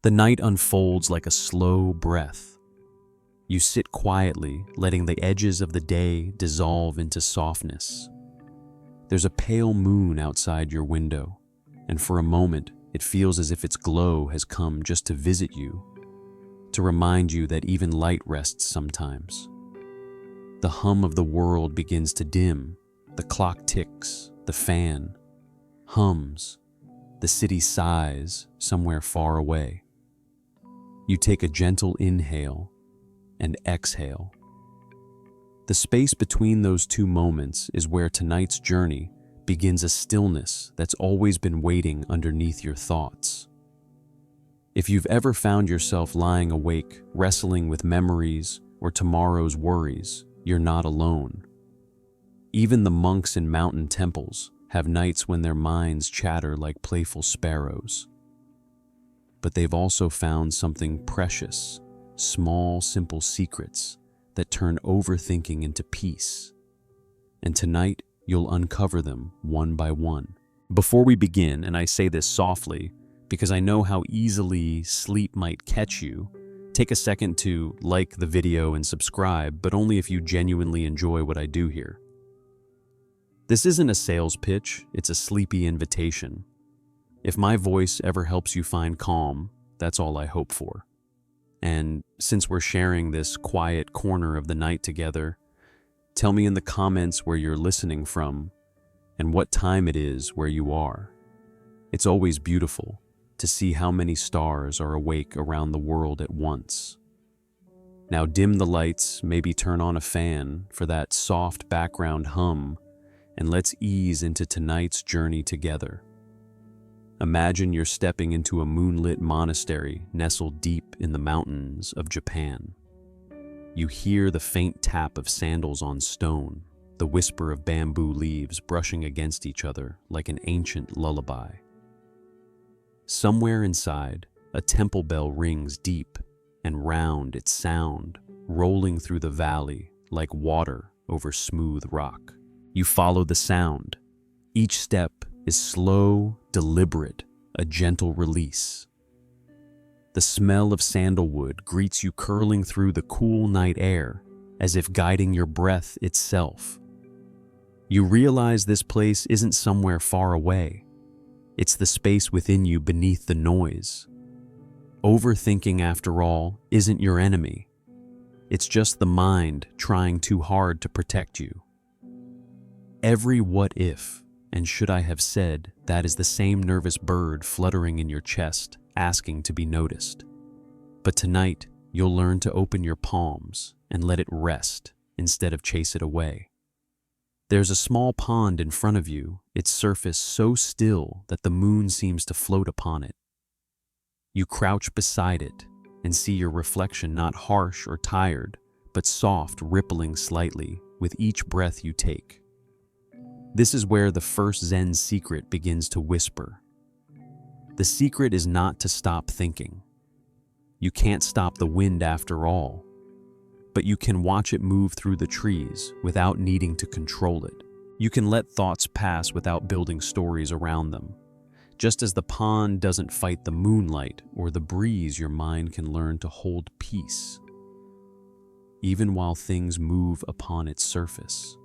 The night unfolds like a slow breath. You sit quietly, letting the edges of the day dissolve into softness. There's a pale moon outside your window, and for a moment, it feels as if its glow has come just to visit you, to remind you that even light rests sometimes. The hum of the world begins to dim, the clock ticks, the fan hums, the city sighs somewhere far away. You take a gentle inhale and exhale. The space between those two moments is where tonight's journey begins, a stillness that's always been waiting underneath your thoughts. If you've ever found yourself lying awake, wrestling with memories or tomorrow's worries, you're not alone. Even the monks in mountain temples have nights when their minds chatter like playful sparrows. But they've also found something precious, small, simple secrets that turn overthinking into peace. And tonight, you'll uncover them one by one. Before we begin, and I say this softly because I know how easily sleep might catch you, take a second to like the video and subscribe, but only if you genuinely enjoy what I do here. This isn't a sales pitch, it's a sleepy invitation. If my voice ever helps you find calm, that's all I hope for. And since we're sharing this quiet corner of the night together, tell me in the comments where you're listening from and what time it is where you are. It's always beautiful to see how many stars are awake around the world at once. Now dim the lights, maybe turn on a fan for that soft background hum, and let's ease into tonight's journey together. Imagine you're stepping into a moonlit monastery nestled deep in the mountains of Japan. You hear the faint tap of sandals on stone, the whisper of bamboo leaves brushing against each other like an ancient lullaby. Somewhere inside, a temple bell rings deep and round, its sound rolling through the valley like water over smooth rock. You follow the sound. Each step is slow, deliberate, a gentle release. The smell of sandalwood greets you curling through the cool night air, as if guiding your breath itself. You realize this place isn't somewhere far away. It's the space within you beneath the noise. Overthinking, after all, isn't your enemy. It's just the mind trying too hard to protect you. Every what if and should I have said that is the same nervous bird fluttering in your chest, asking to be noticed. But tonight, you'll learn to open your palms and let it rest instead of chase it away. There's a small pond in front of you, its surface so still that the moon seems to float upon it. You crouch beside it and see your reflection not harsh or tired, but soft, rippling slightly with each breath you take. This is where the first Zen secret begins to whisper. The secret is not to stop thinking. You can't stop the wind after all, but you can watch it move through the trees without needing to control it. You can let thoughts pass without building stories around them. Just as the pond doesn't fight the moonlight or the breeze, your mind can learn to hold peace, even while things move upon its surface.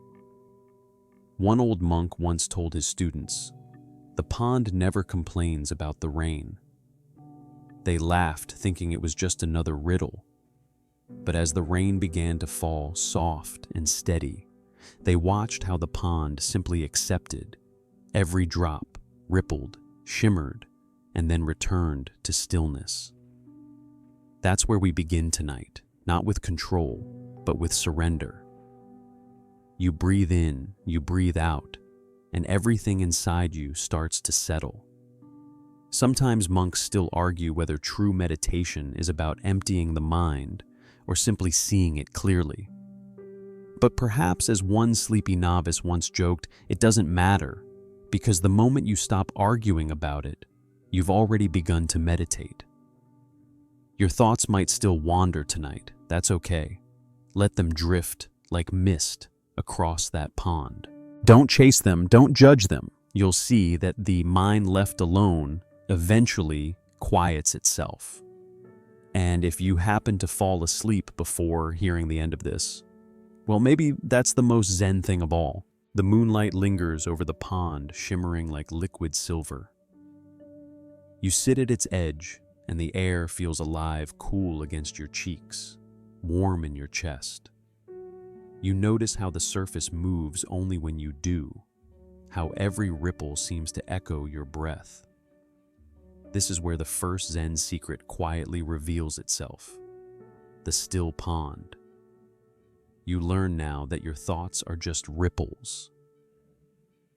One old monk once told his students, "The pond never complains about the rain." They laughed, thinking it was just another riddle. But as the rain began to fall soft and steady, they watched how the pond simply accepted. Every drop rippled, shimmered, and then returned to stillness. That's where we begin tonight, not with control, but with surrender. You breathe in, you breathe out, and everything inside you starts to settle. Sometimes monks still argue whether true meditation is about emptying the mind or simply seeing it clearly. But perhaps, as one sleepy novice once joked, it doesn't matter, because the moment you stop arguing about it, you've already begun to meditate. Your thoughts might still wander tonight, that's okay. Let them drift like mist across that pond. Don't chase them, don't judge them. You'll see that the mind left alone eventually quiets itself. And if you happen to fall asleep before hearing the end of this, well, maybe that's the most Zen thing of all. The moonlight lingers over the pond, shimmering like liquid silver. You sit at its edge, and the air feels alive, cool against your cheeks, warm in your chest. You notice how the surface moves only when you do, how every ripple seems to echo your breath. This is where the first Zen secret quietly reveals itself: the still pond. You learn now that your thoughts are just ripples.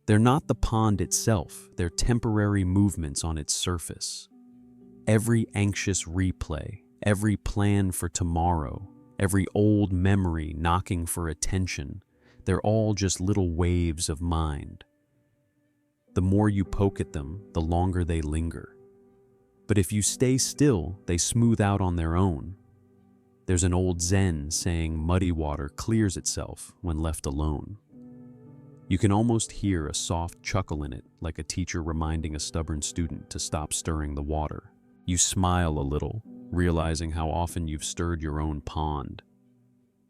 They're not the pond itself, they're temporary movements on its surface. Every anxious replay, every plan for tomorrow, every old memory knocking for attention, they're all just little waves of mind. The more you poke at them, the longer they linger. But if you stay still, they smooth out on their own. There's an old Zen saying muddy water clears itself when left alone. You can almost hear a soft chuckle in it, like a teacher reminding a stubborn student to stop stirring the water. You smile a little, realizing how often you've stirred your own pond,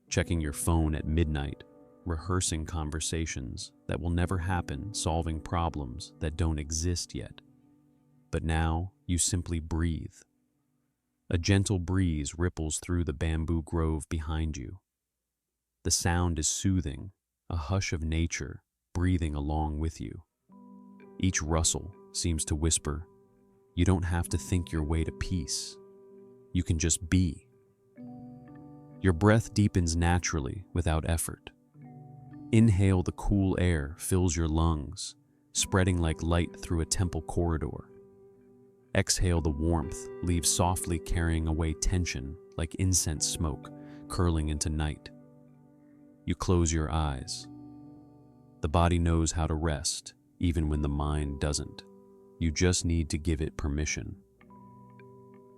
checking your phone at midnight, rehearsing conversations that will never happen, solving problems that don't exist yet. But now you simply breathe. A gentle breeze ripples through the bamboo grove behind you. The sound is soothing, a hush of nature breathing along with you. Each rustle seems to whisper, you don't have to think your way to peace. You can just be. Your breath deepens naturally without effort. Inhale the cool air fills your lungs, spreading like light through a temple corridor. Exhale the warmth, leave softly carrying away tension like incense smoke curling into night. You close your eyes. The body knows how to rest, even when the mind doesn't. You just need to give it permission.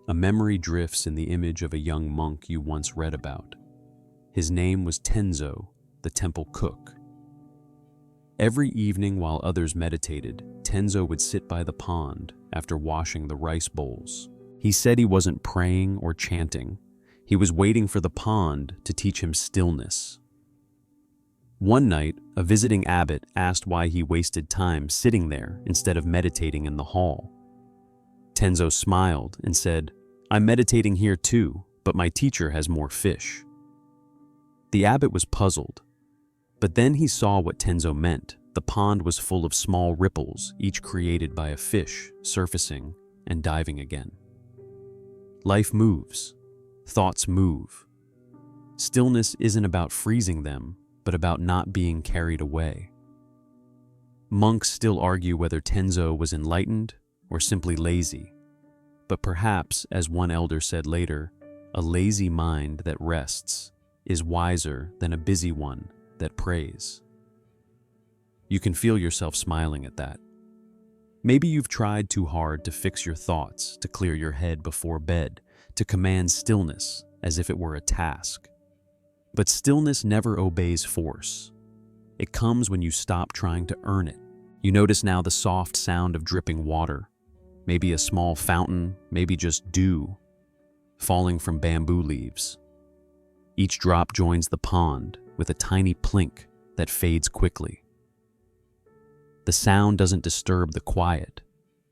A memory drifts in the image of a young monk you once read about. His name was Tenzo, the temple cook. Every evening while others meditated, Tenzo would sit by the pond after washing the rice bowls. He said he wasn't praying or chanting. He was waiting for the pond to teach him stillness. One night, a visiting abbot asked why he wasted time sitting there instead of meditating in the hall. Tenzo smiled and said, "I'm meditating here too, but my teacher has more fish." The abbot was puzzled, but then he saw what Tenzo meant. The pond was full of small ripples, each created by a fish surfacing and diving again. Life moves. Thoughts move. Stillness isn't about freezing them, but about not being carried away. Monks still argue whether Tenzo was enlightened or simply lazy. But perhaps, as one elder said later, a lazy mind that rests is wiser than a busy one that prays. You can feel yourself smiling at that. Maybe you've tried too hard to fix your thoughts, to clear your head before bed, to command stillness as if it were a task. But stillness never obeys force. It comes when you stop trying to earn it. You notice now the soft sound of dripping water, maybe a small fountain, maybe just dew, falling from bamboo leaves. Each drop joins the pond with a tiny plink that fades quickly. The sound doesn't disturb the quiet,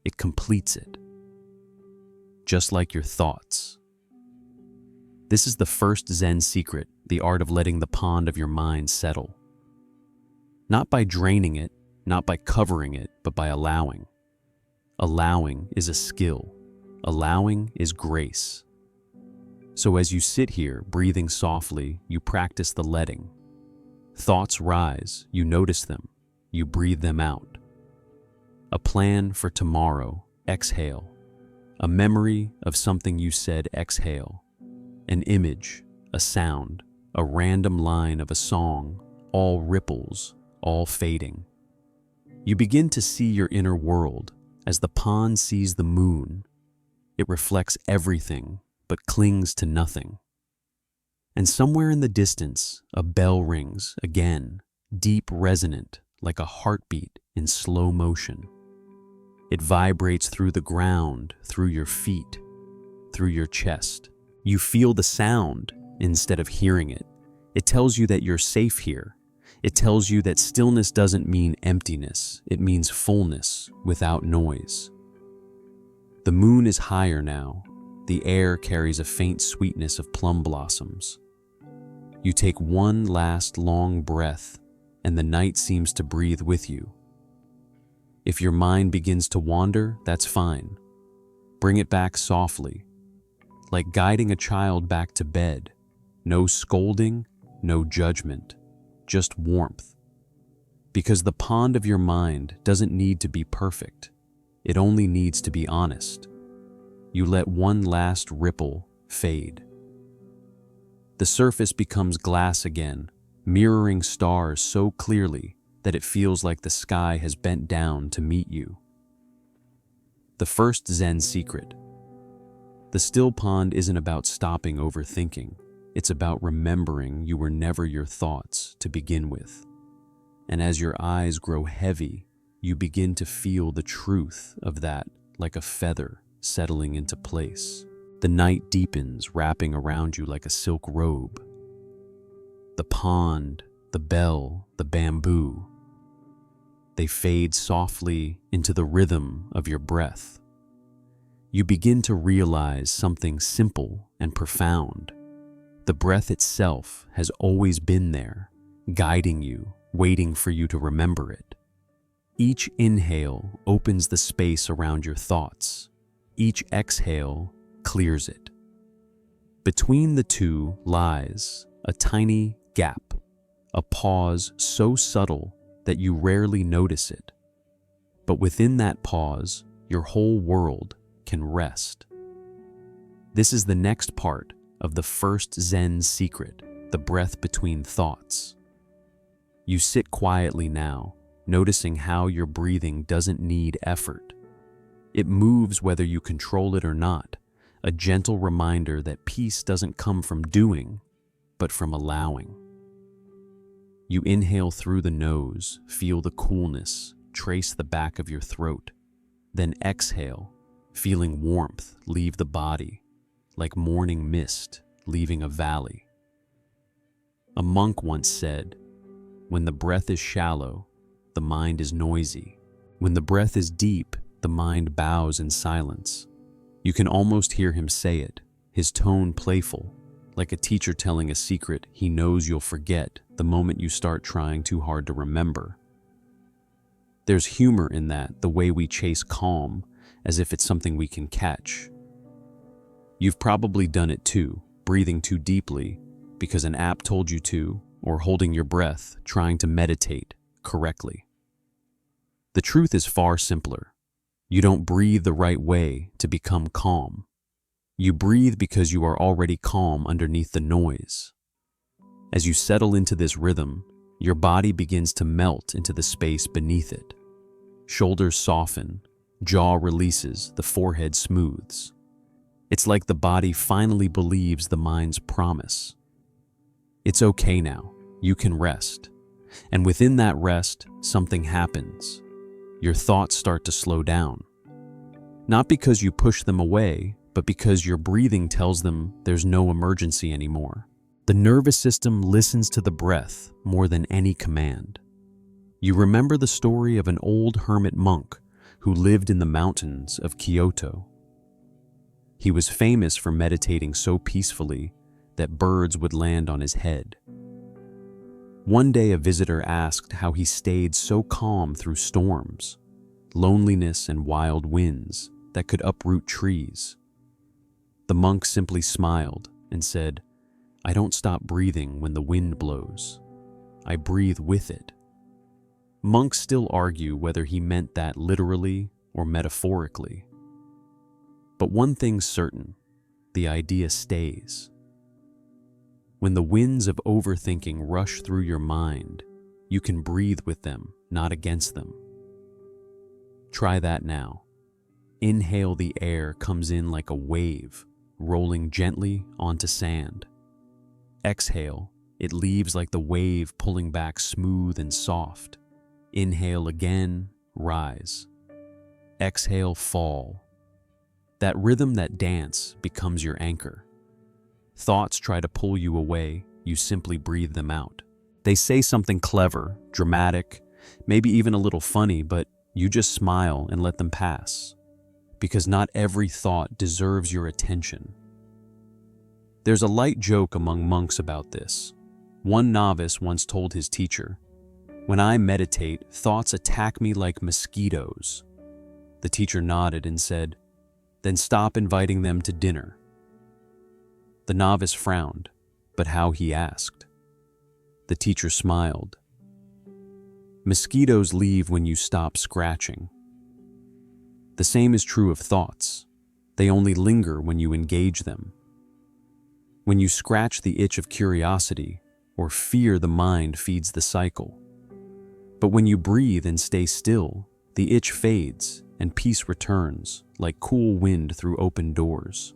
it completes it. Just like your thoughts. This is the first Zen secret, the art of letting the pond of your mind settle. Not by draining it, not by covering it, but by allowing. Allowing is a skill. Allowing is grace. So as you sit here, breathing softly, you practice the letting. Thoughts rise, you notice them, you breathe them out. A plan for tomorrow, exhale. A memory of something you said, exhale. An image, a sound, a random line of a song, all ripples, all fading. You begin to see your inner world as the pond sees the moon. It reflects everything, but clings to nothing. And somewhere in the distance, a bell rings again, deep resonant, like a heartbeat in slow motion. It vibrates through the ground, through your feet, through your chest. You feel the sound instead of hearing it. It tells you that you're safe here. It tells you that stillness doesn't mean emptiness. It means fullness without noise. The moon is higher now. The air carries a faint sweetness of plum blossoms. You take one last long breath, and the night seems to breathe with you. If your mind begins to wander, that's fine. Bring it back softly, like guiding a child back to bed. No scolding, no judgment, just warmth. Because the pond of your mind doesn't need to be perfect. It only needs to be honest. You let one last ripple fade. The surface becomes glass again, mirroring stars so clearly that it feels like the sky has bent down to meet you. The first Zen secret. The still pond isn't about stopping overthinking. It's about remembering you were never your thoughts to begin with. And as your eyes grow heavy, you begin to feel the truth of that like a feather settling into place. The night deepens, wrapping around you like a silk robe. The pond, the bell, the bamboo, they fade softly into the rhythm of your breath. You begin to realize something simple and profound. The breath itself has always been there, guiding you, waiting for you to remember it. Each inhale opens the space around your thoughts. Each exhale clears it. Between the two lies a tiny gap, a pause so subtle that you rarely notice it. But within that pause, your whole world can rest. This is the next part of the first Zen secret, the breath between thoughts. You sit quietly now, noticing how your breathing doesn't need effort. It moves whether you control it or not, a gentle reminder that peace doesn't come from doing, but from allowing. You inhale through the nose, feel the coolness, trace the back of your throat. Then exhale, feeling warmth leave the body, like morning mist leaving a valley. A monk once said, "When the breath is shallow, the mind is noisy. When the breath is deep, the mind bows in silence." You can almost hear him say it, his tone playful, like a teacher telling a secret he knows you'll forget the moment you start trying too hard to remember. There's humor in that, the way we chase calm, as if it's something we can catch. You've probably done it too, breathing too deeply because an app told you to, or holding your breath, trying to meditate correctly. The truth is far simpler. You don't breathe the right way to become calm. You breathe because you are already calm underneath the noise. As you settle into this rhythm, your body begins to melt into the space beneath it. Shoulders soften, jaw releases, the forehead smooths. It's like the body finally believes the mind's promise. It's okay now, you can rest. And within that rest, something happens. Your thoughts start to slow down. Not because you push them away, but because your breathing tells them there's no emergency anymore. The nervous system listens to the breath more than any command. You remember the story of an old hermit monk who lived in the mountains of Kyoto. He was famous for meditating so peacefully that birds would land on his head. One day a visitor asked how he stayed so calm through storms, loneliness and wild winds that could uproot trees. The monk simply smiled and said, "I don't stop breathing when the wind blows. I breathe with it." Monks still argue whether he meant that literally or metaphorically. But one thing's certain, the idea stays. When the winds of overthinking rush through your mind, you can breathe with them, not against them. Try that now. Inhale, the air comes in like a wave, rolling gently onto sand. Exhale, it leaves like the wave pulling back smooth and soft. Inhale again, rise. Exhale, fall. That rhythm, that dance, becomes your anchor. Thoughts try to pull you away, you simply breathe them out. They say something clever, dramatic, maybe even a little funny, but you just smile and let them pass. Because not every thought deserves your attention. There's a light joke among monks about this. One novice once told his teacher, "When I meditate, thoughts attack me like mosquitoes." The teacher nodded and said, "Then stop inviting them to dinner." The novice frowned, but how, he asked. The teacher smiled. Mosquitoes leave when you stop scratching. The same is true of thoughts. They only linger when you engage them. When you scratch the itch of curiosity or fear, the mind feeds the cycle. But when you breathe and stay still, the itch fades and peace returns like cool wind through open doors.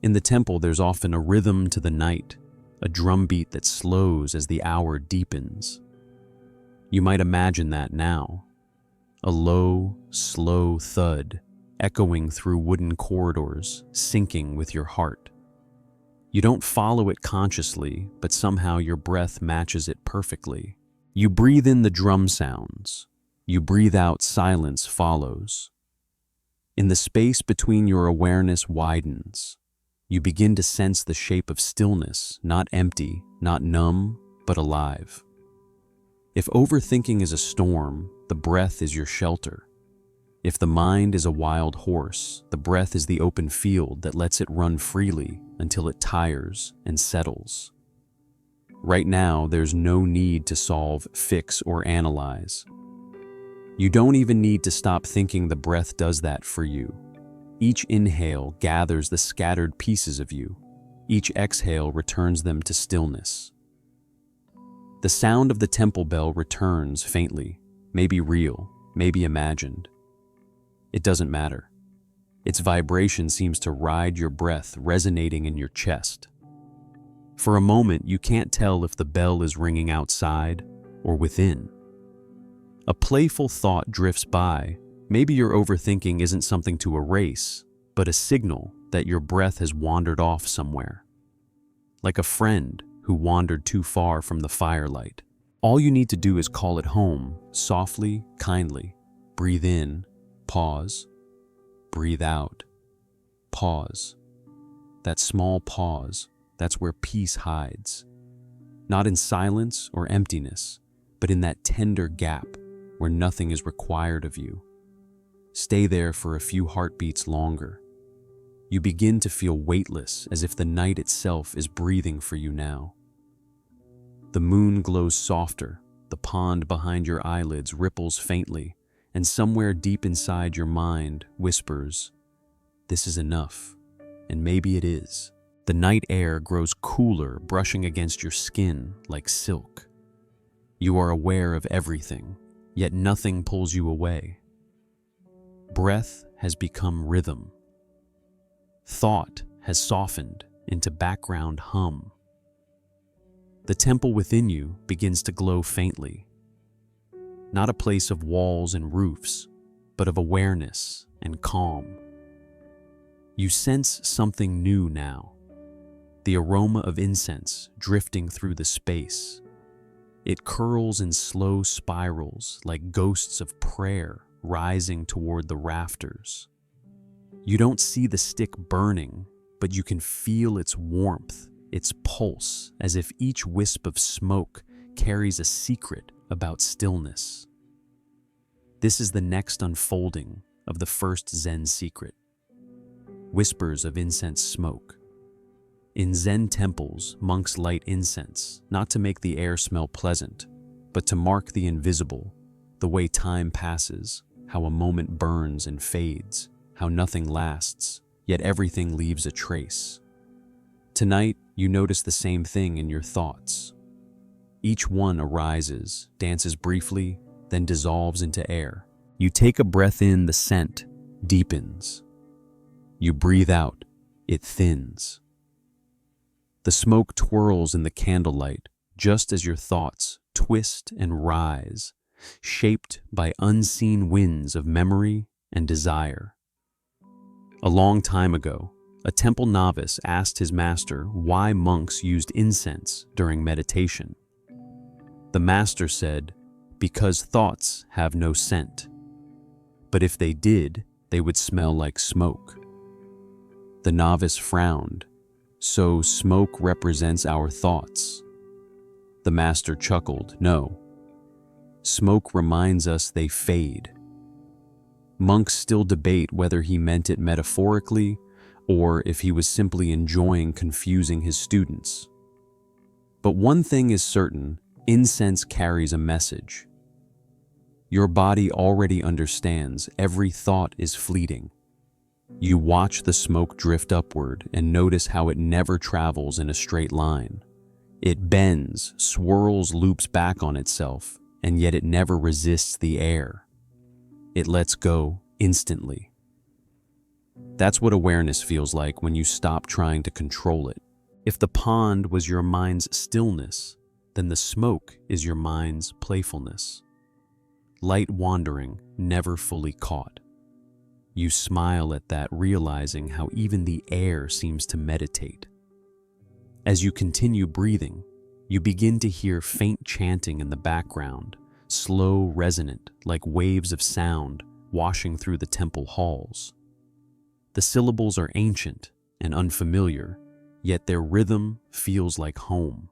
In the temple, there's often a rhythm to the night, a drumbeat that slows as the hour deepens. You might imagine that now. A low, slow thud echoing through wooden corridors, syncing with your heart. You don't follow it consciously, but somehow your breath matches it perfectly. You breathe in the drum sounds. You breathe out, silence follows. In the space between, your awareness widens. You begin to sense the shape of stillness, not empty, not numb, but alive. If overthinking is a storm, the breath is your shelter. If the mind is a wild horse, the breath is the open field that lets it run freely until it tires and settles. Right now, there's no need to solve, fix, or analyze. You don't even need to stop thinking. The breath does that for you. Each inhale gathers the scattered pieces of you. Each exhale returns them to stillness. The sound of the temple bell returns faintly, maybe real, maybe imagined. It doesn't matter. Its vibration seems to ride your breath, resonating in your chest. For a moment, you can't tell if the bell is ringing outside or within. A playful thought drifts by. Maybe your overthinking isn't something to erase, but a signal that your breath has wandered off somewhere. Like a friend who wandered too far from the firelight. All you need to do is call it home, softly, kindly. Breathe in, pause. Breathe out, pause. That small pause, that's where peace hides. Not in silence or emptiness, but in that tender gap where nothing is required of you. Stay there for a few heartbeats longer. You begin to feel weightless, as if the night itself is breathing for you now. The moon glows softer, the pond behind your eyelids ripples faintly, and somewhere deep inside your mind whispers, "This is enough," and maybe it is. The night air grows cooler, brushing against your skin like silk. You are aware of everything, yet nothing pulls you away. Breath has become rhythm. Thought has softened into background hum. The temple within you begins to glow faintly. Not a place of walls and roofs, but of awareness and calm. You sense something new now. The aroma of incense drifting through the space. It curls in slow spirals like ghosts of prayer rising toward the rafters. You don't see the stick burning, but you can feel its warmth, its pulse, as if each wisp of smoke carries a secret about stillness. This is the next unfolding of the first Zen secret. Whispers of incense smoke. In Zen temples, monks light incense, not to make the air smell pleasant, but to mark the invisible, the way time passes, how a moment burns and fades, how nothing lasts, yet everything leaves a trace. Tonight, you notice the same thing in your thoughts. Each one arises, dances briefly, then dissolves into air. You take a breath in, the scent deepens. You breathe out, it thins. The smoke twirls in the candlelight, just as your thoughts twist and rise, shaped by unseen winds of memory and desire. A long time ago, A temple novice asked his master why monks used incense during meditation. The master said, "Because thoughts have no scent. But if they did, they would smell like smoke." The novice frowned. "So smoke represents our thoughts?" The master chuckled. "No. Smoke reminds us they fade." Monks still debate whether he meant it metaphorically or if he was simply enjoying confusing his students. But one thing is certain, incense carries a message. Your body already understands every thought is fleeting. You watch the smoke drift upward and notice how it never travels in a straight line. It bends, swirls, loops back on itself, and yet it never resists the air. It lets go instantly. That's what awareness feels like when you stop trying to control it. If the pond was your mind's stillness, then the smoke is your mind's playfulness. Light wandering, never fully caught. You smile at that, realizing how even the air seems to meditate. As you continue breathing, you begin to hear faint chanting in the background, slow, resonant, like waves of sound washing through the temple halls. The syllables are ancient and unfamiliar, yet their rhythm feels like home.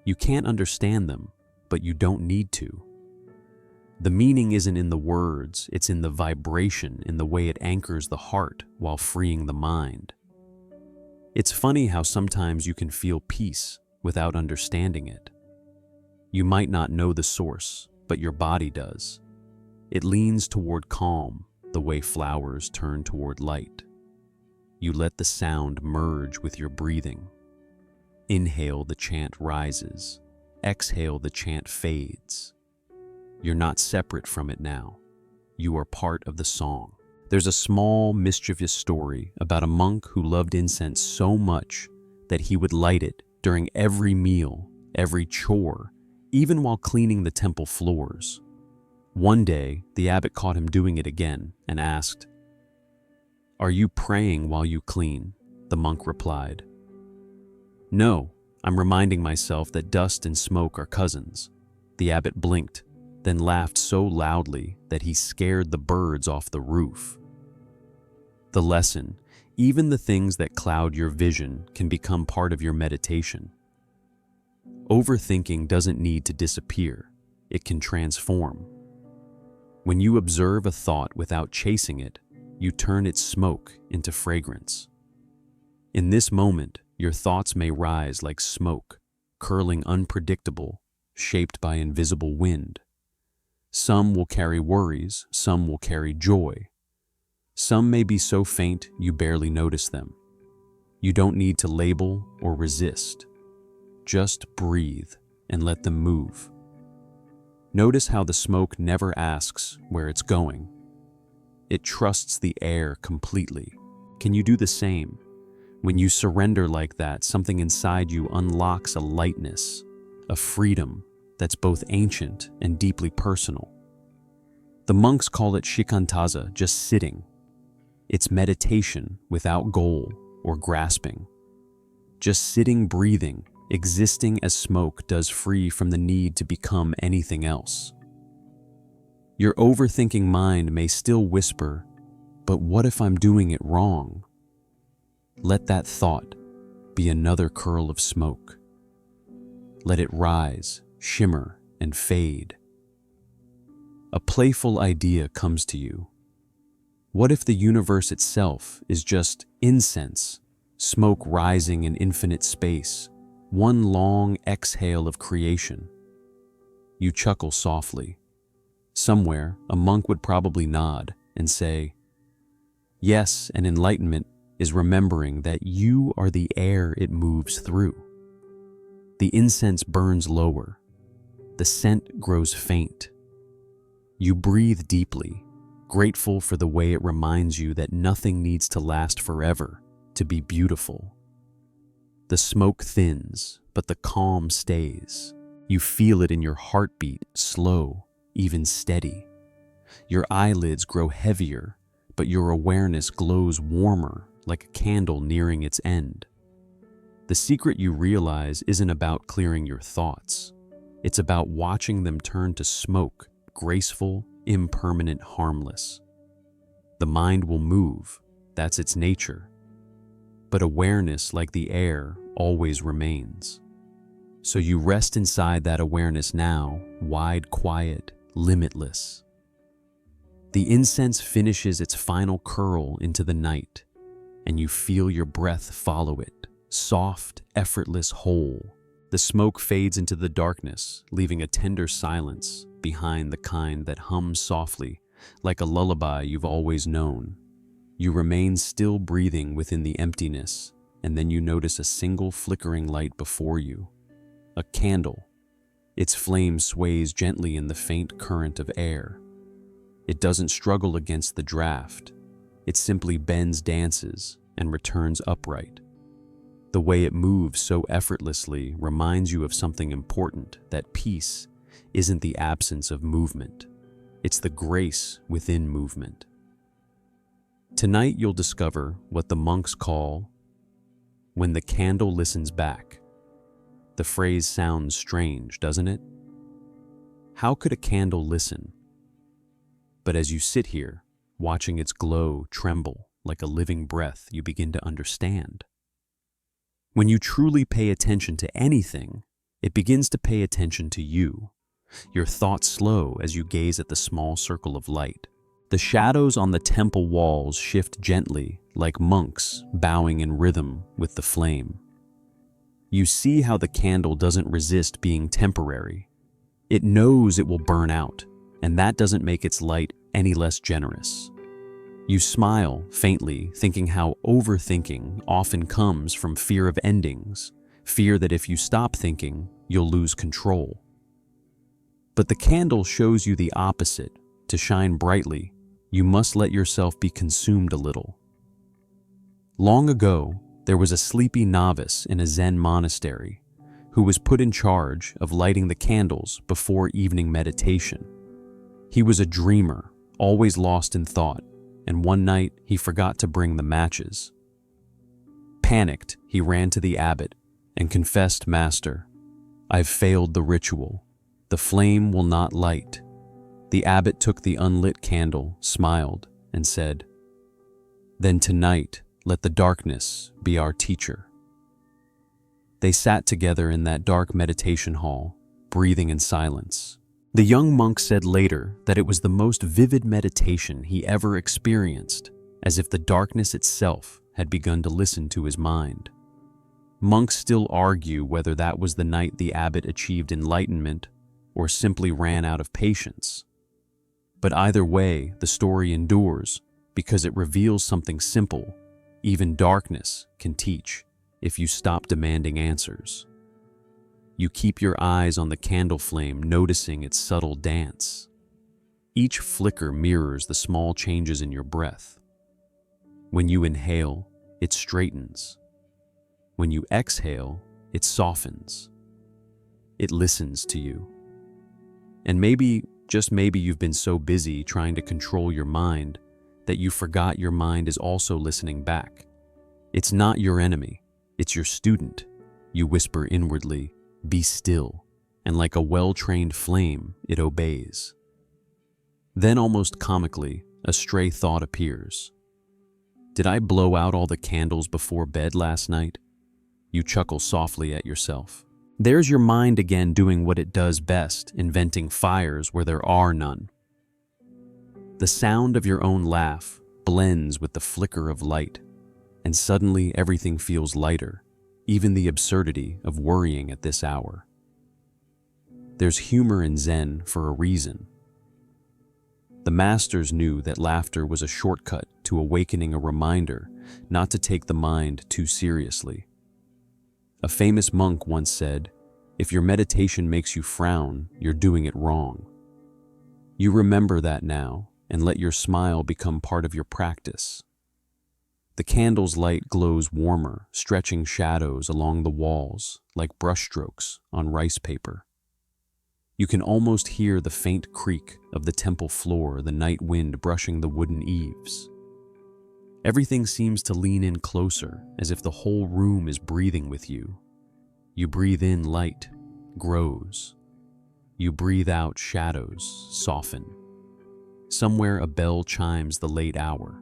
You can't understand them, but you don't need to. The meaning isn't in the words, it's in the vibration, in the way it anchors the heart while freeing the mind. It's funny how sometimes you can feel peace without understanding it. You might not know the source, but your body does. It leans toward calm, the way flowers turn toward light. You let the sound merge with your breathing. Inhale, the chant rises. Exhale, the chant fades. You're not separate from it now. You are part of the song. There's a small, mischievous story about a monk who loved incense so much that he would light it during every meal, every chore, even while cleaning the temple floors. One day, the abbot caught him doing it again and asked, "Are you praying while you clean?" The monk replied, "No, I'm reminding myself that dust and smoke are cousins." The abbot blinked, then laughed so loudly that he scared the birds off the roof. The lesson: even the things that cloud your vision can become part of your meditation. Overthinking doesn't need to disappear, it can transform. When you observe a thought without chasing it, you turn its smoke into fragrance. In this moment, your thoughts may rise like smoke, curling unpredictable, shaped by invisible wind. Some will carry worries, some will carry joy. Some may be so faint you barely notice them. You don't need to label or resist. Just breathe and let them move. Notice how the smoke never asks where it's going. It trusts the air completely. Can you do the same? When you surrender like that, something inside you unlocks a lightness, a freedom that's both ancient and deeply personal. The monks call it shikantaza, just sitting. It's meditation without goal or grasping. Just sitting, breathing, existing as smoke does, free from the need to become anything else. Your overthinking mind may still whisper, "But what if I'm doing it wrong?" Let that thought be another curl of smoke. Let it rise, shimmer, and fade. A playful idea comes to you. What if the universe itself is just incense, smoke rising in infinite space, one long exhale of creation? You chuckle softly. Somewhere, a monk would probably nod and say, "Yes, and enlightenment is remembering that you are the air it moves through." The incense burns lower. The scent grows faint. You breathe deeply, grateful for the way it reminds you that nothing needs to last forever to be beautiful. The smoke thins, but the calm stays. You feel it in your heartbeat, slow, even steady. Your eyelids grow heavier, but your awareness glows warmer like a candle nearing its end. The secret, you realize, isn't about clearing your thoughts. It's about watching them turn to smoke, graceful, impermanent, harmless. The mind will move, that's its nature. But awareness, like the air, always remains. So you rest inside that awareness now, wide, quiet, limitless. The incense finishes its final curl into the night, and you feel your breath follow it, soft, effortless, whole. The smoke fades into the darkness, leaving a tender silence behind, the kind that hums softly, like a lullaby you've always known. You remain still, breathing within the emptiness, and then you notice a single flickering light before you. A candle. Its flame sways gently in the faint current of air. It doesn't struggle against the draft. It simply bends, dances, and returns upright. The way it moves so effortlessly reminds you of something important, that peace isn't the absence of movement. It's the grace within movement. Tonight you'll discover what the monks call when the candle listens back. The phrase sounds strange, doesn't it? How could a candle listen? But as you sit here, watching its glow tremble like a living breath, you begin to understand. When you truly pay attention to anything, it begins to pay attention to you. Your thoughts slow as you gaze at the small circle of light. The shadows on the temple walls shift gently, like monks bowing in rhythm with the flame. You see how the candle doesn't resist being temporary. It knows it will burn out, and that doesn't make its light any less generous. You smile faintly, thinking how overthinking often comes from fear of endings, fear that if you stop thinking, you'll lose control. But the candle shows you the opposite. To shine brightly, you must let yourself be consumed a little. Long ago, there was a sleepy novice in a Zen monastery who was put in charge of lighting the candles before evening meditation. He was a dreamer, always lost in thought, and one night he forgot to bring the matches. Panicked, he ran to the abbot and confessed, "Master, I've failed the ritual. The flame will not light." The abbot took the unlit candle, smiled, and said, "Then tonight, let the darkness be our teacher." They sat together in that dark meditation hall, breathing in silence. The young monk said later that it was the most vivid meditation he ever experienced, as if the darkness itself had begun to listen to his mind. Monks still argue whether that was the night the abbot achieved enlightenment or simply ran out of patience. But either way, the story endures because it reveals something simple. Even darkness can teach if you stop demanding answers. You keep your eyes on the candle flame, noticing its subtle dance. Each flicker mirrors the small changes in your breath. When you inhale, it straightens. When you exhale, it softens. It listens to you. And maybe, just maybe, you've been so busy trying to control your mind that you forgot your mind is also listening back. It's not your enemy, it's your student. You whisper inwardly, "Be still," and like a well-trained flame, it obeys. Then, almost comically, a stray thought appears. Did I blow out all the candles before bed last night? You chuckle softly at yourself. There's your mind again doing what it does best, inventing fires where there are none. The sound of your own laugh blends with the flicker of light, and suddenly everything feels lighter, even the absurdity of worrying at this hour. There's humor in Zen for a reason. The masters knew that laughter was a shortcut to awakening, a reminder not to take the mind too seriously. A famous monk once said, "If your meditation makes you frown, you're doing it wrong." You remember that now, and let your smile become part of your practice. The candle's light glows warmer, stretching shadows along the walls like brushstrokes on rice paper. You can almost hear the faint creak of the temple floor, the night wind brushing the wooden eaves. Everything seems to lean in closer, as if the whole room is breathing with you. You breathe in, light grows. You breathe out, shadows soften. Somewhere a bell chimes the late hour.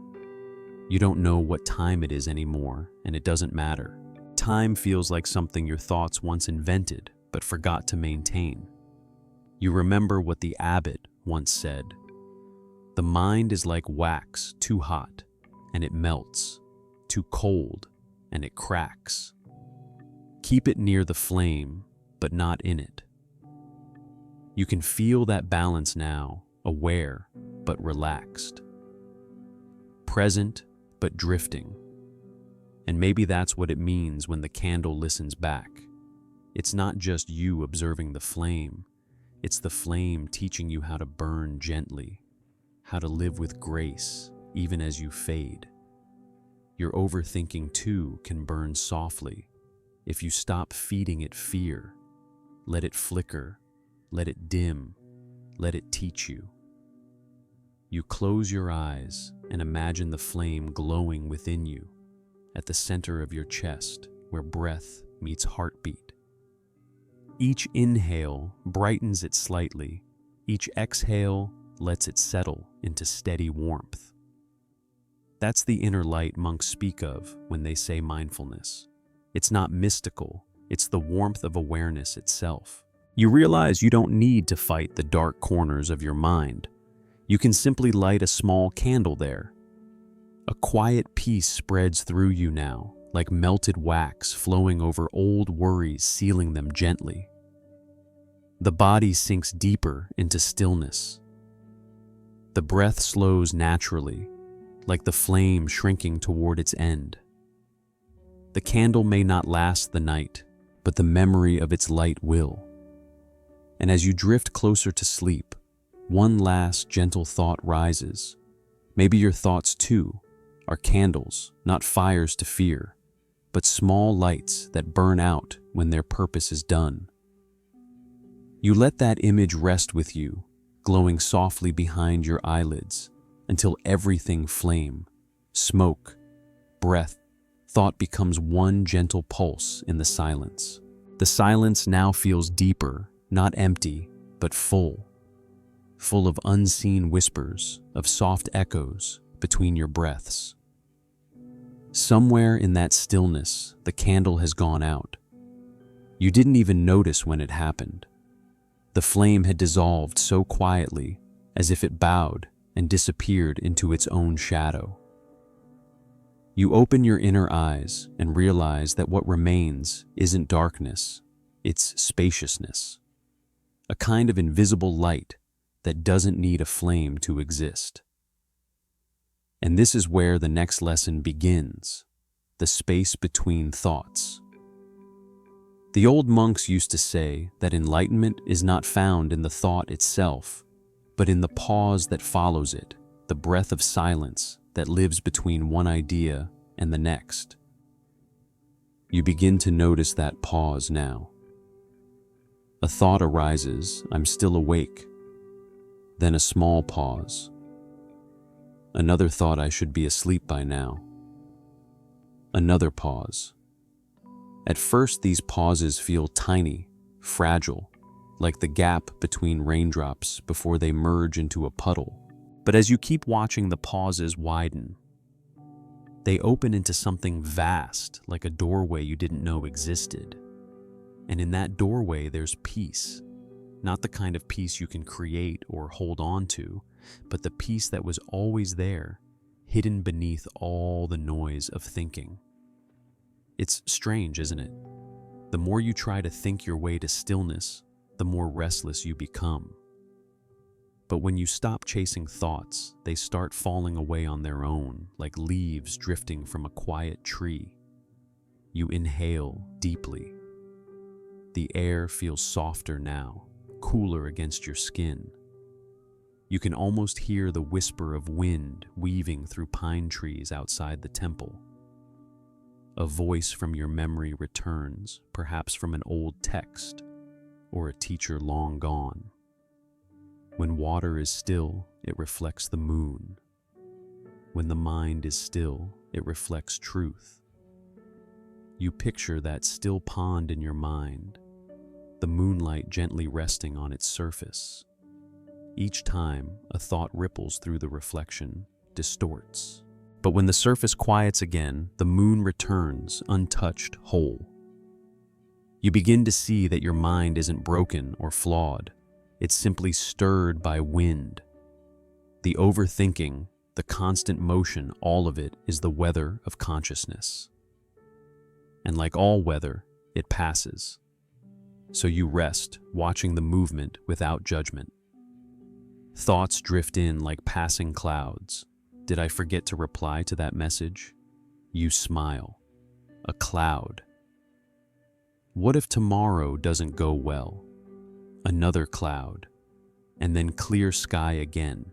You don't know what time it is anymore, and it doesn't matter. Time feels like something your thoughts once invented, but forgot to maintain. You remember what the abbot once said: "The mind is like wax, too hot, and it melts, too cold, and it cracks. Keep it near the flame, but not in it." You can feel that balance now, aware but relaxed, present but drifting. And maybe that's what it means when the candle listens back. It's not just you observing the flame, it's the flame teaching you how to burn gently, how to live with grace even as you fade. Your overthinking too can burn softly if you stop feeding it fear. Let it flicker, let it dim, let it teach you. You close your eyes and imagine the flame glowing within you, at the center of your chest, where breath meets heartbeat. Each inhale brightens it slightly. Each exhale lets it settle into steady warmth. That's the inner light monks speak of when they say mindfulness. It's not mystical, it's the warmth of awareness itself. You realize you don't need to fight the dark corners of your mind. You can simply light a small candle there. A quiet peace spreads through you now, like melted wax flowing over old worries, sealing them gently. The body sinks deeper into stillness. The breath slows naturally, like the flame shrinking toward its end. The candle may not last the night, but the memory of its light will. And as you drift closer to sleep, one last gentle thought rises. Maybe your thoughts too are candles, not fires to fear, but small lights that burn out when their purpose is done. You let that image rest with you, glowing softly behind your eyelids, until everything flame, smoke, breath, thought becomes one gentle pulse in the silence. The silence now feels deeper, not empty, but full of unseen whispers, of soft echoes between your breaths. Somewhere in that stillness, the candle has gone out. You didn't even notice when it happened. The flame had dissolved so quietly, as if it bowed and disappeared into its own shadow. You open your inner eyes and realize that what remains isn't darkness, it's spaciousness. A kind of invisible light that doesn't need a flame to exist. And this is where the next lesson begins, the space between thoughts. The old monks used to say that enlightenment is not found in the thought itself, but in the pause that follows it, the breath of silence that lives between one idea and the next. You begin to notice that pause now. A thought arises, I'm still awake. Then a small pause. Another thought, I should be asleep by now. Another pause. At first, these pauses feel tiny, fragile, like the gap between raindrops before they merge into a puddle. But as you keep watching the pauses widen, they open into something vast, like a doorway you didn't know existed. And in that doorway, there's peace. Not the kind of peace you can create or hold on to, but the peace that was always there, hidden beneath all the noise of thinking. It's strange, isn't it? The more you try to think your way to stillness, the more restless you become. But when you stop chasing thoughts, they start falling away on their own, like leaves drifting from a quiet tree. You inhale deeply. The air feels softer now, cooler against your skin. You can almost hear the whisper of wind weaving through pine trees outside the temple. A voice from your memory returns, perhaps from an old text or a teacher long gone. When water is still, it reflects the moon. When the mind is still, it reflects truth. You picture that still pond in your mind, the moonlight gently resting on its surface. Each time a thought ripples through the reflection, distorts. But when the surface quiets again, the moon returns untouched, whole. You begin to see that your mind isn't broken or flawed. It's simply stirred by wind. The overthinking, the constant motion, all of it is the weather of consciousness. And like all weather, it passes. So you rest, watching the movement without judgment. Thoughts drift in like passing clouds. Did I forget to reply to that message? You smile. A cloud. What if tomorrow doesn't go well? Another cloud. And then clear sky again.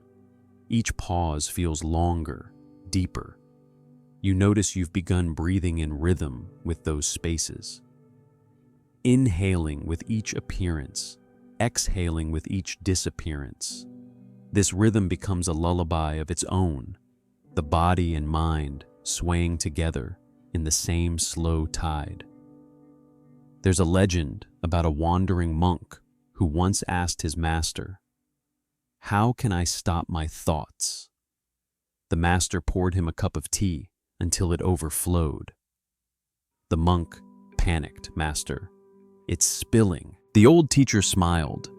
Each pause feels longer, deeper. You notice you've begun breathing in rhythm with those spaces. Inhaling with each appearance, exhaling with each disappearance. This rhythm becomes a lullaby of its own, the body and mind swaying together in the same slow tide. There's a legend about a wandering monk who once asked his master, "How can I stop my thoughts?" The master poured him a cup of tea until it overflowed. The monk panicked, "Master, it's spilling." The old teacher smiled.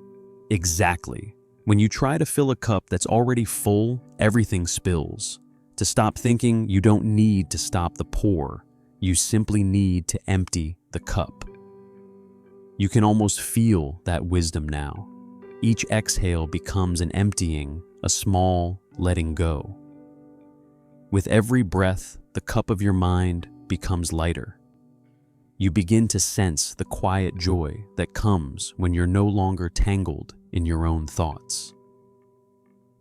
"Exactly. When you try to fill a cup that's already full, everything spills. To stop thinking, you don't need to stop the pour. You simply need to empty the cup." You can almost feel that wisdom now. Each exhale becomes an emptying, a small letting go. With every breath, the cup of your mind becomes lighter. You begin to sense the quiet joy that comes when you're no longer tangled in your own thoughts.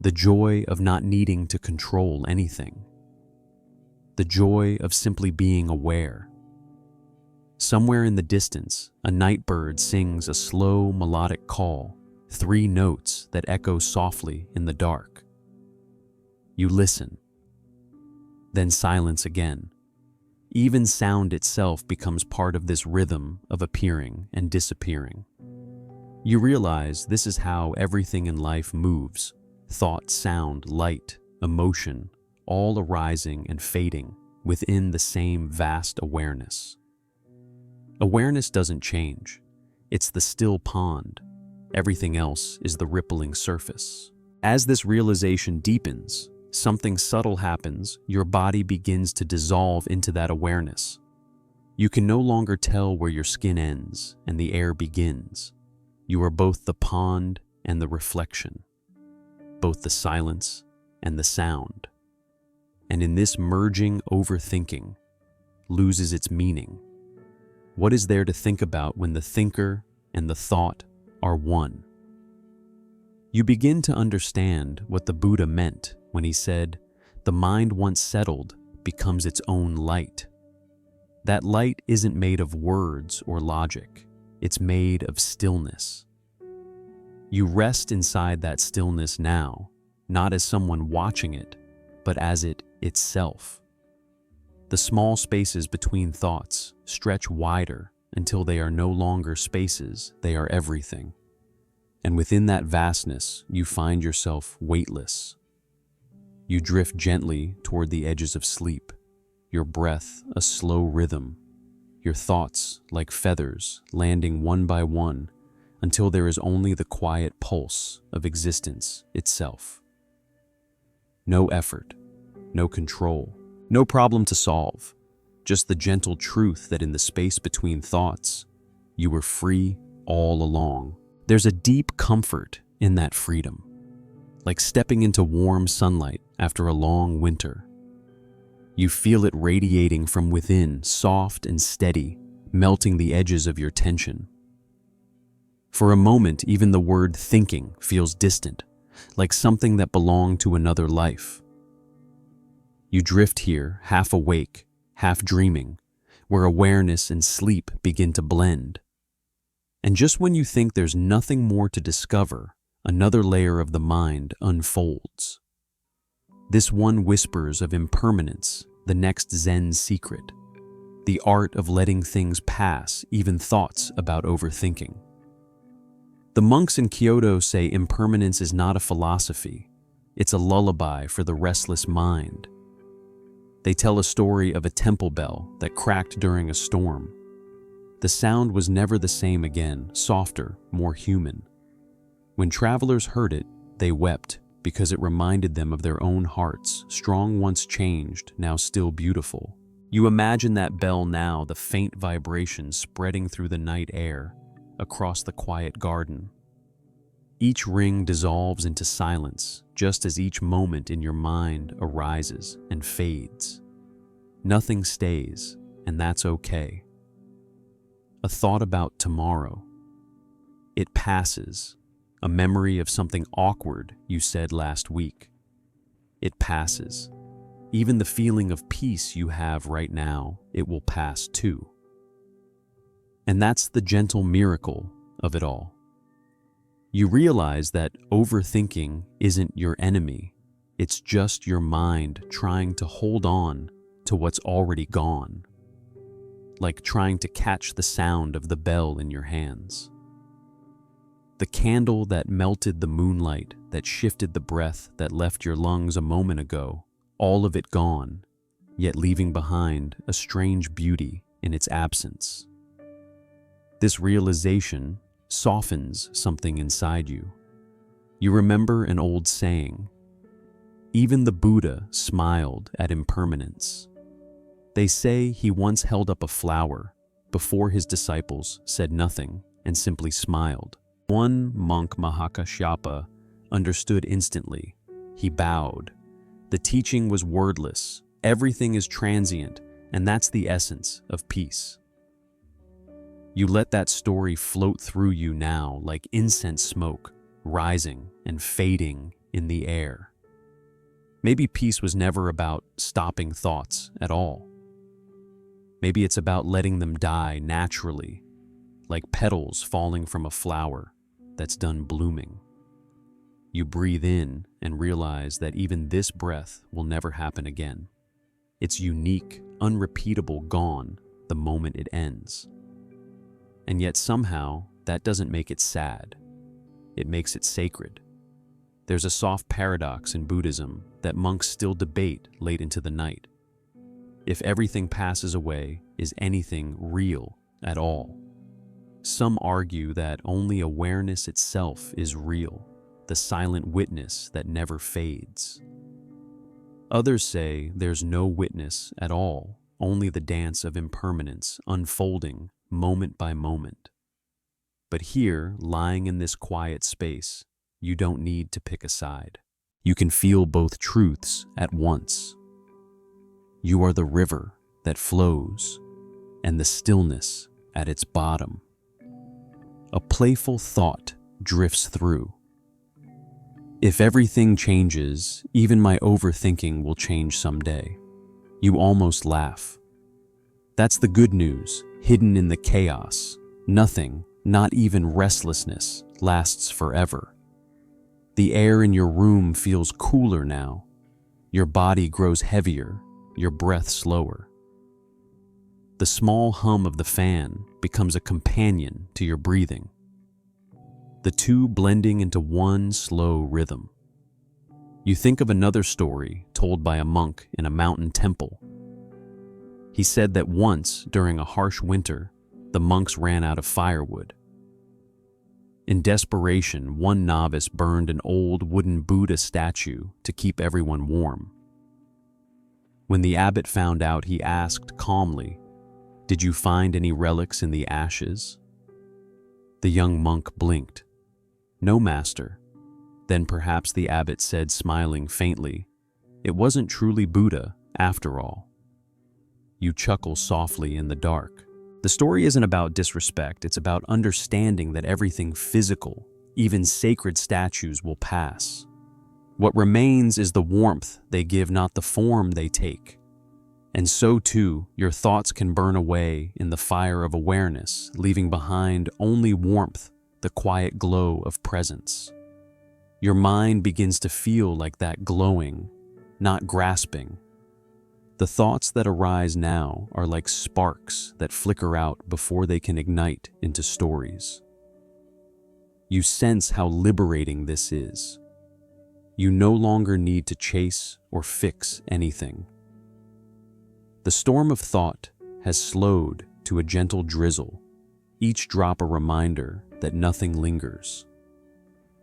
The joy of not needing to control anything. The joy of simply being aware. Somewhere in the distance, a night bird sings a slow melodic call, 3 notes that echo softly in the dark. You listen. Then silence again. Even sound itself becomes part of this rhythm of appearing and disappearing. You realize this is how everything in life moves. Thought, sound, light, emotion, all arising and fading within the same vast awareness. Awareness doesn't change. It's the still pond. Everything else is the rippling surface. As this realization deepens, something subtle happens. Your body begins to dissolve into that awareness. You can no longer tell where your skin ends and the air begins. You are both the pond and the reflection, both the silence and the sound. And in this merging, overthinking loses its meaning. What is there to think about when the thinker and the thought are one? You begin to understand what the Buddha meant when he said, "The mind once settled becomes its own light." That light isn't made of words or logic. It's made of stillness. You rest inside that stillness now, not as someone watching it, but as it itself. The small spaces between thoughts stretch wider until they are no longer spaces, they are everything. And within that vastness, you find yourself weightless. You drift gently toward the edges of sleep, your breath a slow rhythm, your thoughts like feathers landing one by one until there is only the quiet pulse of existence itself. No effort, no control, no problem to solve, just the gentle truth that in the space between thoughts, you were free all along. There's a deep comfort in that freedom, like stepping into warm sunlight after a long winter. You feel it radiating from within, soft and steady, melting the edges of your tension. For a moment, even the word thinking feels distant, like something that belonged to another life. You drift here, half awake, half dreaming, where awareness and sleep begin to blend. And just when you think there's nothing more to discover, another layer of the mind unfolds. This one whispers of impermanence, the next ZEN secret, the art of letting things pass, even thoughts about overthinking. The monks in Kyoto say impermanence is not a philosophy, it's a lullaby for the restless mind. They tell a story of a temple bell that cracked during a storm. The sound was never the same again, softer, more human. When travelers heard it, they wept because it reminded them of their own hearts, strong once changed, now still beautiful. You imagine that bell now, the faint vibration spreading through the night air, across the quiet garden. Each ring dissolves into silence, just as each moment in your mind arises and fades. Nothing stays, and that's okay. A thought about tomorrow. It passes. A memory of something awkward you said last week. It passes. Even the feeling of peace you have right now, it will pass too. And that's the gentle miracle of it all. You realize that overthinking isn't your enemy. It's just your mind trying to hold on to what's already gone. Like trying to catch the sound of the bell in your hands. The candle that melted the moonlight, that shifted the breath that left your lungs a moment ago, all of it gone, yet leaving behind a strange beauty in its absence. This realization softens something inside you. You remember an old saying, even the Buddha smiled at impermanence. They say he once held up a flower before his disciples said nothing and simply smiled. One monk, Mahakashyapa, understood instantly. He bowed. The teaching was wordless. Everything is transient, and that's the essence of peace. You let that story float through you now like incense smoke, rising and fading in the air. Maybe peace was never about stopping thoughts at all. Maybe it's about letting them die naturally, like petals falling from a flower that's done blooming. You breathe in and realize that even this breath will never happen again. It's unique, unrepeatable, gone the moment it ends. And yet somehow that doesn't make it sad. It makes it sacred. There's a soft paradox in Buddhism that monks still debate late into the night. If everything passes away, is anything real at all? Some argue that only awareness itself is real, the silent witness that never fades. Others say there's no witness at all, only the dance of impermanence unfolding moment by moment. But here, lying in this quiet space, you don't need to pick a side. You can feel both truths at once. You are the river that flows and the stillness at its bottom. A playful thought drifts through. If everything changes, even my overthinking will change someday. You almost laugh. That's the good news, hidden in the chaos. Nothing, not even restlessness, lasts forever. The air in your room feels cooler now. Your body grows heavier, your breath slower. The small hum of the fan becomes a companion to your breathing. The two blending into one slow rhythm. You think of another story told by a monk in a mountain temple. He said that once, during a harsh winter, the monks ran out of firewood. In desperation, one novice burned an old wooden Buddha statue to keep everyone warm. When the abbot found out, he asked calmly, "Did you find any relics in the ashes?" The young monk blinked. "No, master." Then perhaps the abbot said, smiling faintly, "It wasn't truly Buddha, after all." You chuckle softly in the dark. The story isn't about disrespect, it's about understanding that everything physical, even sacred statues, will pass. What remains is the warmth they give, not the form they take. And so too, your thoughts can burn away in the fire of awareness, leaving behind only warmth, the quiet glow of presence. Your mind begins to feel like that glowing, not grasping. The thoughts that arise now are like sparks that flicker out before they can ignite into stories. You sense how liberating this is. You no longer need to chase or fix anything. The storm of thought has slowed to a gentle drizzle, each drop a reminder that nothing lingers.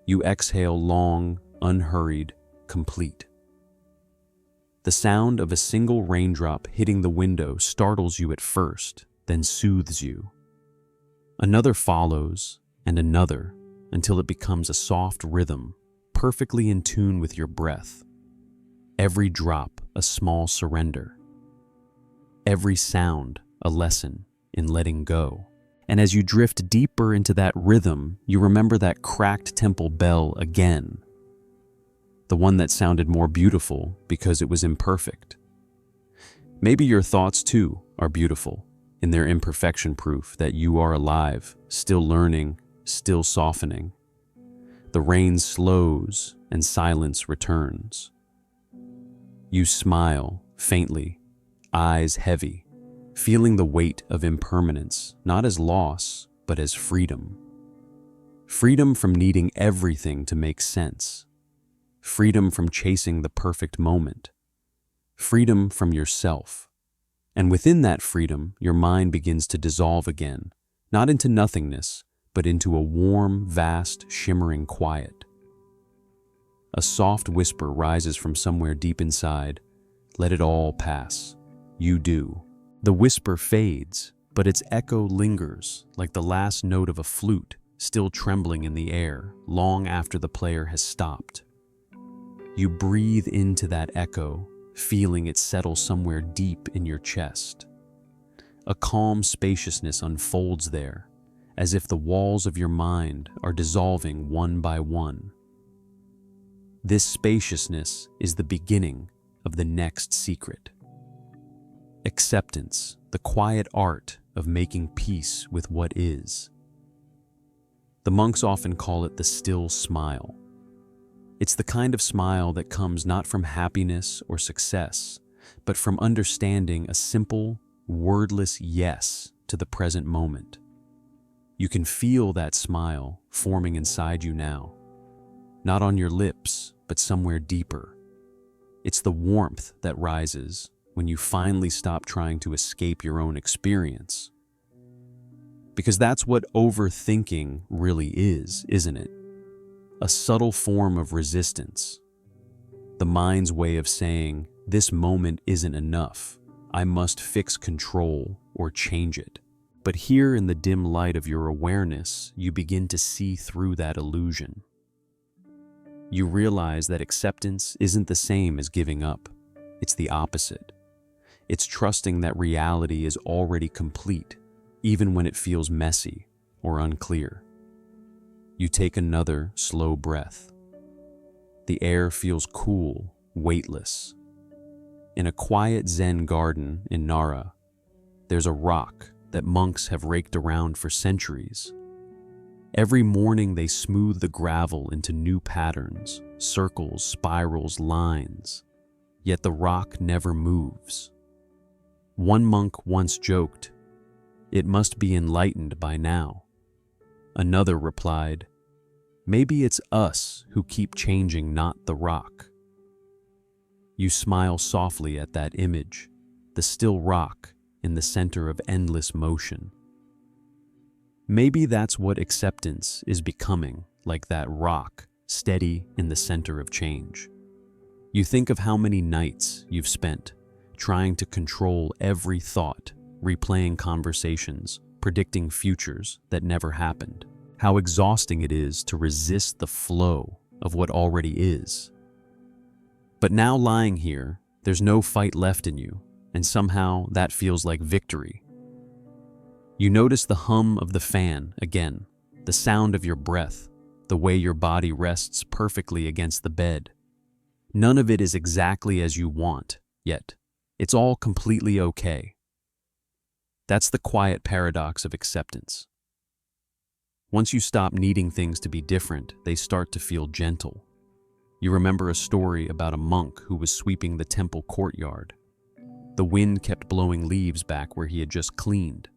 You exhale long, unhurried, complete. The sound of a single raindrop hitting the window startles you at first, then soothes you. Another follows, and another, until it becomes a soft rhythm, perfectly in tune with your breath. Every drop a small surrender. Every sound a lesson in letting go. And as you drift deeper into that rhythm, you remember that cracked temple bell again. The one that sounded more beautiful because it was imperfect. Maybe your thoughts too are beautiful in their imperfection, proof that you are alive, still learning, still softening. The rain slows and silence returns. You smile faintly, eyes heavy, feeling the weight of impermanence, not as loss, but as freedom. Freedom from needing everything to make sense. Freedom from chasing the perfect moment. Freedom from yourself. And within that freedom, your mind begins to dissolve again, not into nothingness, but into a warm, vast, shimmering quiet. A soft whisper rises from somewhere deep inside. Let it all pass. You do. The whisper fades, but its echo lingers like the last note of a flute still trembling in the air long after the player has stopped. You breathe into that echo, feeling it settle somewhere deep in your chest. A calm spaciousness unfolds there, as if the walls of your mind are dissolving one by one. This spaciousness is the beginning of the next secret. Acceptance, the quiet art of making peace with what is. The monks often call it the still smile. It's the kind of smile that comes not from happiness or success, but from understanding a simple, wordless yes to the present moment. You can feel that smile forming inside you now, not on your lips, but somewhere deeper. It's the warmth that rises when you finally stop trying to escape your own experience. Because that's what overthinking really is, isn't it? A subtle form of resistance. The mind's way of saying, this moment isn't enough. I must fix control or change it. But here in the dim light of your awareness, you begin to see through that illusion. You realize that acceptance isn't the same as giving up. It's the opposite. It's trusting that reality is already complete, even when it feels messy or unclear. You take another slow breath. The air feels cool, weightless. In a quiet Zen garden in Nara, there's a rock that monks have raked around for centuries. Every morning they smooth the gravel into new patterns, circles, spirals, lines. Yet the rock never moves. One monk once joked, "It must be enlightened by now." Another replied, "Maybe it's us who keep changing, not the rock." You smile softly at that image, the still rock in the center of endless motion. Maybe that's what acceptance is becoming, like that rock, steady in the center of change. You think of how many nights you've spent trying to control every thought, replaying conversations, predicting futures that never happened. How exhausting it is to resist the flow of what already is. But now lying here, there's no fight left in you, and somehow that feels like victory. You notice the hum of the fan again, the sound of your breath, the way your body rests perfectly against the bed. None of it is exactly as you want, yet it's all completely okay. That's the quiet paradox of acceptance. Once you stop needing things to be different, they start to feel gentle. You remember a story about a monk who was sweeping the temple courtyard. The wind kept blowing leaves back where he had just cleaned.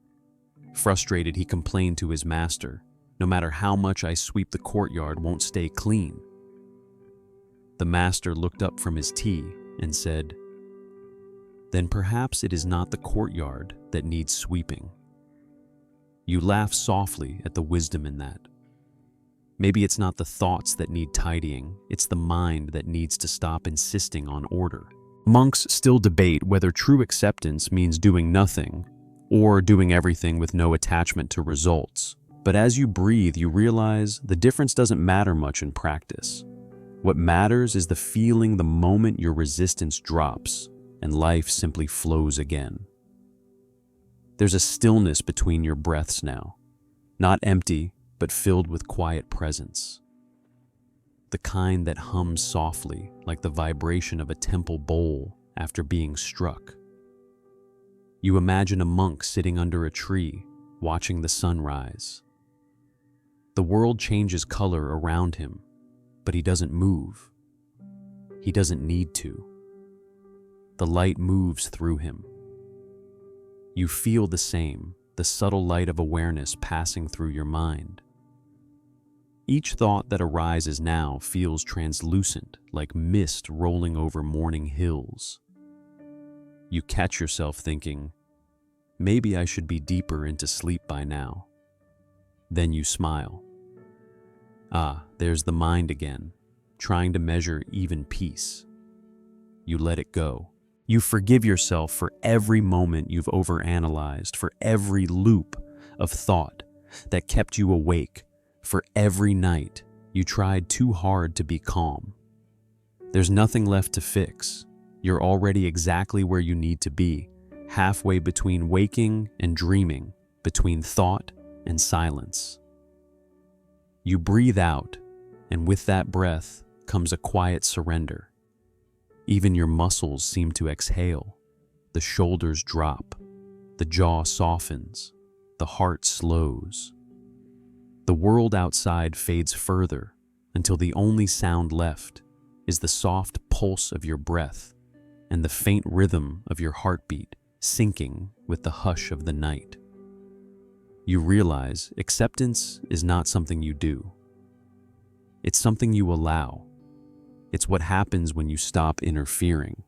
Frustrated, he complained to his master, "No matter how much I sweep, the courtyard won't stay clean." The master looked up from his tea and said, "Then perhaps it is not the courtyard that needs sweeping." You laugh softly at the wisdom in that. Maybe it's not the thoughts that need tidying, it's the mind that needs to stop insisting on order. Monks still debate whether true acceptance means doing nothing or doing everything with no attachment to results. But as you breathe, you realize the difference doesn't matter much in practice. What matters is the feeling the moment your resistance drops and life simply flows again. There's a stillness between your breaths now, not empty, but filled with quiet presence. The kind that hums softly like the vibration of a temple bowl after being struck. You imagine a monk sitting under a tree, watching the sun rise. The world changes color around him, but he doesn't move. He doesn't need to. The light moves through him. You feel the same, the subtle light of awareness passing through your mind. Each thought that arises now feels translucent, like mist rolling over morning hills. You catch yourself thinking, "Maybe I should be deeper into sleep by now." Then you smile. There's the mind again, trying to measure even peace. You let it go. You forgive yourself for every moment you've overanalyzed, for every loop of thought that kept you awake, for every night you tried too hard to be calm. There's nothing left to fix. You're already exactly where you need to be, halfway between waking and dreaming, between thought and silence. You breathe out, and with that breath comes a quiet surrender. Even your muscles seem to exhale. The shoulders drop, the jaw softens, the heart slows. The world outside fades further until the only sound left is the soft pulse of your breath and the faint rhythm of your heartbeat syncing with the hush of the night. You realize acceptance is not something you do. It's something you allow. It's what happens when you stop interfering.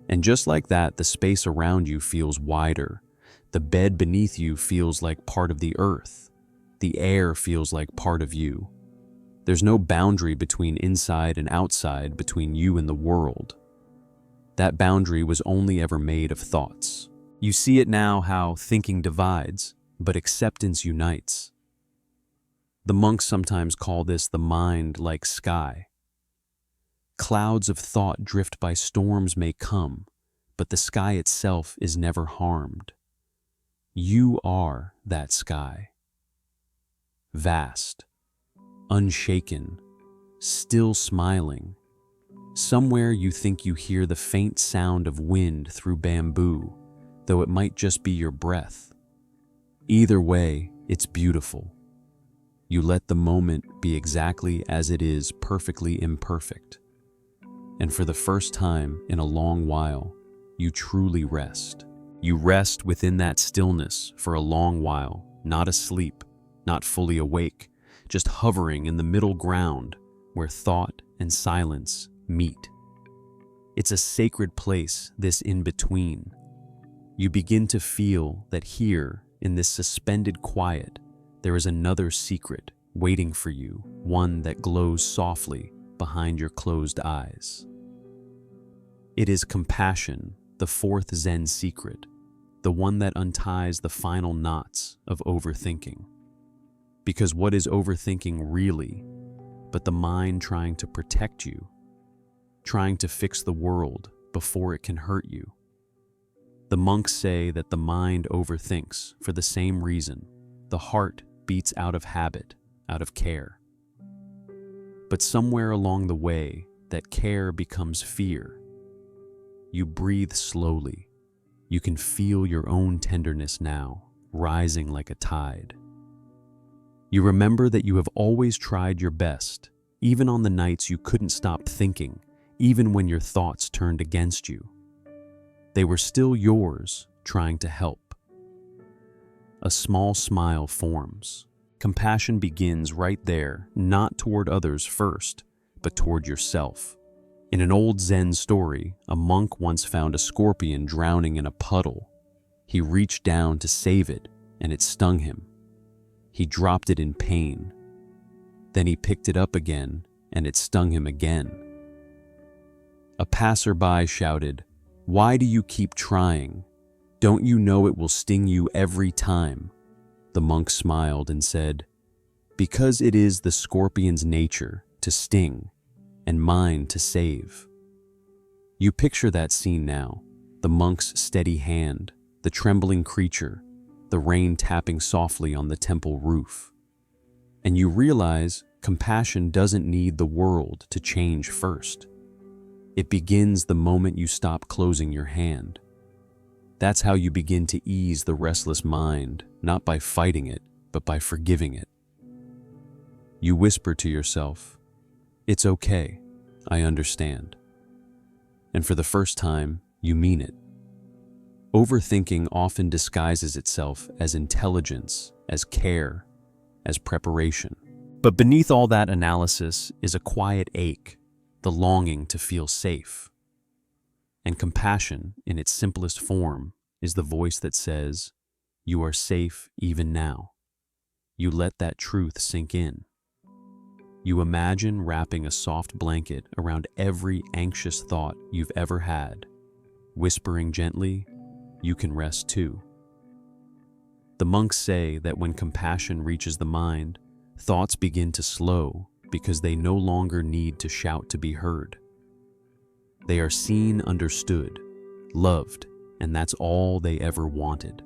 And just like that, the space around you feels wider. The bed beneath you feels like part of the earth. The air feels like part of you. There's no boundary between inside and outside, between you and the world. That boundary was only ever made of thoughts. You see it now how thinking divides, but acceptance unites. The monks sometimes call this the mind like sky. Clouds of thought drift by storms may come, but the sky itself is never harmed. You are that sky. Vast, unshaken, still smiling. Somewhere you think you hear the faint sound of wind through bamboo, though it might just be your breath. Either way, it's beautiful. You let the moment be exactly as it is, perfectly imperfect. And for the first time in a long while, you truly rest. You rest within that stillness for a long while, not asleep, not fully awake, just hovering in the middle ground where thought and silence meet. It's a sacred place, this in-between. You begin to feel that here, in this suspended quiet, there is another secret waiting for you, one that glows softly behind your closed eyes. It is compassion, the fourth Zen secret, the one that unties the final knots of overthinking. Because what is overthinking really but the mind trying to protect you, trying to fix the world before it can hurt you? The monks say that the mind overthinks for the same reason. The heart beats out of habit, out of care. But somewhere along the way, that care becomes fear. You breathe slowly. You can feel your own tenderness now, rising like a tide. You remember that you have always tried your best, even on the nights you couldn't stop thinking, even when your thoughts turned against you. They were still yours, trying to help. A small smile forms. Compassion begins right there, not toward others first, but toward yourself. In an old Zen story, a monk once found a scorpion drowning in a puddle. He reached down to save it, and it stung him. He dropped it in pain. Then he picked it up again, and it stung him again. A passerby shouted, "Why do you keep trying? Don't you know it will sting you every time?" The monk smiled and said, "Because it is the scorpion's nature to sting, and mine to save." You picture that scene now, the monk's steady hand, the trembling creature, the rain tapping softly on the temple roof. And you realize compassion doesn't need the world to change first. It begins the moment you stop closing your hand. That's how you begin to ease the restless mind, not by fighting it, but by forgiving it. You whisper to yourself, "It's okay, I understand." And for the first time, you mean it. Overthinking often disguises itself as intelligence, as care, as preparation. But beneath all that analysis is a quiet ache, the longing to feel safe. And compassion, in its simplest form, is the voice that says, "You are safe even now." You let that truth sink in. You imagine wrapping a soft blanket around every anxious thought you've ever had, whispering gently, "You can rest too." The monks say that when compassion reaches the mind, thoughts begin to slow because they no longer need to shout to be heard. They are seen, understood, loved, and that's all they ever wanted.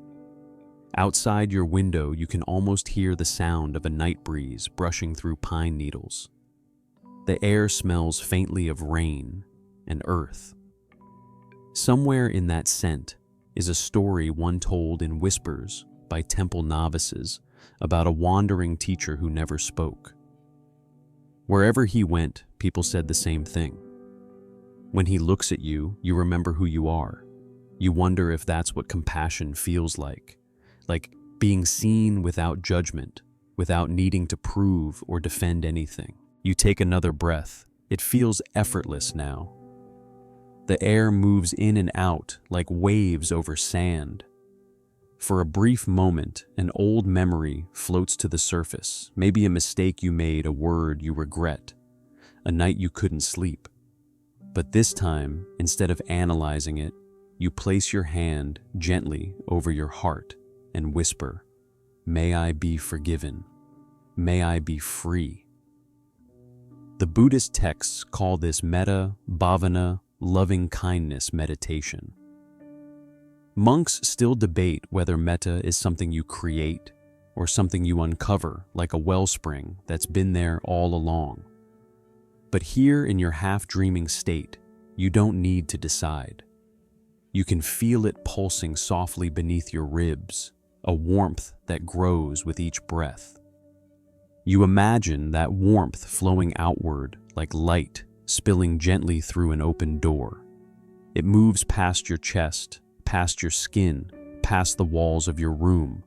Outside your window, you can almost hear the sound of a night breeze brushing through pine needles. The air smells faintly of rain and earth. Somewhere in that scent is a story one told in whispers by temple novices about a wandering teacher who never spoke. Wherever he went, people said the same thing. When he looks at you, you remember who you are. You wonder if that's what compassion feels like being seen without judgment, without needing to prove or defend anything. You take another breath. It feels effortless now. The air moves in and out like waves over sand. For a brief moment, an old memory floats to the surface, maybe a mistake you made, a word you regret, a night you couldn't sleep. But this time, instead of analyzing it, you place your hand gently over your heart and whisper, "May I be forgiven. May I be free." The Buddhist texts call this metta, bhavana, loving kindness meditation. Monks still debate whether metta is something you create or something you uncover like a wellspring that's been there all along. But here in your half-dreaming state, you don't need to decide. You can feel it pulsing softly beneath your ribs, a warmth that grows with each breath. You imagine that warmth flowing outward like light spilling gently through an open door. It moves past your chest, past your skin, past the walls of your room,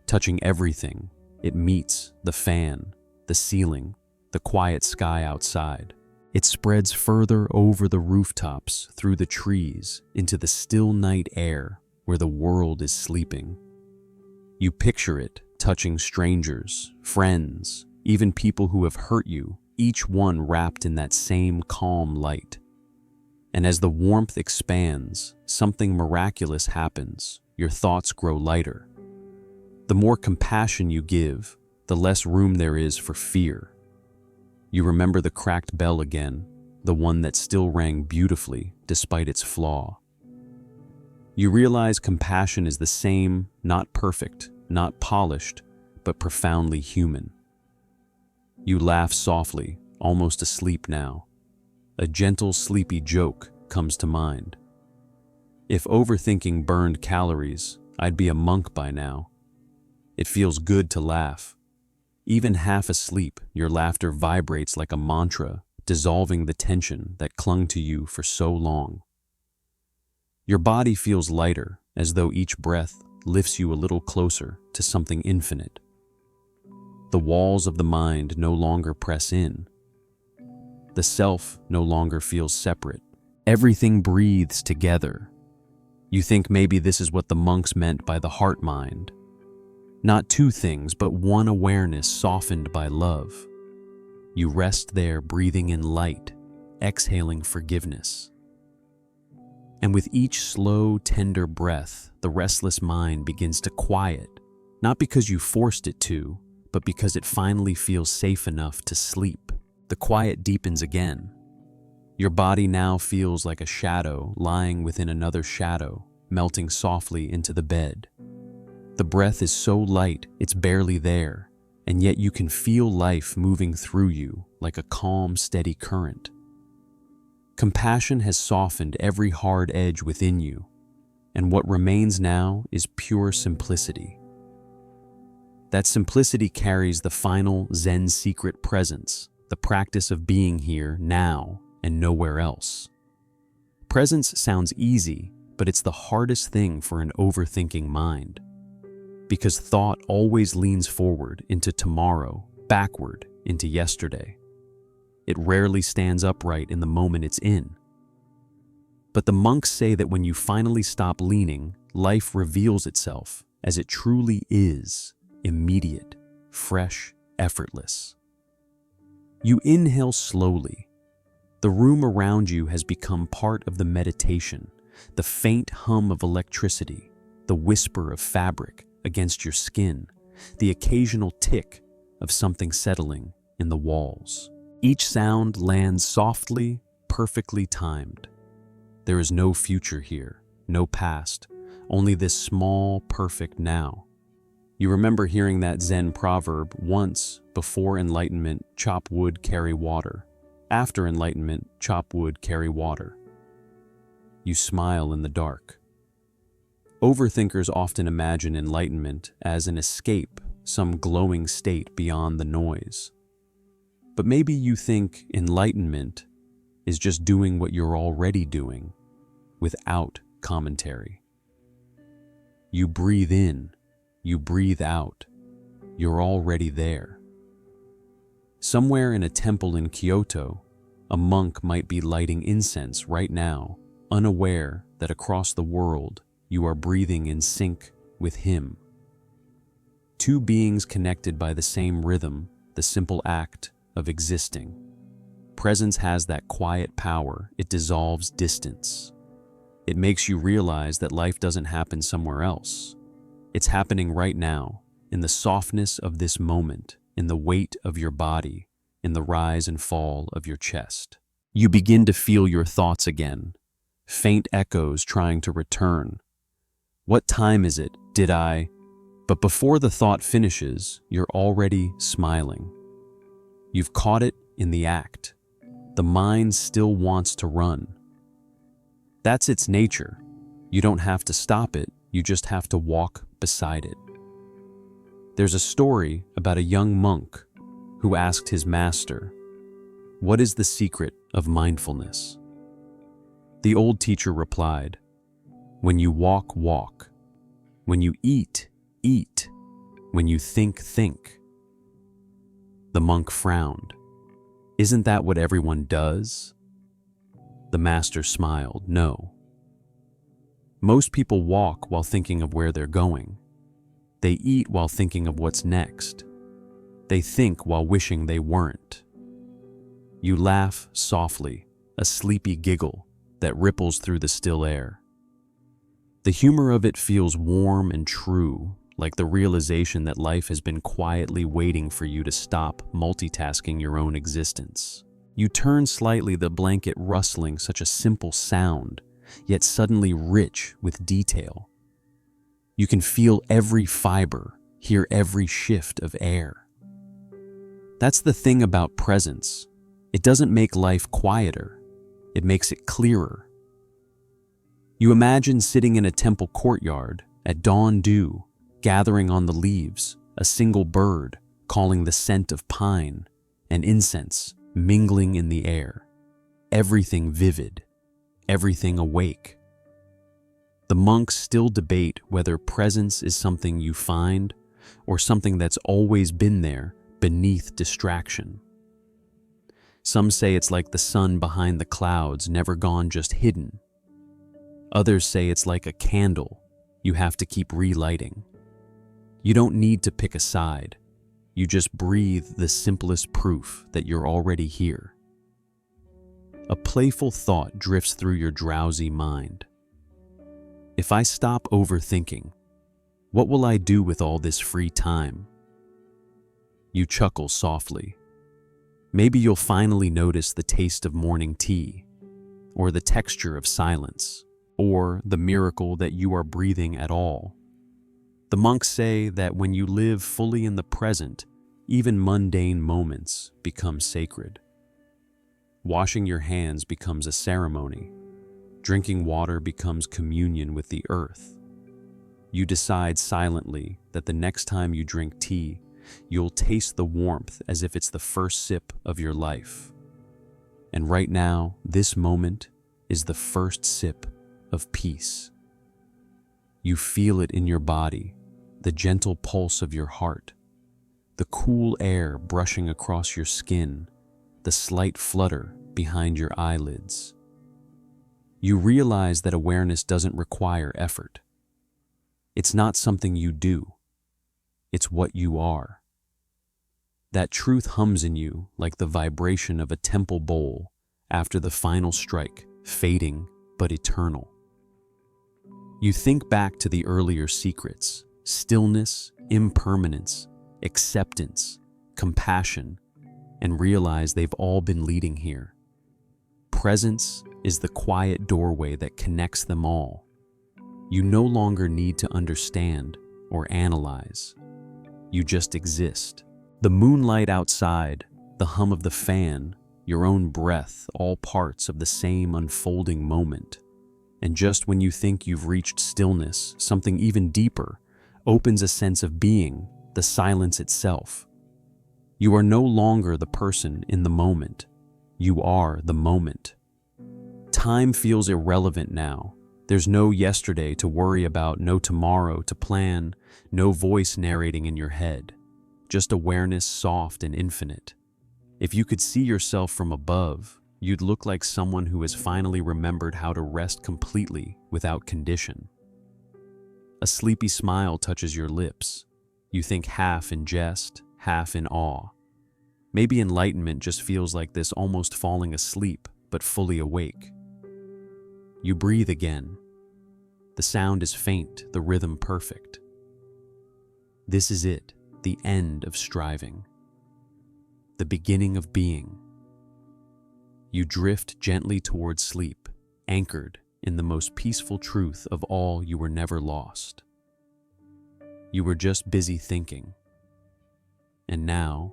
touching everything. It meets the fan, the ceiling, the quiet sky outside. It spreads further over the rooftops, through the trees, into the still night air where the world is sleeping. You picture it touching strangers, friends, even people who have hurt you, each one wrapped in that same calm light. And as the warmth expands, something miraculous happens. Your thoughts grow lighter. The more compassion you give, the less room there is for fear. You remember the cracked bell again, the one that still rang beautifully despite its flaw. You realize compassion is the same, not perfect, not polished, but profoundly human. You laugh softly, almost asleep now. A gentle, sleepy joke comes to mind. If overthinking burned calories, I'd be a monk by now. It feels good to laugh, Even half asleep, your laughter vibrates like a mantra, dissolving the tension that clung to you for so long. Your body feels lighter, as though each breath lifts you a little closer to something infinite. The walls of the mind no longer press in. The self no longer feels separate. Everything breathes together. You think maybe this is what the monks meant by the heart-mind. Not two things, but one awareness softened by love. You rest there, breathing in light, exhaling forgiveness. And with each slow, tender breath, the restless mind begins to quiet, not because you forced it to, but because it finally feels safe enough to sleep. The quiet deepens again. Your body now feels like a shadow lying within another shadow, melting softly into the bed. The breath is so light, it's barely there, and yet you can feel life moving through you like a calm, steady current. Compassion has softened every hard edge within you, and what remains now is pure simplicity. That simplicity carries the final Zen secret presence, the practice of being here now and nowhere else. Presence sounds easy, but it's the hardest thing for an overthinking mind. Because thought always leans forward into tomorrow, backward into yesterday. It rarely stands upright in the moment it's in. But the monks say that when you finally stop leaning, life reveals itself as it truly is, immediate, fresh, effortless. You inhale slowly. The room around you has become part of the meditation, the faint hum of electricity, the whisper of fabric against your skin, the occasional tick of something settling in the walls. Each sound lands softly, perfectly timed. There is no future here, no past, only this small, perfect now. You remember hearing that Zen proverb, once, before enlightenment, chop wood, carry water. After enlightenment, chop wood, carry water. You smile in the dark. Overthinkers often imagine enlightenment as an escape, some glowing state beyond the noise. But maybe you think enlightenment is just doing what you're already doing, without commentary. You breathe in, you breathe out, you're already there. Somewhere in a temple in Kyoto, a monk might be lighting incense right now, unaware that across the world you are breathing in sync with him. Two beings connected by the same rhythm, the simple act of existing. Presence has that quiet power, it dissolves distance. It makes you realize that life doesn't happen somewhere else. It's happening right now, in the softness of this moment, in the weight of your body, in the rise and fall of your chest. You begin to feel your thoughts again, faint echoes trying to return. What time is it? Did I? But before the thought finishes, you're already smiling. You've caught it in the act. The mind still wants to run. That's its nature. You don't have to stop it, you just have to walk beside it. There's a story about a young monk who asked his master, "What is the secret of mindfulness?" The old teacher replied, "When you walk, walk. When you eat, eat. When you think, think." The monk frowned. "Isn't that what everyone does?" The master smiled. "No. Most people walk while thinking of where they're going. They eat while thinking of what's next. They think while wishing they weren't." You laugh softly, a sleepy giggle that ripples through the still air. The humor of it feels warm and true, like the realization that life has been quietly waiting for you to stop multitasking your own existence. You turn slightly, the blanket rustling, such a simple sound, yet suddenly rich with detail. You can feel every fiber, hear every shift of air. That's the thing about presence. It doesn't make life quieter, it makes it clearer. You imagine sitting in a temple courtyard at dawn dew, gathering on the leaves, a single bird, calling the scent of pine and incense mingling in the air, everything vivid, everything awake. The monks still debate whether presence is something you find or something that's always been there beneath distraction. Some say it's like the sun behind the clouds, never gone, just hidden. Others say it's like a candle you have to keep relighting. You don't need to pick a side. You just breathe the simplest proof that you're already here. A playful thought drifts through your drowsy mind. If I stop overthinking, what will I do with all this free time? You chuckle softly. Maybe you'll finally notice the taste of morning tea, or the texture of silence, or the miracle that you are breathing at all. The monks say that when you live fully in the present, even mundane moments become sacred. Washing your hands becomes a ceremony. Drinking water becomes communion with the earth. You decide silently that the next time you drink tea, you'll taste the warmth as if it's the first sip of your life. And right now, this moment is the first sip of peace. You feel it in your body, the gentle pulse of your heart, the cool air brushing across your skin, the slight flutter behind your eyelids. You realize that awareness doesn't require effort. It's not something you do. It's what you are. That truth hums in you like the vibration of a temple bowl after the final strike, fading but eternal. You think back to the earlier secrets: stillness, impermanence, acceptance, compassion, and realize they've all been leading here. Presence is the quiet doorway that connects them all. You no longer need to understand or analyze. You just exist. The moonlight outside, the hum of the fan, your own breath, all parts of the same unfolding moment. And just when you think you've reached stillness, something even deeper opens a sense of being, the silence itself. You are no longer the person in the moment. You are the moment. Time feels irrelevant now. There's no yesterday to worry about, no tomorrow to plan, no voice narrating in your head. Just awareness, soft and infinite. If you could see yourself from above, you'd look like someone who has finally remembered how to rest completely without condition. A sleepy smile touches your lips. You think half in jest, half in awe. Maybe enlightenment just feels like this, almost falling asleep, but fully awake. You breathe again. The sound is faint, the rhythm perfect. This is it, the end of striving. The beginning of being. You drift gently towards sleep, anchored in the most peaceful truth of all. You were never lost. You were just busy thinking. And now,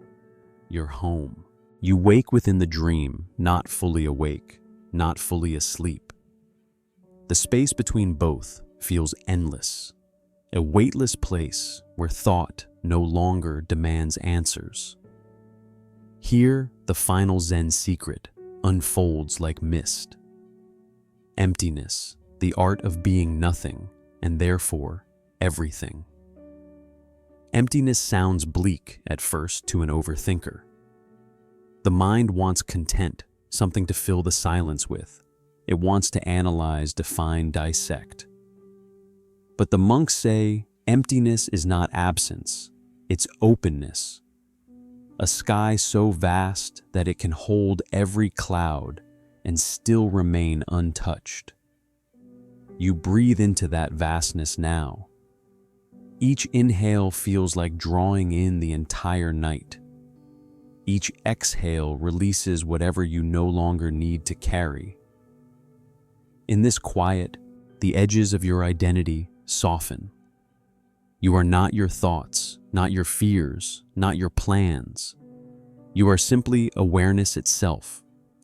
you're home. You wake within the dream, not fully awake, not fully asleep. The space between both feels endless, a weightless place where thought no longer demands answers. Here, the final Zen secret unfolds like mist. Emptiness, the art of being nothing, and therefore everything. Emptiness sounds bleak at first to an overthinker. The mind wants content, something to fill the silence with. It wants to analyze, define, dissect. But the monks say emptiness is not absence, it's openness. A sky so vast that it can hold every cloud and still remain untouched. You breathe into that vastness now. Each inhale feels like drawing in the entire night. Each exhale releases whatever you no longer need to carry. In this quiet, the edges of your identity soften. You are not your thoughts, not your fears, not your plans. You are simply awareness itself,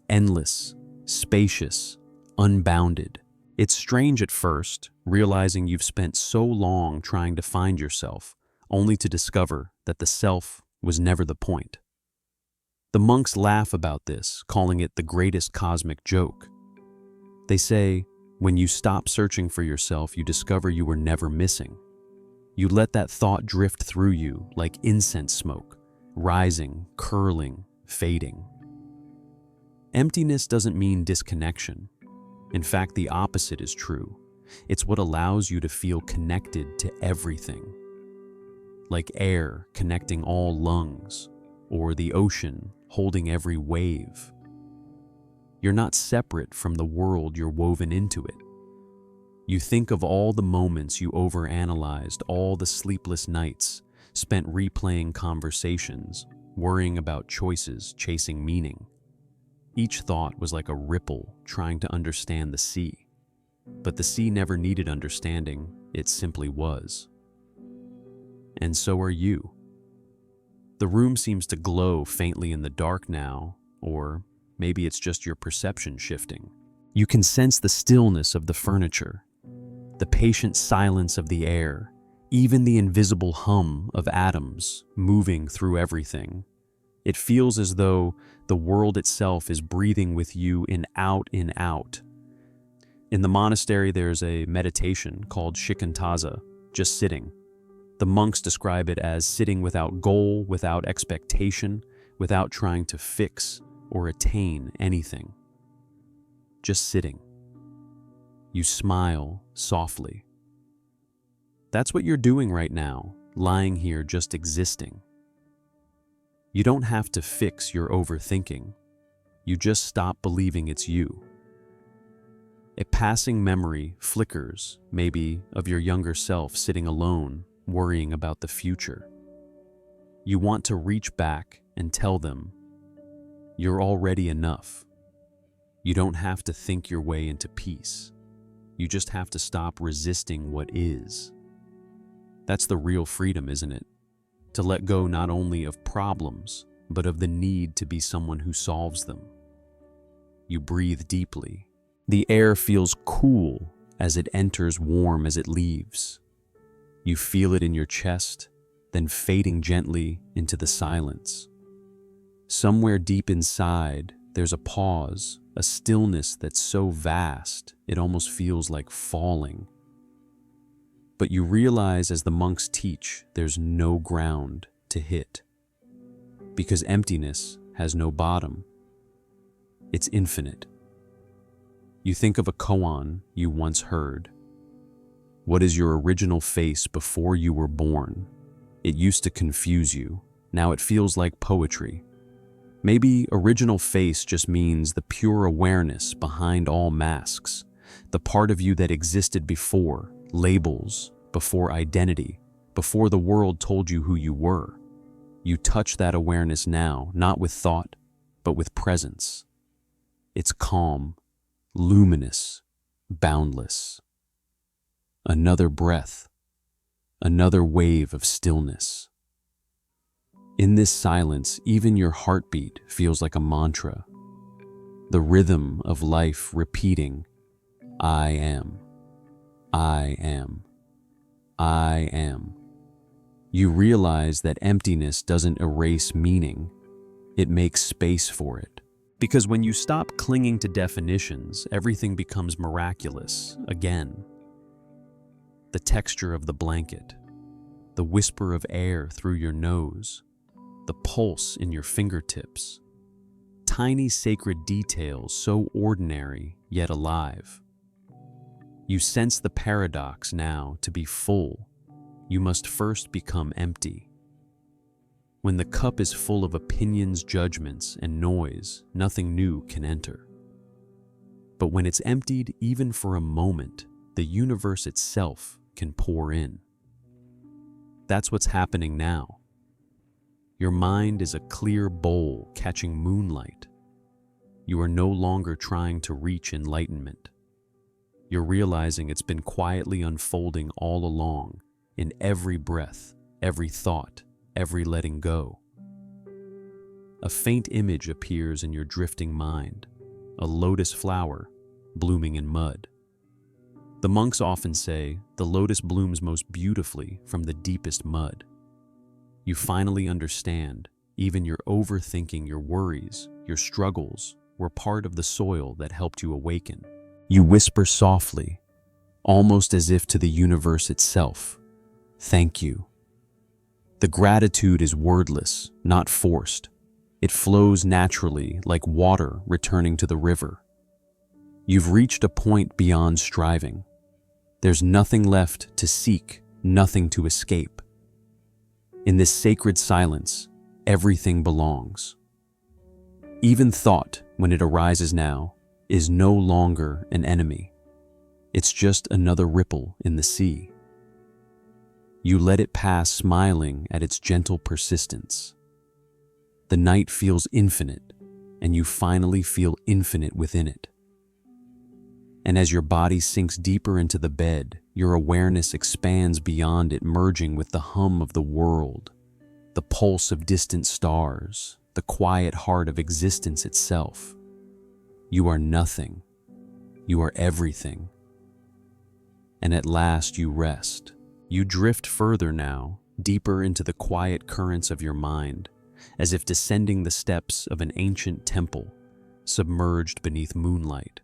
endless, spacious, unbounded. It's strange at first, realizing you've spent so long trying to find yourself, only to discover that the self was never the point. The monks laugh about this, calling it the greatest cosmic joke. They say, when you stop searching for yourself, you discover you were never missing. You let that thought drift through you like incense smoke, rising, curling, fading. Emptiness doesn't mean disconnection. In fact, the opposite is true. It's what allows you to feel connected to everything. Like air connecting all lungs, or the ocean holding every wave. You're not separate from the world, you're woven into it. You think of all the moments you overanalyzed, all the sleepless nights spent replaying conversations, worrying about choices, chasing meaning. Each thought was like a ripple trying to understand the sea. But the sea never needed understanding, it simply was. And so are you. The room seems to glow faintly in the dark now, or maybe it's just your perception shifting. You can sense the stillness of the furniture, the patient silence of the air, even the invisible hum of atoms moving through everything. It feels as though the world itself is breathing with you in out. In the monastery, there's a meditation called shikantaza, just sitting. The monks describe it as sitting without goal, without expectation, without trying to fix or attain anything. Just sitting. You smile softly. That's what you're doing right now, lying here just existing. You don't have to fix your overthinking. You just stop believing it's you. A passing memory flickers, maybe, of your younger self sitting alone, worrying about the future. You want to reach back and tell them, you're already enough. You don't have to think your way into peace. You just have to stop resisting what is. That's the real freedom, isn't it? To let go not only of problems, but of the need to be someone who solves them. You breathe deeply. The air feels cool as it enters, warm as it leaves. You feel it in your chest, then fading gently into the silence. Somewhere deep inside, there's a pause, a stillness that's so vast, it almost feels like falling. But you realize, as the monks teach, there's no ground to hit. Because emptiness has no bottom. It's infinite. You think of a koan you once heard. What is your original face before you were born? It used to confuse you. Now it feels like poetry. Maybe original face just means the pure awareness behind all masks, the part of you that existed before labels, before identity, before the world told you who you were. You touch that awareness now, not with thought, but with presence. It's calm, luminous, boundless. Another breath, another wave of stillness. In this silence, even your heartbeat feels like a mantra, the rhythm of life repeating, I am, I am, I am. You realize that emptiness doesn't erase meaning, it makes space for it. Because when you stop clinging to definitions, everything becomes miraculous again. The texture of the blanket, the whisper of air through your nose, the pulse in your fingertips. Tiny sacred details so ordinary yet alive. You sense the paradox now. To be full, you must first become empty. When the cup is full of opinions, judgments, and noise, nothing new can enter. But when it's emptied even for a moment, the universe itself can pour in. That's what's happening now. Your mind is a clear bowl catching moonlight. You are no longer trying to reach enlightenment. You're realizing it's been quietly unfolding all along, in every breath, every thought, every letting go. A faint image appears in your drifting mind, a lotus flower blooming in mud. The monks often say the lotus blooms most beautifully from the deepest mud. You finally understand, even your overthinking, your worries, your struggles were part of the soil that helped you awaken. You whisper softly, almost as if to the universe itself, "Thank you." The gratitude is wordless, not forced. It flows naturally, like water returning to the river. You've reached a point beyond striving. There's nothing left to seek, nothing to escape. In this sacred silence, everything belongs. Even thought, when it arises now, is no longer an enemy. It's just another ripple in the sea. You let it pass, smiling at its gentle persistence. The night feels infinite, and you finally feel infinite within it. And as your body sinks deeper into the bed, your awareness expands beyond it, merging with the hum of the world, the pulse of distant stars, the quiet heart of existence itself. You are nothing. You are everything. And at last you rest. You drift further now, deeper into the quiet currents of your mind, as if descending the steps of an ancient temple, submerged beneath moonlight.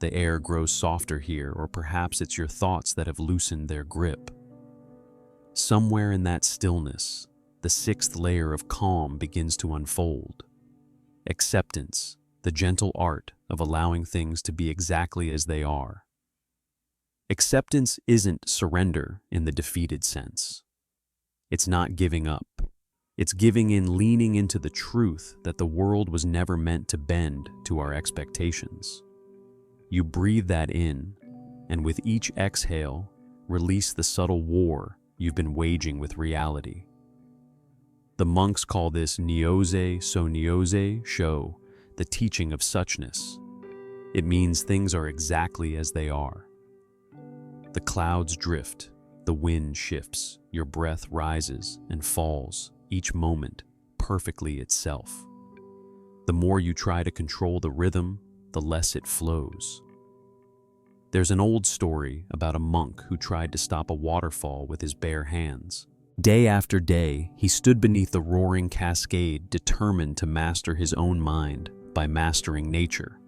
The air grows softer here, or perhaps it's your thoughts that have loosened their grip. Somewhere in that stillness, the sixth layer of calm begins to unfold. Acceptance, the gentle art of allowing things to be exactly as they are. Acceptance isn't surrender in the defeated sense. It's not giving up. It's giving in, leaning into the truth that the world was never meant to bend to our expectations. You breathe that in, and with each exhale, release the subtle war you've been waging with reality. The monks call this Nyose so Nyose Sho, the teaching of suchness. It means things are exactly as they are. The clouds drift, the wind shifts, your breath rises and falls, each moment perfectly itself. The more you try to control the rhythm, the less it flows. There's an old story about a monk who tried to stop a waterfall with his bare hands. Day after day, he stood beneath the roaring cascade, determined to master his own mind by mastering nature.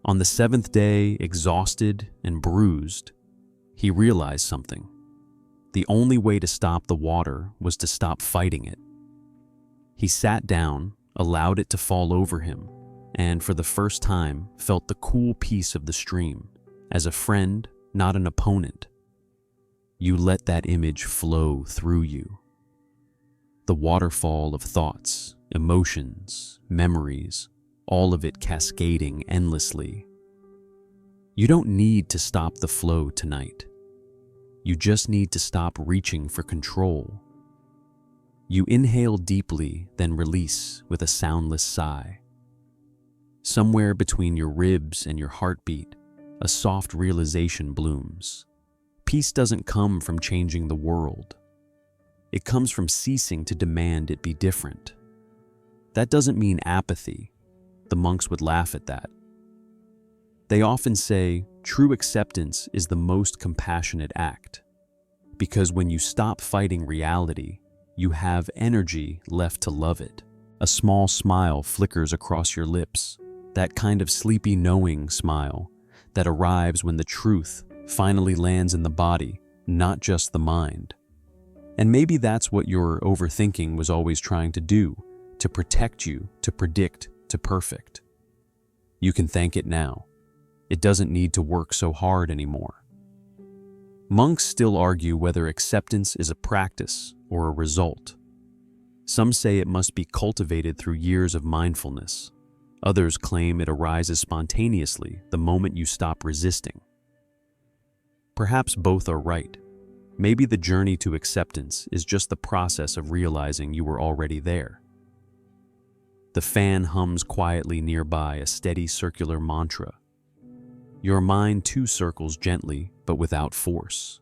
On the seventh day, exhausted and bruised, he realized something. The only way to stop the water was to stop fighting it. He sat down, allowed it to fall over him, and for the first time felt the cool peace of the stream, as a friend, not an opponent. You let that image flow through you. The waterfall of thoughts, emotions, memories, all of it cascading endlessly. You don't need to stop the flow tonight. You just need to stop reaching for control. You inhale deeply, then release with a soundless sigh. Somewhere between your ribs and your heartbeat, a soft realization blooms. Peace doesn't come from changing the world. It comes from ceasing to demand it be different. That doesn't mean apathy. The monks would laugh at that. They often say, true acceptance is the most compassionate act. Because when you stop fighting reality, you have energy left to love it. A small smile flickers across your lips, that kind of sleepy knowing smile that arrives when the truth finally lands in the body, not just the mind. And maybe that's what your overthinking was always trying to do, to protect you, to predict, to perfect. You can thank it now. It doesn't need to work so hard anymore. Monks still argue whether acceptance is a practice or a result. Some say it must be cultivated through years of mindfulness. Others claim it arises spontaneously the moment you stop resisting. Perhaps both are right. Maybe the journey to acceptance is just the process of realizing you were already there. The fan hums quietly nearby, a steady circular mantra. Your mind too circles gently, but without force.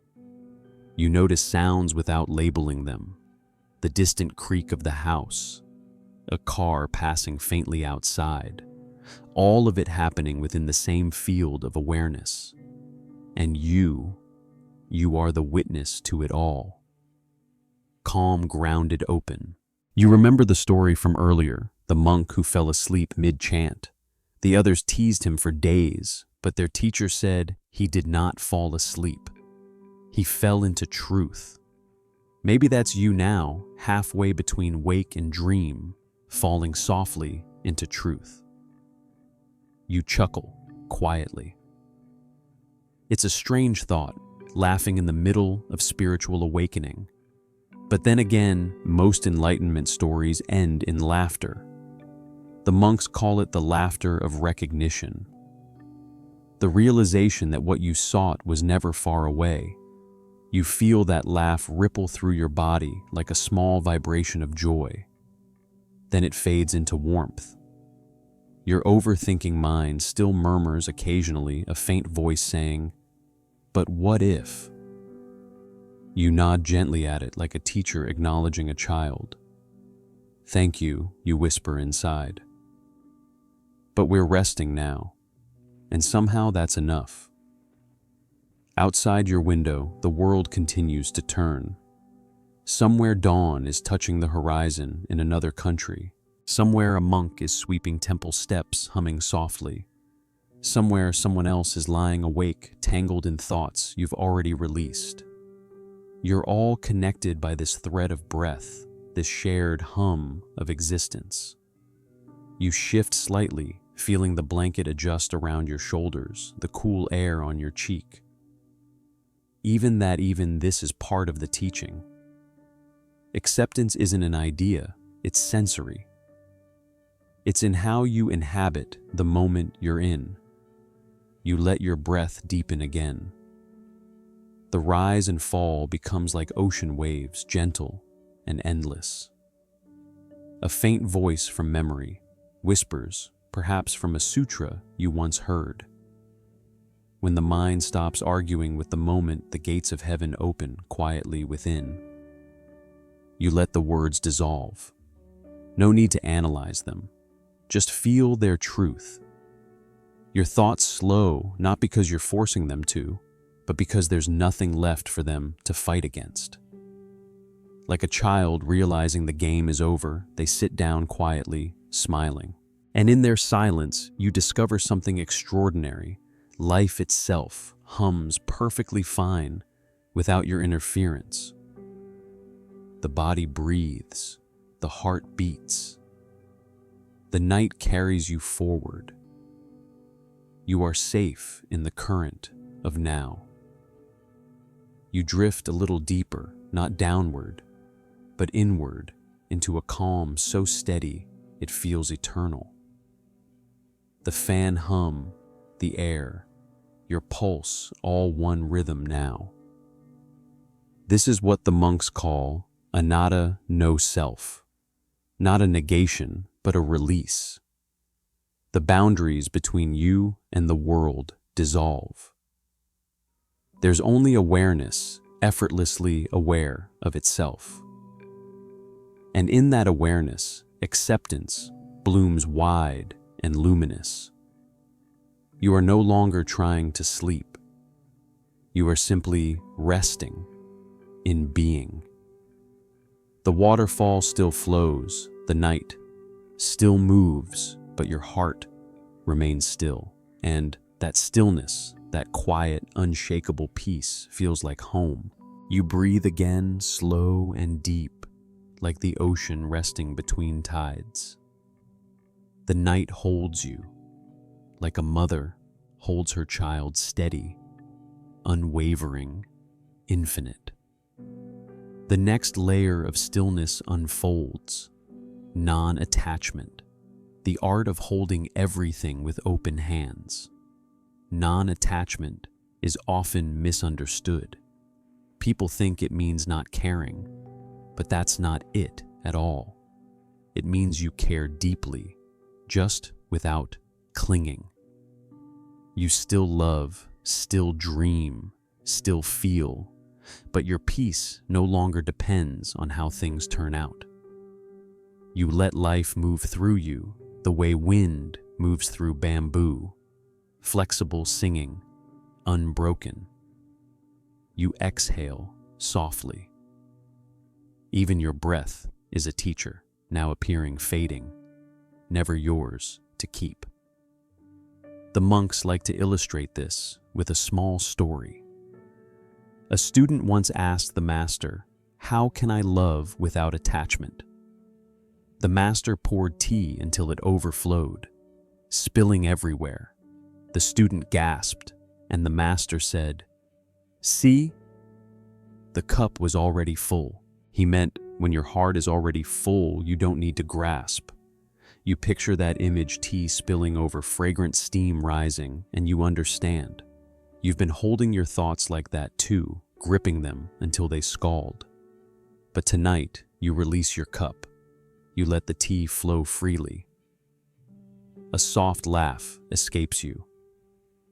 You notice sounds without labeling them. The distant creak of the house, a car passing faintly outside, all of it happening within the same field of awareness. And you are the witness to it all. calm, grounded, open. You remember the story from earlier, the monk who fell asleep mid-chant. The others teased him for days, but their teacher said he did not fall asleep. He fell into truth. Maybe that's you now, halfway between wake and dream, falling softly into truth. You chuckle quietly. It's a strange thought, laughing in the middle of spiritual awakening. But then again, most enlightenment stories end in laughter. The monks call it the laughter of recognition. The realization that what you sought was never far away. You feel that laugh ripple through your body like a small vibration of joy. Then it fades into warmth. Your overthinking mind still murmurs occasionally, a faint voice saying, "But what if?" You nod gently at it like a teacher acknowledging a child. "Thank you," you whisper inside. But we're resting now, and somehow that's enough. Outside your window, the world continues to turn. Somewhere dawn is touching the horizon in another country. Somewhere a monk is sweeping temple steps, humming softly. Somewhere someone else is lying awake, tangled in thoughts you've already released. You're all connected by this thread of breath, this shared hum of existence. You shift slightly, feeling the blanket adjust around your shoulders, the cool air on your cheek. Even this is part of the teaching. Acceptance isn't an idea, it's sensory. It's in how you inhabit the moment you're in. You let your breath deepen again. The rise and fall becomes like ocean waves, gentle and endless. A faint voice from memory whispers, perhaps from a sutra you once heard. When the mind stops arguing with the moment, the gates of heaven open quietly within. You let the words dissolve. No need to analyze them. Just feel their truth. Your thoughts slow, not because you're forcing them to, but because there's nothing left for them to fight against. Like a child realizing the game is over, they sit down quietly, smiling. And in their silence, you discover something extraordinary. Life itself hums perfectly fine without your interference. The body breathes, the heart beats. The night carries you forward. You are safe in the current of now. You drift a little deeper, not downward, but inward into a calm so steady it feels eternal. The fan hum, the air, your pulse, all one rhythm now. This is what the monks call anatta, no self. Not a negation, but a release. The boundaries between you and the world dissolve. There's only awareness, effortlessly aware of itself. And in that awareness, acceptance blooms wide and luminous. You are no longer trying to sleep. You are simply resting in being. The waterfall still flows, the night still moves, but your heart remains still. And that stillness, that quiet, unshakable peace feels like home. You breathe again, slow and deep, like the ocean resting between tides. The night holds you, like a mother holds her child, steady, unwavering, infinite. The next layer of stillness unfolds, non-attachment, the art of holding everything with open hands. Non-attachment is often misunderstood. People think it means not caring, but that's not it at all. It means you care deeply, just without clinging. You still love, still dream, still feel, but your peace no longer depends on how things turn out. You let life move through you the way wind moves through bamboo, flexible, singing, unbroken. You exhale softly. Even your breath is a teacher, now appearing fading, never yours to keep. The monks like to illustrate this with a small story. A student once asked the master, "How can I love without attachment?" The master poured tea until it overflowed, spilling everywhere. The student gasped, and the master said, "See?" The cup was already full. He meant, when your heart is already full, you don't need to grasp. You picture that image, tea spilling over, fragrant steam rising, and you understand. You've been holding your thoughts like that too, gripping them until they scald. But tonight, you release your cup. You let the tea flow freely. A soft laugh escapes you.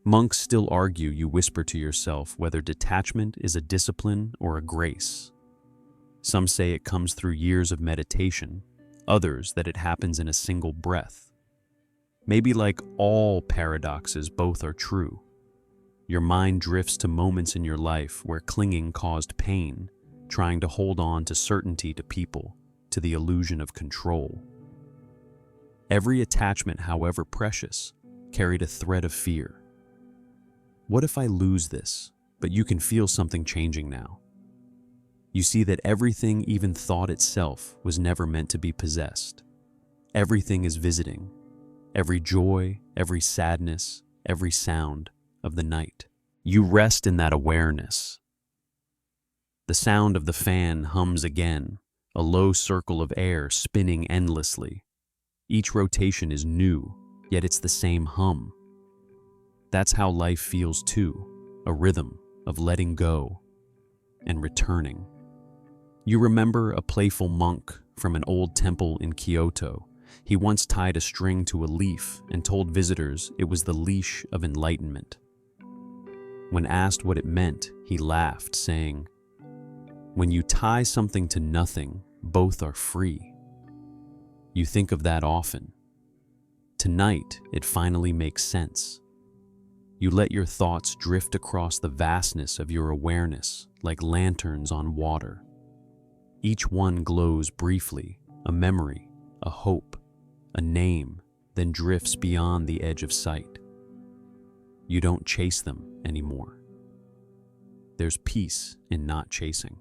Monks still argue, you whisper to yourself, whether detachment is a discipline or a grace. Some say it comes through years of meditation, others that it happens in a single breath. Maybe like all paradoxes, both are true. Your mind drifts to moments in your life where clinging caused pain, trying to hold on to certainty, to people, to the illusion of control. Every attachment, however precious, carried a thread of fear. What if I lose this? But you can feel something changing now. You see that everything, even thought itself, was never meant to be possessed. Everything is visiting. Every joy, every sadness, every sound of the night. You rest in that awareness. The sound of the fan hums again, a low circle of air spinning endlessly. Each rotation is new, yet it's the same hum. That's how life feels too, a rhythm of letting go and returning. You remember a playful monk from an old temple in Kyoto. He once tied a string to a leaf and told visitors it was the leash of enlightenment. When asked what it meant, he laughed, saying, "When you tie something to nothing, both are free." You think of that often. Tonight, it finally makes sense. You let your thoughts drift across the vastness of your awareness like lanterns on water. Each one glows briefly, a memory, a hope, a name, then drifts beyond the edge of sight. You don't chase them anymore. There's peace in not chasing.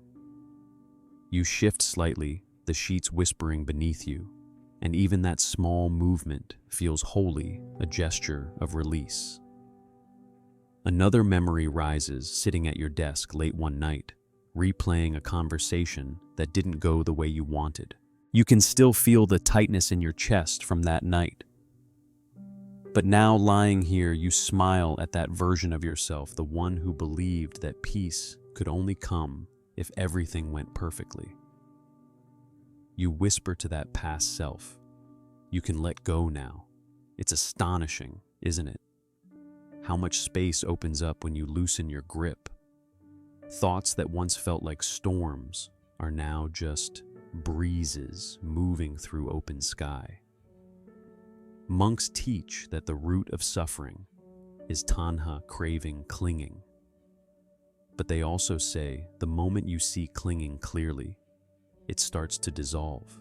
You shift slightly, the sheets whispering beneath you, and even that small movement feels wholly a gesture of release. Another memory rises, sitting at your desk late one night, replaying a conversation that didn't go the way you wanted. You can still feel the tightness in your chest from that night. But now, lying here, you smile at that version of yourself, the one who believed that peace could only come if everything went perfectly. You whisper to that past self, "You can let go now." It's astonishing, isn't it? How much space opens up when you loosen your grip. Thoughts that once felt like storms are now just breezes moving through open sky. Monks teach that the root of suffering is tanha, craving, clinging. But they also say the moment you see clinging clearly, it starts to dissolve.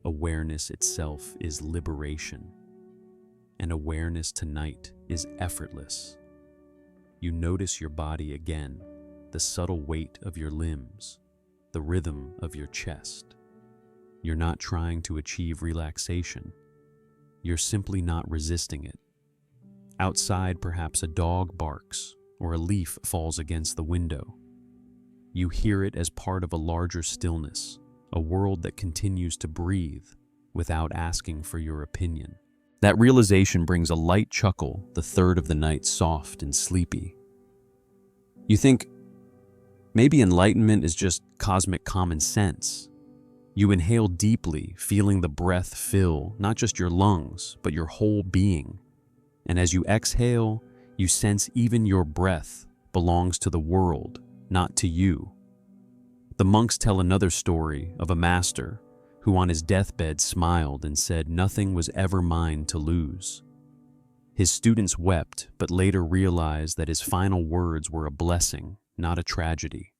Awareness itself is liberation, and awareness tonight is effortless. You notice your body again, the subtle weight of your limbs, the rhythm of your chest. You're not trying to achieve relaxation. You're simply not resisting it. Outside, perhaps a dog barks or a leaf falls against the window. You hear it as part of a larger stillness, a world that continues to breathe without asking for your opinion. That realization brings a light chuckle, the third of the night, soft and sleepy. You think, maybe enlightenment is just cosmic common sense. You inhale deeply, feeling the breath fill not just your lungs, but your whole being. And as you exhale, you sense even your breath belongs to the world, not to you. The monks tell another story of a master who on his deathbed smiled and said nothing was ever mine to lose. His students wept, but later realized that his final words were a blessing, not a tragedy.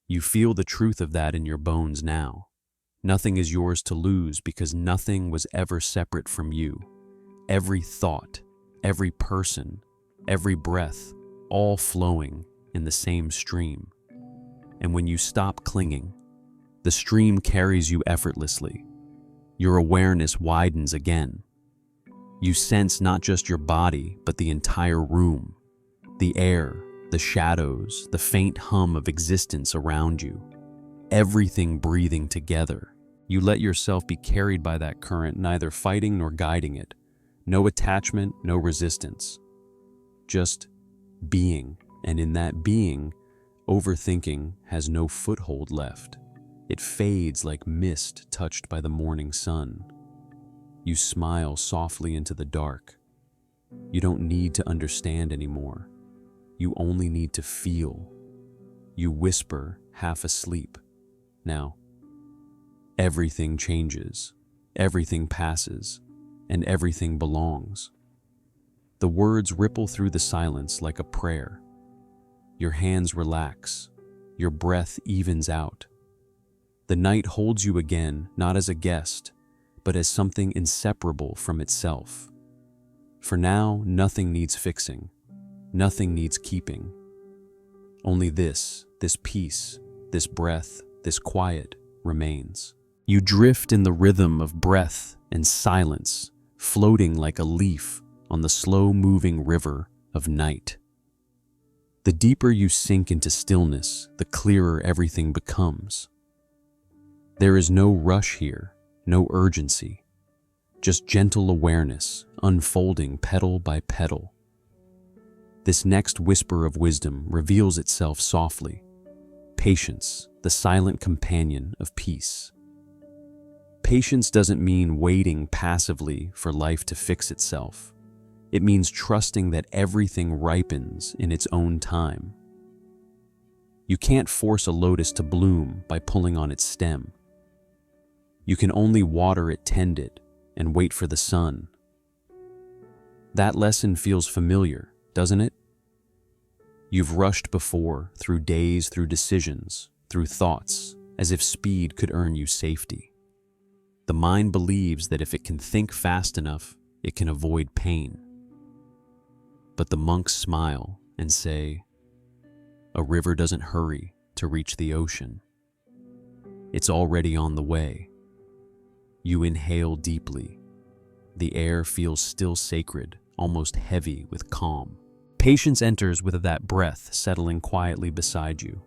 You feel the truth of that in your bones now. Nothing is yours to lose because nothing was ever separate from you. Every thought, every person, every breath, all flowing in the same stream. And when you stop clinging, the stream carries you effortlessly. Your awareness widens again. You sense not just your body, but the entire room, the air, the shadows, the faint hum of existence around you. Everything breathing together. You let yourself be carried by that current, neither fighting nor guiding it. No attachment, no resistance. Just being. And in that being, overthinking has no foothold left. It fades like mist touched by the morning sun. You smile softly into the dark. You don't need to understand anymore. You only need to feel. You whisper, half asleep. Now, everything changes, everything passes, and everything belongs. The words ripple through the silence like a prayer. Your hands relax. Your breath evens out. The night holds you again, not as a guest, but as something inseparable from itself. For now, nothing needs fixing. Nothing needs keeping. Only this peace, this breath, this quiet remains. You drift in the rhythm of breath and silence, floating like a leaf on the slow-moving river of night. The deeper you sink into stillness, the clearer everything becomes. There is no rush here, no urgency, just gentle awareness unfolding petal by petal. This next whisper of wisdom reveals itself softly. Patience, the silent companion of peace. Patience doesn't mean waiting passively for life to fix itself. It means trusting that everything ripens in its own time. You can't force a lotus to bloom by pulling on its stem. You can only water it, tend it, and wait for the sun. That lesson feels familiar, doesn't it? You've rushed before, through days, through decisions, through thoughts, as if speed could earn you safety. The mind believes that if it can think fast enough, it can avoid pain. But the monks smile and say, "A river doesn't hurry to reach the ocean. It's already on the way." You inhale deeply. The air feels still sacred, almost heavy with calm. Patience enters with that breath settling quietly beside you.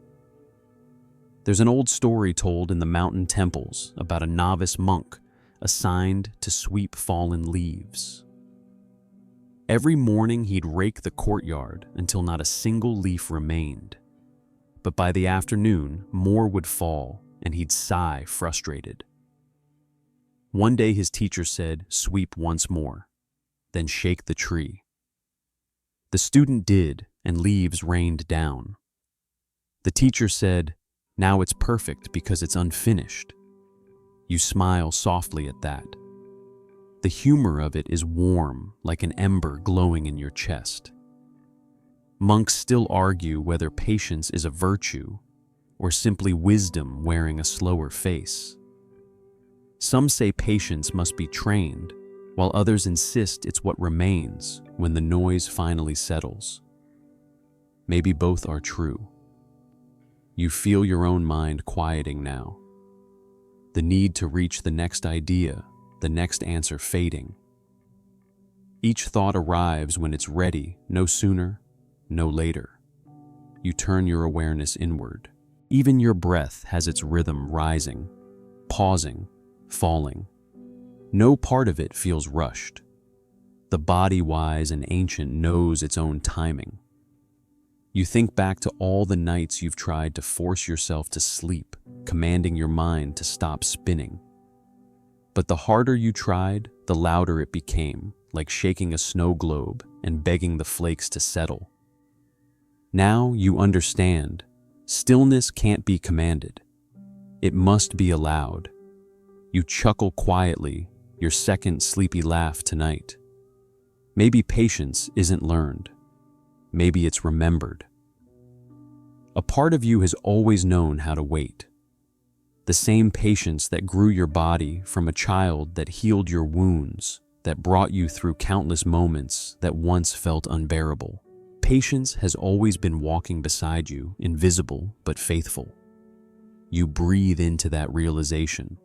There's an old story told in the mountain temples about a novice monk assigned to sweep fallen leaves. Every morning he'd rake the courtyard until not a single leaf remained. But by the afternoon, more would fall, and he'd sigh frustrated. One day his teacher said, "Sweep once more, then shake the tree." The student did, and leaves rained down. The teacher said, "Now it's perfect because it's unfinished." You smile softly at that. The humor of it is warm, like an ember glowing in your chest. Monks still argue whether patience is a virtue or simply wisdom wearing a slower face. Some say patience must be trained, while others insist it's what remains when the noise finally settles. Maybe both are true. You feel your own mind quieting now. The need to reach the next idea, the next answer fading. Each thought arrives when it's ready, no sooner, no later. You turn your awareness inward. Even your breath has its rhythm, rising, pausing, falling. No part of it feels rushed. The body, wise and ancient, knows its own timing. You think back to all the nights you've tried to force yourself to sleep, commanding your mind to stop spinning. But the harder you tried, the louder it became, like shaking a snow globe and begging the flakes to settle. Now you understand, stillness can't be commanded. It must be allowed. You chuckle quietly, your second sleepy laugh tonight. Maybe patience isn't learned. Maybe it's remembered. A part of you has always known how to wait. The same patience that grew your body from a child, that healed your wounds, that brought you through countless moments that once felt unbearable. Patience has always been walking beside you, invisible but faithful. You breathe into that realization.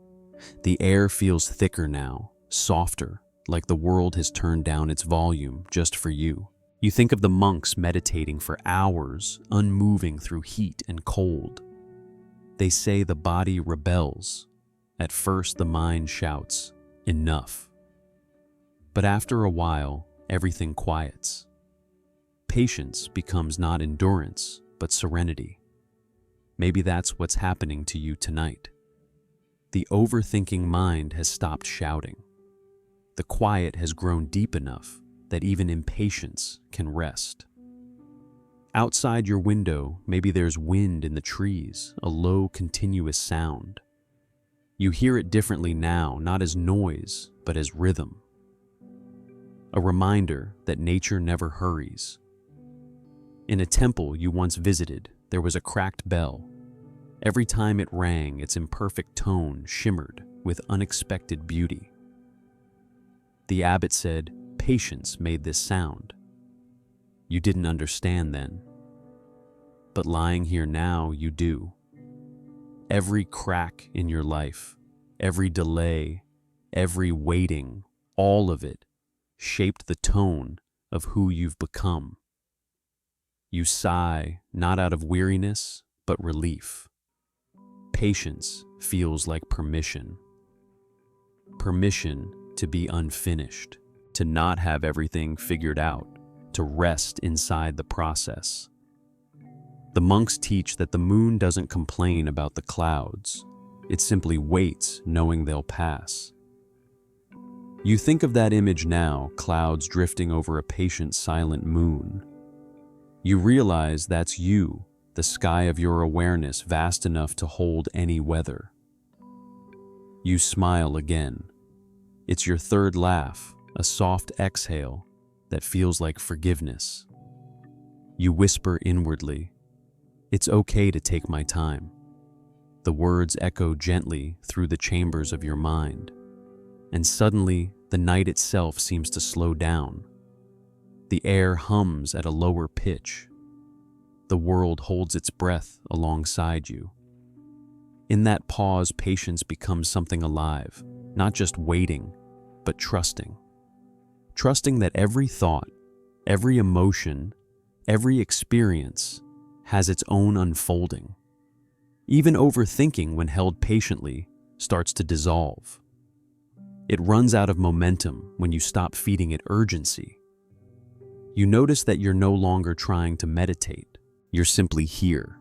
The air feels thicker now, softer, like the world has turned down its volume just for you. You think of the monks meditating for hours, unmoving through heat and cold. They say the body rebels. At first the mind shouts, "Enough." But after a while, everything quiets. Patience becomes not endurance, but serenity. Maybe that's what's happening to you tonight. The overthinking mind has stopped shouting. The quiet has grown deep enough that even impatience can rest. Outside your window, maybe there's wind in the trees, a low, continuous sound. You hear it differently now, not as noise, but as rhythm. A reminder that nature never hurries. In a temple you once visited, there was a cracked bell. Every time it rang, its imperfect tone shimmered with unexpected beauty. The abbot said, "Patience made this sound." You didn't understand then. But lying here now, you do. Every crack in your life, every delay, every waiting, all of it shaped the tone of who you've become. You sigh, not out of weariness, but relief. Patience feels like permission. Permission to be unfinished, to not have everything figured out, to rest inside the process. The monks teach that the moon doesn't complain about the clouds. It simply waits, knowing they'll pass. You think of that image now, clouds drifting over a patient, silent moon. You realize that's you, the sky of your awareness, vast enough to hold any weather. You smile again. It's your third laugh, a soft exhale that feels like forgiveness. You whisper inwardly, "It's okay to take my time." The words echo gently through the chambers of your mind, and suddenly the night itself seems to slow down. The air hums at a lower pitch. The world holds its breath alongside you. In that pause, patience becomes something alive, not just waiting, but trusting. Trusting that every thought, every emotion, every experience has its own unfolding. Even overthinking, when held patiently, starts to dissolve. It runs out of momentum when you stop feeding it urgency. You notice that you're no longer trying to meditate. You're simply here,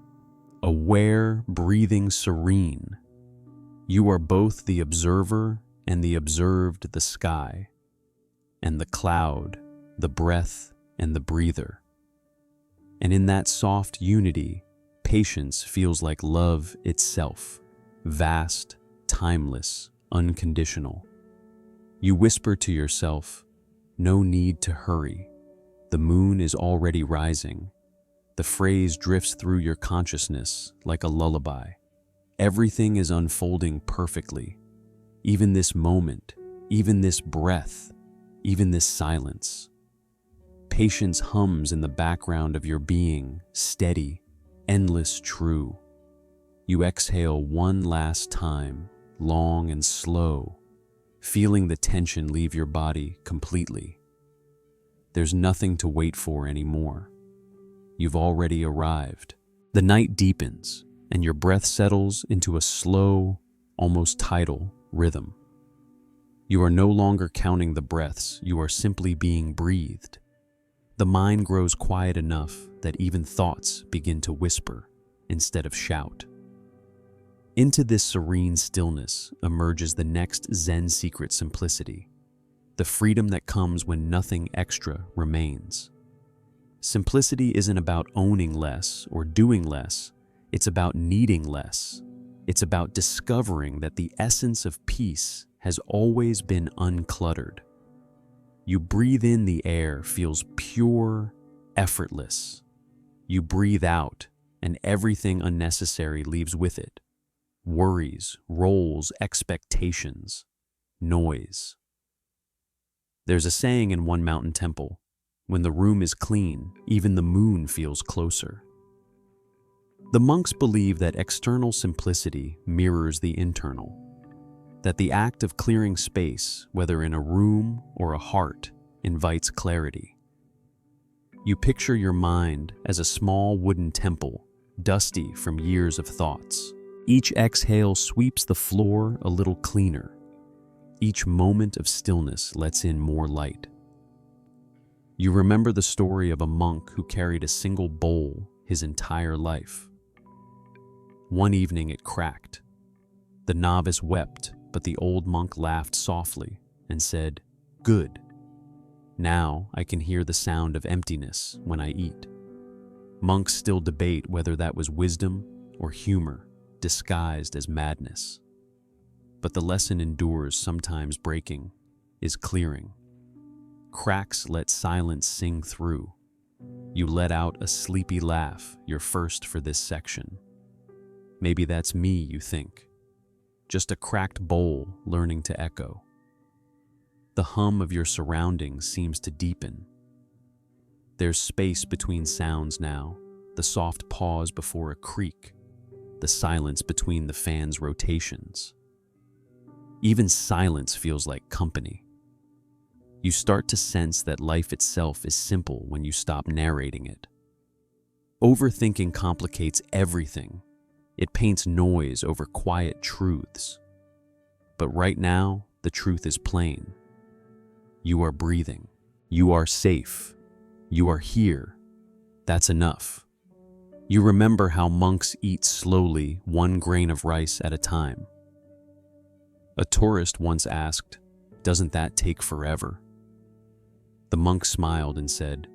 aware, breathing, serene. You are both the observer and the observed, the sky, and the cloud, the breath, and the breather. And in that soft unity, patience feels like love itself, vast, timeless, unconditional. You whisper to yourself, "No need to hurry. The moon is already rising." The phrase drifts through your consciousness like a lullaby. Everything is unfolding perfectly. Even this moment, even this breath, even this silence. Patience hums in the background of your being, steady, endless, true. You exhale one last time, long and slow, feeling the tension leave your body completely. There's nothing to wait for anymore. You've already arrived. The night deepens, and your breath settles into a slow, almost tidal rhythm. You are no longer counting the breaths, you are simply being breathed. The mind grows quiet enough that even thoughts begin to whisper instead of shout. Into this serene stillness emerges the next Zen secret: simplicity, the freedom that comes when nothing extra remains. Simplicity isn't about owning less or doing less, it's about needing less. It's about discovering that the essence of peace has always been uncluttered. You breathe in, the air feels pure, effortless. You breathe out, and everything unnecessary leaves with it. Worries, roles, expectations, noise. There's a saying in one mountain temple, when the room is clean, even the moon feels closer. The monks believe that external simplicity mirrors the internal, that the act of clearing space, whether in a room or a heart, invites clarity. You picture your mind as a small wooden temple, dusty from years of thoughts. Each exhale sweeps the floor a little cleaner. Each moment of stillness lets in more light. You remember the story of a monk who carried a single bowl his entire life. One evening it cracked. The novice wept, but the old monk laughed softly and said, "Good. Now I can hear the sound of emptiness when I eat." Monks still debate whether that was wisdom or humor disguised as madness. But the lesson endures, sometimes breaking, is clearing. Cracks let silence sing through. You let out a sleepy laugh, your first for this section. Maybe that's me, you think. Just a cracked bowl learning to echo. The hum of your surroundings seems to deepen. There's space between sounds now, the soft pause before a creak, the silence between the fan's rotations. Even silence feels like company. You start to sense that life itself is simple when you stop narrating it. Overthinking complicates everything. It paints noise over quiet truths. But right now, the truth is plain. You are breathing. You are safe. You are here. That's enough. You remember how monks eat slowly, one grain of rice at a time. A tourist once asked, "Doesn't that take forever?" The monk smiled and said,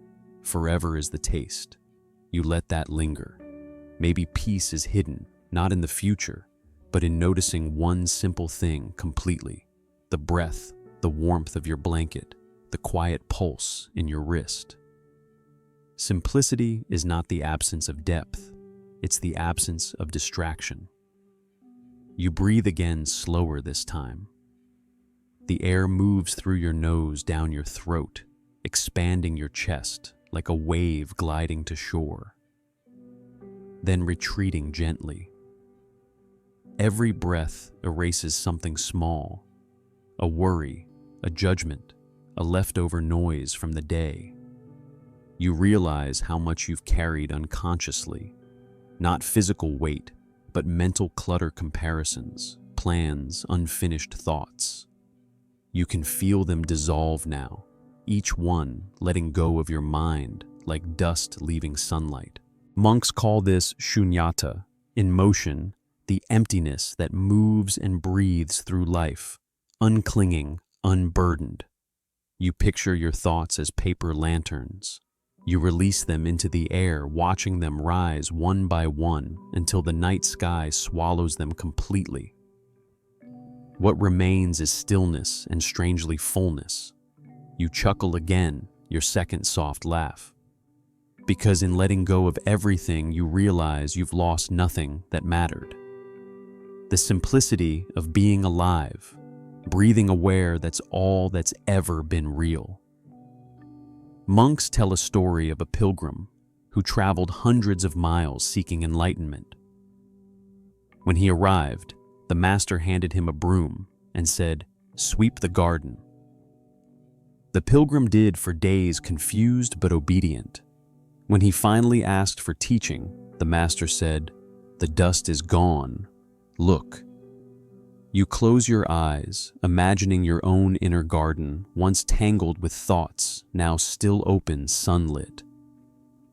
"Forever is the taste. You let that linger. Maybe peace is hidden, not in the future, but in noticing one simple thing completely. The breath, the warmth of your blanket, the quiet pulse in your wrist." Simplicity is not the absence of depth, it's the absence of distraction. You breathe again, slower this time. The air moves through your nose down your throat, expanding your chest like a wave gliding to shore, then retreating gently. Every breath erases something small, a worry, a judgment, a leftover noise from the day. You realize how much you've carried unconsciously, not physical weight, but mental clutter, comparisons, plans, unfinished thoughts. You can feel them dissolve now, each one letting go of your mind like dust leaving sunlight. Monks call this shunyata, in motion, the emptiness that moves and breathes through life, unclinging, unburdened. You picture your thoughts as paper lanterns. You release them into the air, watching them rise one by one until the night sky swallows them completely. What remains is stillness and strangely fullness. You chuckle again, your second soft laugh. Because in letting go of everything, you realize you've lost nothing that mattered. The simplicity of being alive, breathing aware that's all that's ever been real. Monks tell a story of a pilgrim who traveled hundreds of miles seeking enlightenment. When he arrived, the master handed him a broom and said, "Sweep the garden." The pilgrim did for days, confused but obedient. When he finally asked for teaching, the master said, "The dust is gone. Look." You close your eyes, imagining your own inner garden, once tangled with thoughts, now still open, sunlit.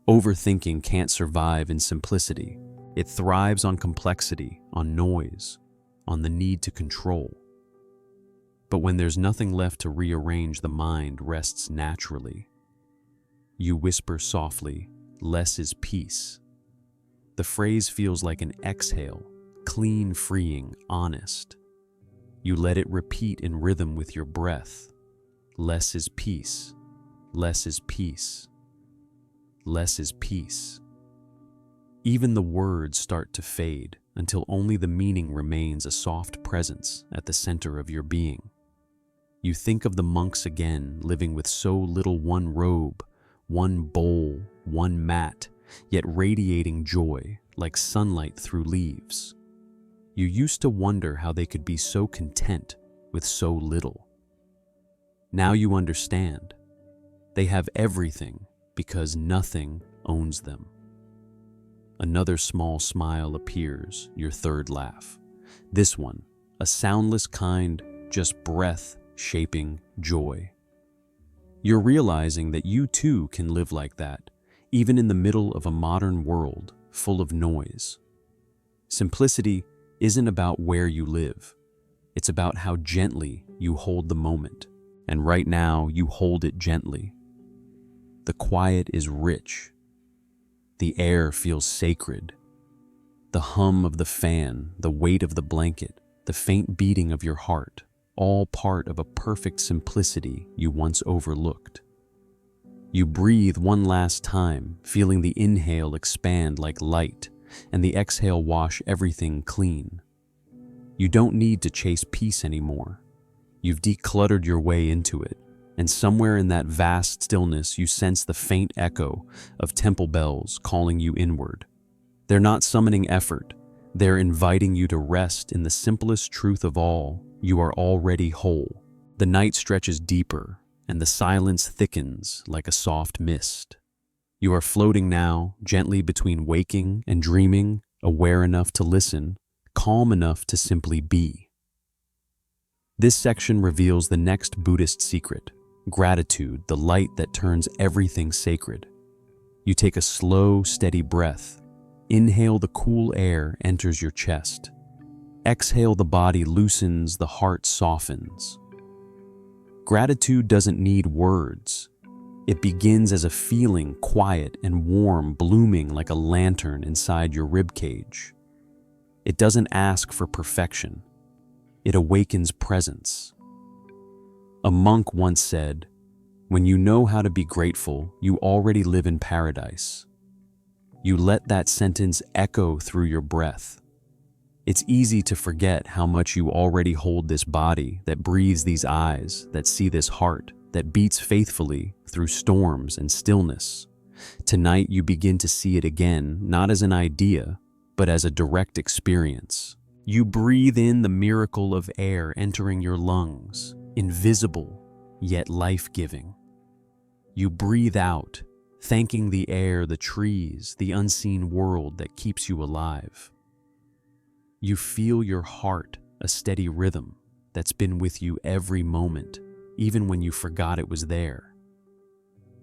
Overthinking can't survive in simplicity. It thrives on complexity, on noise, on the need to control. But when there's nothing left to rearrange, the mind rests naturally. You whisper softly, "Less is peace." The phrase feels like an exhale, clean, freeing, honest. You let it repeat in rhythm with your breath. Less is peace. Less is peace. Less is peace. Even the words start to fade until only the meaning remains a soft presence at the center of your being. You think of the monks again, living with so little, one robe, one bowl, one mat, yet radiating joy like sunlight through leaves. You used to wonder how they could be so content with so little. Now you understand. They have everything because nothing owns them. Another small smile appears, your third laugh. This one, a soundless kind, just breath shaping joy. You're realizing that you too can live like that, even in the middle of a modern world full of noise. Simplicity isn't about where you live. It's about how gently you hold the moment. And right now, you hold it gently. The quiet is rich. The air feels sacred. The hum of the fan, the weight of the blanket, the faint beating of your heart, all part of a perfect simplicity you once overlooked. You breathe one last time, feeling the inhale expand like light, and the exhale wash everything clean. You don't need to chase peace anymore. You've decluttered your way into it, and somewhere in that vast stillness you sense the faint echo of temple bells calling you inward. They're not summoning effort, they're inviting you to rest in the simplest truth of all: you are already whole. The night stretches deeper, and the silence thickens like a soft mist. You are floating now, gently between waking and dreaming, aware enough to listen, calm enough to simply be. This section reveals the next Buddhist secret: gratitude, the light that turns everything sacred. You take a slow, steady breath. Inhale, the cool air enters your chest. Exhale, the body loosens, the heart softens. Gratitude doesn't need words. It begins as a feeling, quiet and warm, blooming like a lantern inside your ribcage. It doesn't ask for perfection. It awakens presence. A monk once said, "When you know how to be grateful, you already live in paradise." You let that sentence echo through your breath. It's easy to forget how much you already hold this body that breathes these eyes, that see this heart, that beats faithfully through storms and stillness. Tonight you begin to see it again, not as an idea, but as a direct experience. You breathe in the miracle of air entering your lungs, invisible, yet life-giving. You breathe out, thanking the air, the trees, the unseen world that keeps you alive. You feel your heart, a steady rhythm that's been with you every moment, even when you forgot it was there.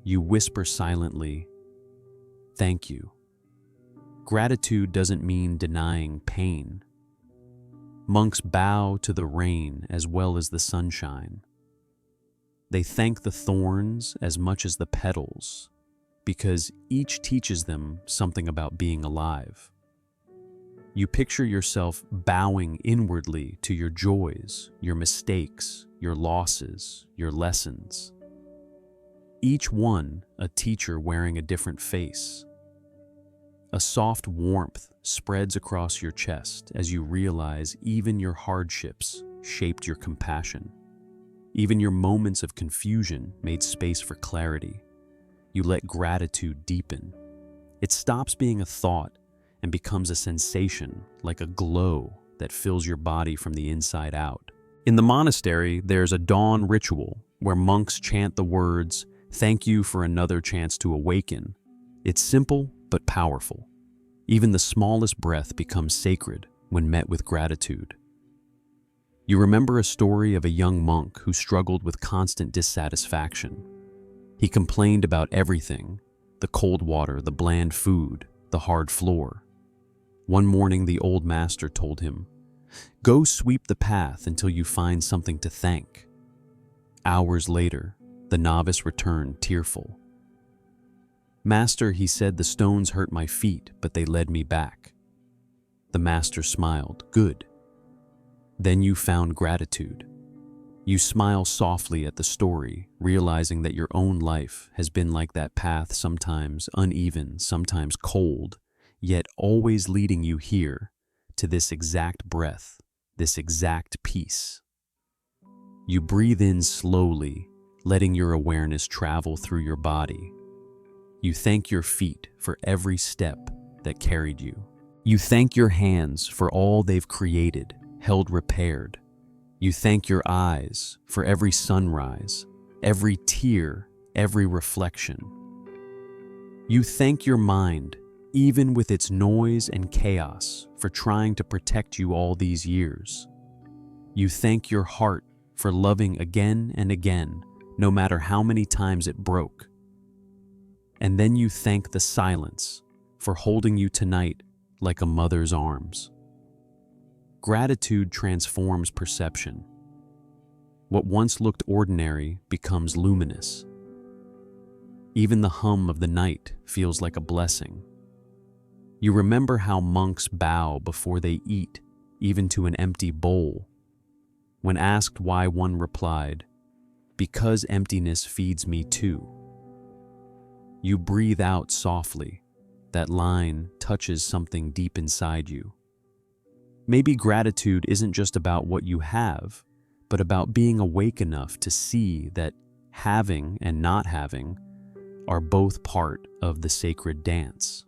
You whisper silently, "Thank you." Gratitude doesn't mean denying pain. Monks bow to the rain as well as the sunshine. They thank the thorns as much as the petals, because each teaches them something about being alive. You picture yourself bowing inwardly to your joys, your mistakes, your losses, your lessons. Each one a teacher wearing a different face. A soft warmth spreads across your chest as you realize even your hardships shaped your compassion. Even your moments of confusion made space for clarity. You let gratitude deepen. It stops being a thought and becomes a sensation, like a glow that fills your body from the inside out. In the monastery, there's a dawn ritual where monks chant the words, "Thank you for another chance to awaken." It's simple but powerful. Even the smallest breath becomes sacred when met with gratitude. You remember a story of a young monk who struggled with constant dissatisfaction. He complained about everything: the cold water, the bland food, the hard floor. One morning, the old master told him, "Go sweep the path until you find something to thank." Hours later, the novice returned tearful. "Master," he said, "the stones hurt my feet, but they led me back." The master smiled. "Good. Then you found gratitude." You smile softly at the story, realizing that your own life has been like that path, sometimes uneven, sometimes cold, yet always leading you here to this exact breath, this exact peace. You breathe in slowly, letting your awareness travel through your body. You thank your feet for every step that carried you. You thank your hands for all they've created, held repaired. You thank your eyes for every sunrise, every tear, every reflection. You thank your mind, even with its noise and chaos, for trying to protect you all these years. You thank your heart for loving again and again, no matter how many times it broke. And then you thank the silence for holding you tonight like a mother's arms. Gratitude transforms perception. What once looked ordinary becomes luminous. Even the hum of the night feels like a blessing. You remember how monks bow before they eat, even to an empty bowl. When asked why, one replied, "Because emptiness feeds me too." You breathe out softly. That line touches something deep inside you. Maybe gratitude isn't just about what you have, but about being awake enough to see that having and not having are both part of the sacred dance.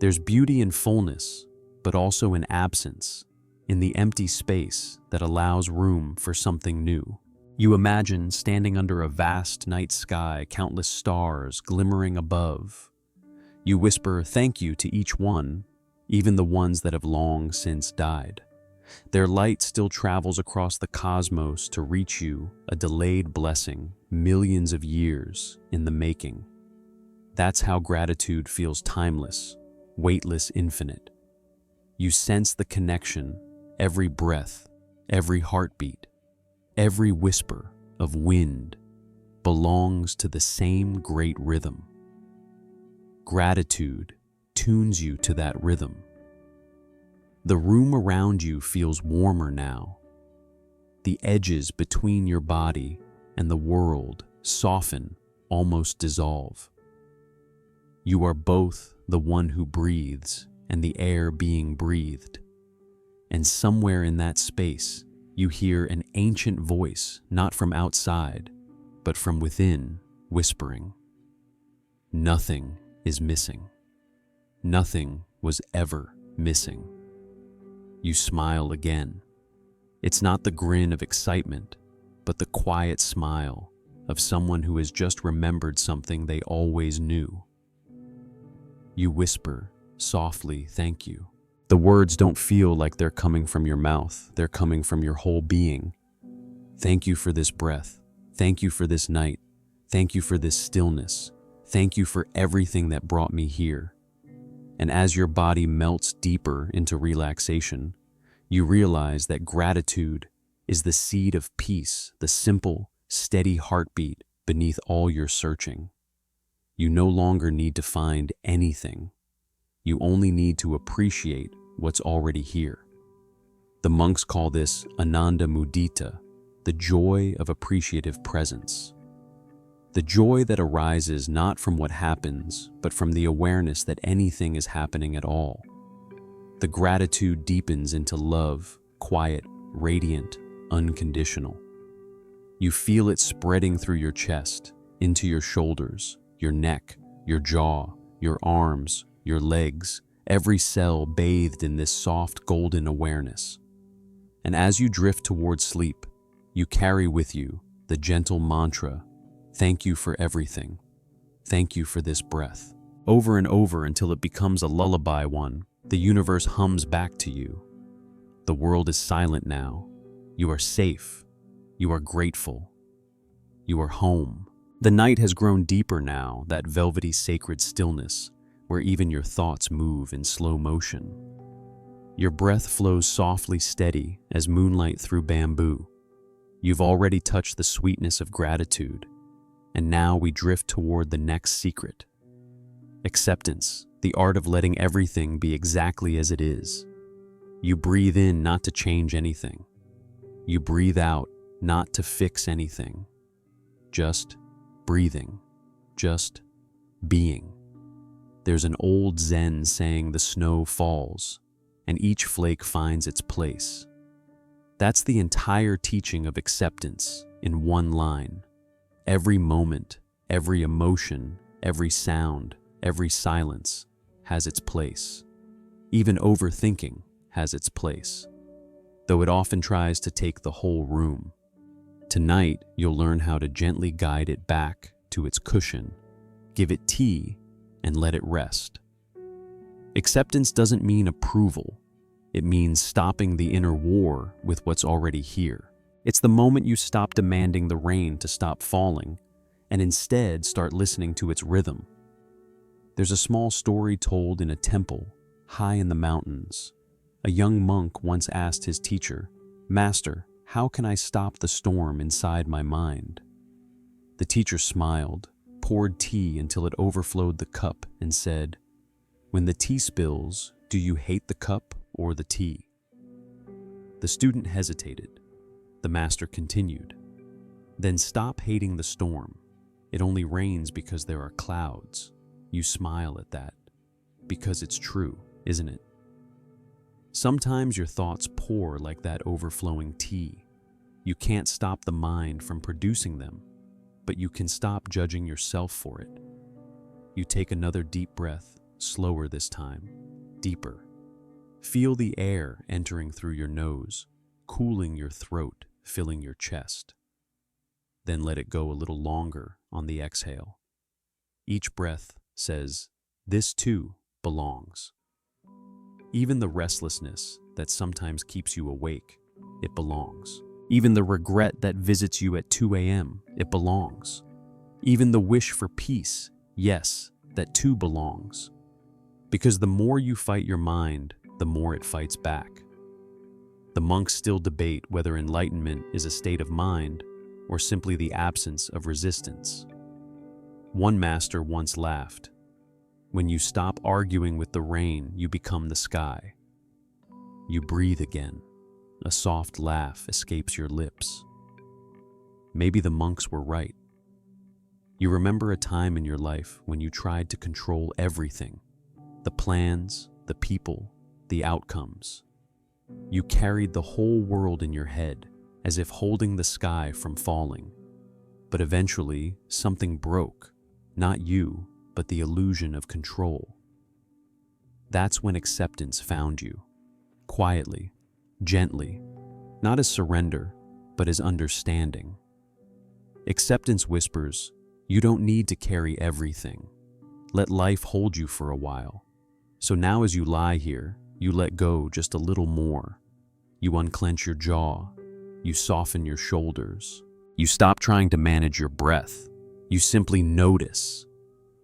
There's beauty in fullness, but also in absence, in the empty space that allows room for something new. You imagine standing under a vast night sky, countless stars glimmering above. You whisper thank you to each one, even the ones that have long since died. Their light still travels across the cosmos to reach you, a delayed blessing, millions of years in the making. That's how gratitude feels timeless, weightless, infinite. You sense the connection, every breath, every heartbeat, every whisper of wind belongs to the same great rhythm. Gratitude tunes you to that rhythm. The room around you feels warmer now. The edges between your body and the world soften, almost dissolve. You are both the one who breathes and the air being breathed. And somewhere in that space, you hear an ancient voice, not from outside, but from within, whispering, "Nothing is missing. Nothing was ever missing." You smile again. It's not the grin of excitement, but the quiet smile of someone who has just remembered something they always knew. You whisper softly, "Thank you." The words don't feel like they're coming from your mouth. They're coming from your whole being. Thank you for this breath. Thank you for this night. Thank you for this stillness. Thank you for everything that brought me here. And as your body melts deeper into relaxation, you realize that gratitude is the seed of peace, the simple, steady heartbeat beneath all your searching. You no longer need to find anything. You only need to appreciate what's already here. The monks call this Ananda Mudita, the joy of appreciative presence. The joy that arises not from what happens, but from the awareness that anything is happening at all. The gratitude deepens into love, quiet, radiant, unconditional. You feel it spreading through your chest, into your shoulders, your neck, your jaw, your arms, your legs, every cell bathed in this soft golden awareness. And as you drift towards sleep, you carry with you the gentle mantra, "Thank you for everything. Thank you for this breath." Over and over until it becomes a lullaby one, the universe hums back to you. The world is silent now. You are safe. You are grateful. You are home. The night has grown deeper now, that velvety sacred stillness, where even your thoughts move in slow motion. Your breath flows softly steady as moonlight through bamboo. You've already touched the sweetness of gratitude, and now we drift toward the next secret. Acceptance, the art of letting everything be exactly as it is. You breathe in not to change anything. You breathe out not to fix anything. Just breathing, just being. There's an old ZEN saying the snow falls, and each flake finds its place. That's the entire teaching of acceptance in one line. Every moment, every emotion, every sound, every silence has its place. Even overthinking has its place, though it often tries to take the whole room. Tonight, you'll learn how to gently guide it back to its cushion, give it tea, and let it rest. Acceptance doesn't mean approval. It means stopping the inner war with what's already here. It's the moment you stop demanding the rain to stop falling and instead start listening to its rhythm. There's a small story told in a temple high in the mountains. A young monk once asked his teacher, "Master, how can I stop the storm inside my mind?" The teacher smiled, poured tea until it overflowed the cup, and said, "When the tea spills, do you hate the cup or the tea?" The student hesitated. The master continued, "Then stop hating the storm. It only rains because there are clouds." You smile at that, because it's true, isn't it? Sometimes your thoughts pour like that overflowing tea. You can't stop the mind from producing them, but you can stop judging yourself for it. You take another deep breath, slower this time, deeper. Feel the air entering through your nose, cooling your throat, filling your chest. Then let it go a little longer on the exhale. Each breath says, "This too belongs." Even the restlessness that sometimes keeps you awake, it belongs. Even the regret that visits you at 2 a.m., it belongs. Even the wish for peace, yes, that too belongs. Because the more you fight your mind, the more it fights back. The monks still debate whether enlightenment is a state of mind or simply the absence of resistance. One master once laughed, "When you stop arguing with the rain, you become the sky." You breathe again. A soft laugh escapes your lips. Maybe the monks were right. You remember a time in your life when you tried to control everything, the plans, the people, the outcomes. You carried the whole world in your head, as if holding the sky from falling. But eventually, something broke, not you, but the illusion of control. That's when acceptance found you, quietly, gently, not as surrender, but as understanding. Acceptance whispers, "You don't need to carry everything. Let life hold you for a while." So now as you lie here, you let go just a little more. You unclench your jaw. You soften your shoulders. You stop trying to manage your breath. You simply notice.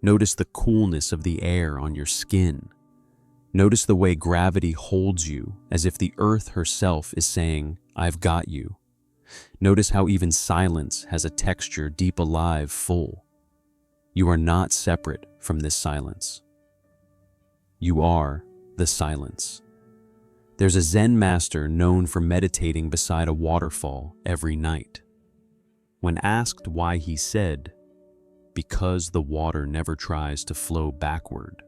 Notice the coolness of the air on your skin. Notice the way gravity holds you, as if the earth herself is saying, "I've got you." Notice how even silence has a texture deep alive, full. You are not separate from this silence. You are the silence. There's a Zen master known for meditating beside a waterfall every night. When asked why, he said, "Because the water never tries to flow backward."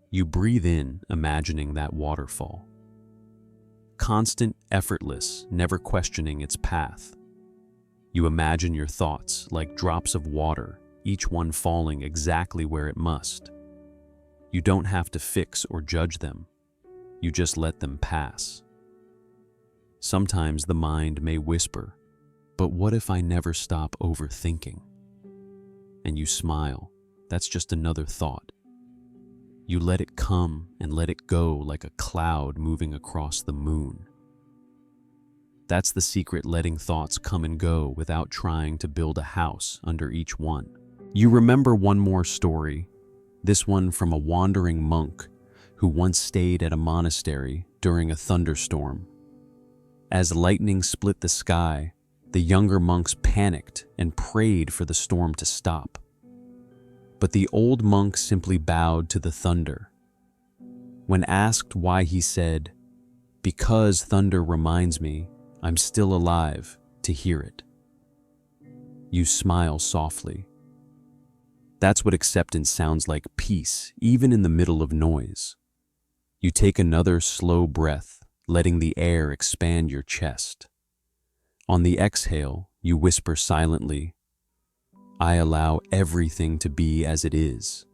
You breathe in, imagining that waterfall. Constant, effortless, never questioning its path. You imagine your thoughts like drops of water, each one falling exactly where it must. You don't have to fix or judge them. You just let them pass. Sometimes the mind may whisper, "But what if I never stop overthinking?" And you smile. That's just another thought. You let it come and let it go like a cloud moving across the moon. That's the secret, letting thoughts come and go without trying to build a house under each one. You remember one more story, this one from a wandering monk who once stayed at a monastery during a thunderstorm. As lightning split the sky, the younger monks panicked and prayed for the storm to stop. But the old monk simply bowed to the thunder. When asked why, he said, "Because thunder reminds me I'm still alive to hear it." You smile softly. That's what acceptance sounds like: peace, even in the middle of noise. You take another slow breath, letting the air expand your chest. On the exhale, you whisper silently, "I allow everything to be as it is."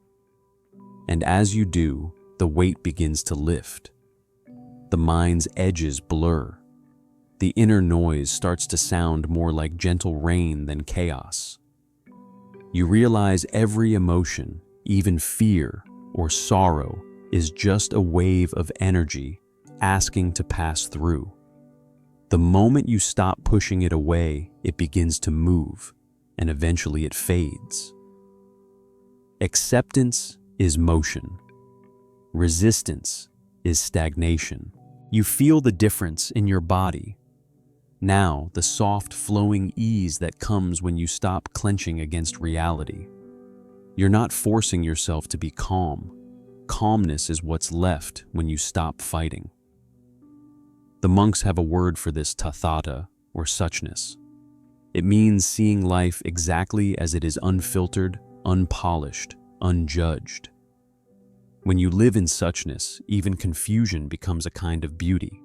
And as you do, the weight begins to lift. The mind's edges blur. The inner noise starts to sound more like gentle rain than chaos. You realize every emotion, even fear or sorrow, is just a wave of energy asking to pass through. The moment you stop pushing it away, it begins to move, and eventually it fades. Acceptance is motion. Resistance is stagnation. You feel the difference in your body. Now, the soft, flowing ease that comes when you stop clenching against reality. You're not forcing yourself to be calm. Calmness is what's left when you stop fighting. The monks have a word for this: tathata, or suchness. It means seeing life exactly as it is, unfiltered, unpolished, unjudged. When you live in suchness, even confusion becomes a kind of beauty.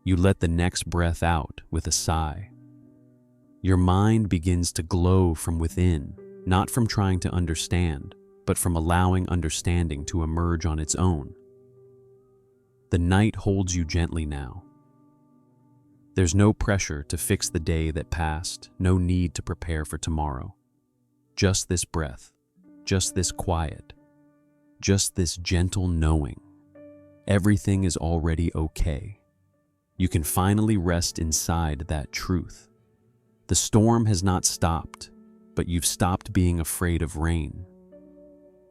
You let the next breath out with a sigh. Your mind begins to glow from within, not from trying to understand, but from allowing understanding to emerge on its own. The night holds you gently now. There's no pressure to fix the day that passed, no need to prepare for tomorrow. Just this breath, just this quiet, just this gentle knowing. Everything is already okay. You can finally rest inside that truth. The storm has not stopped, but you've stopped being afraid of rain.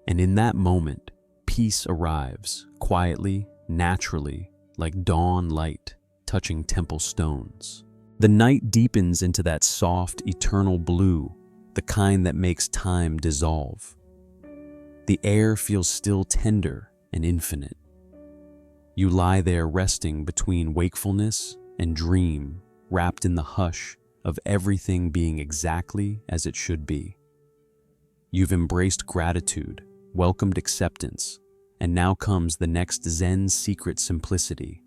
And in that moment, peace arrives, quietly, naturally, like dawn light touching temple stones. The night deepens into that soft, eternal blue, the kind that makes time dissolve. The air feels still tender and infinite. You lie there resting between wakefulness and dream, wrapped in the hush of everything being exactly as it should be. You've embraced gratitude, welcomed acceptance, and now comes the next Zen secret: simplicity,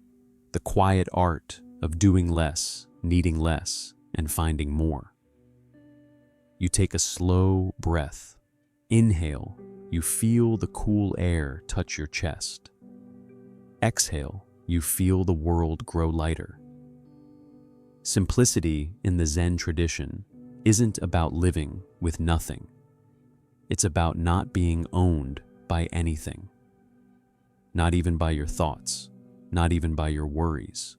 the quiet art of doing less, needing less, and finding more. You take a slow breath. Inhale, you feel the cool air touch your chest. Exhale, you feel the world grow lighter. Simplicity in the Zen tradition isn't about living with nothing. It's about not being owned by anything. Not even by your thoughts, not even by your worries.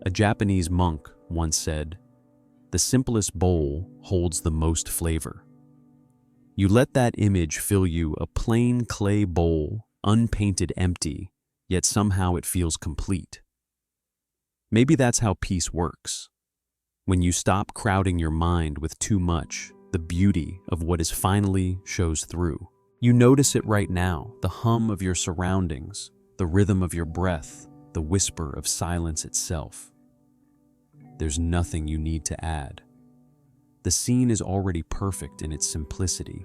A Japanese monk once said, "The simplest bowl holds the most flavor." You let that image fill you: a plain clay bowl, unpainted, empty, yet somehow it feels complete. Maybe that's how peace works. When you stop crowding your mind with too much, the beauty of what is finally shows through. You notice it right now: the hum of your surroundings, the rhythm of your breath, the whisper of silence itself. There's nothing you need to add. The scene is already perfect in its simplicity.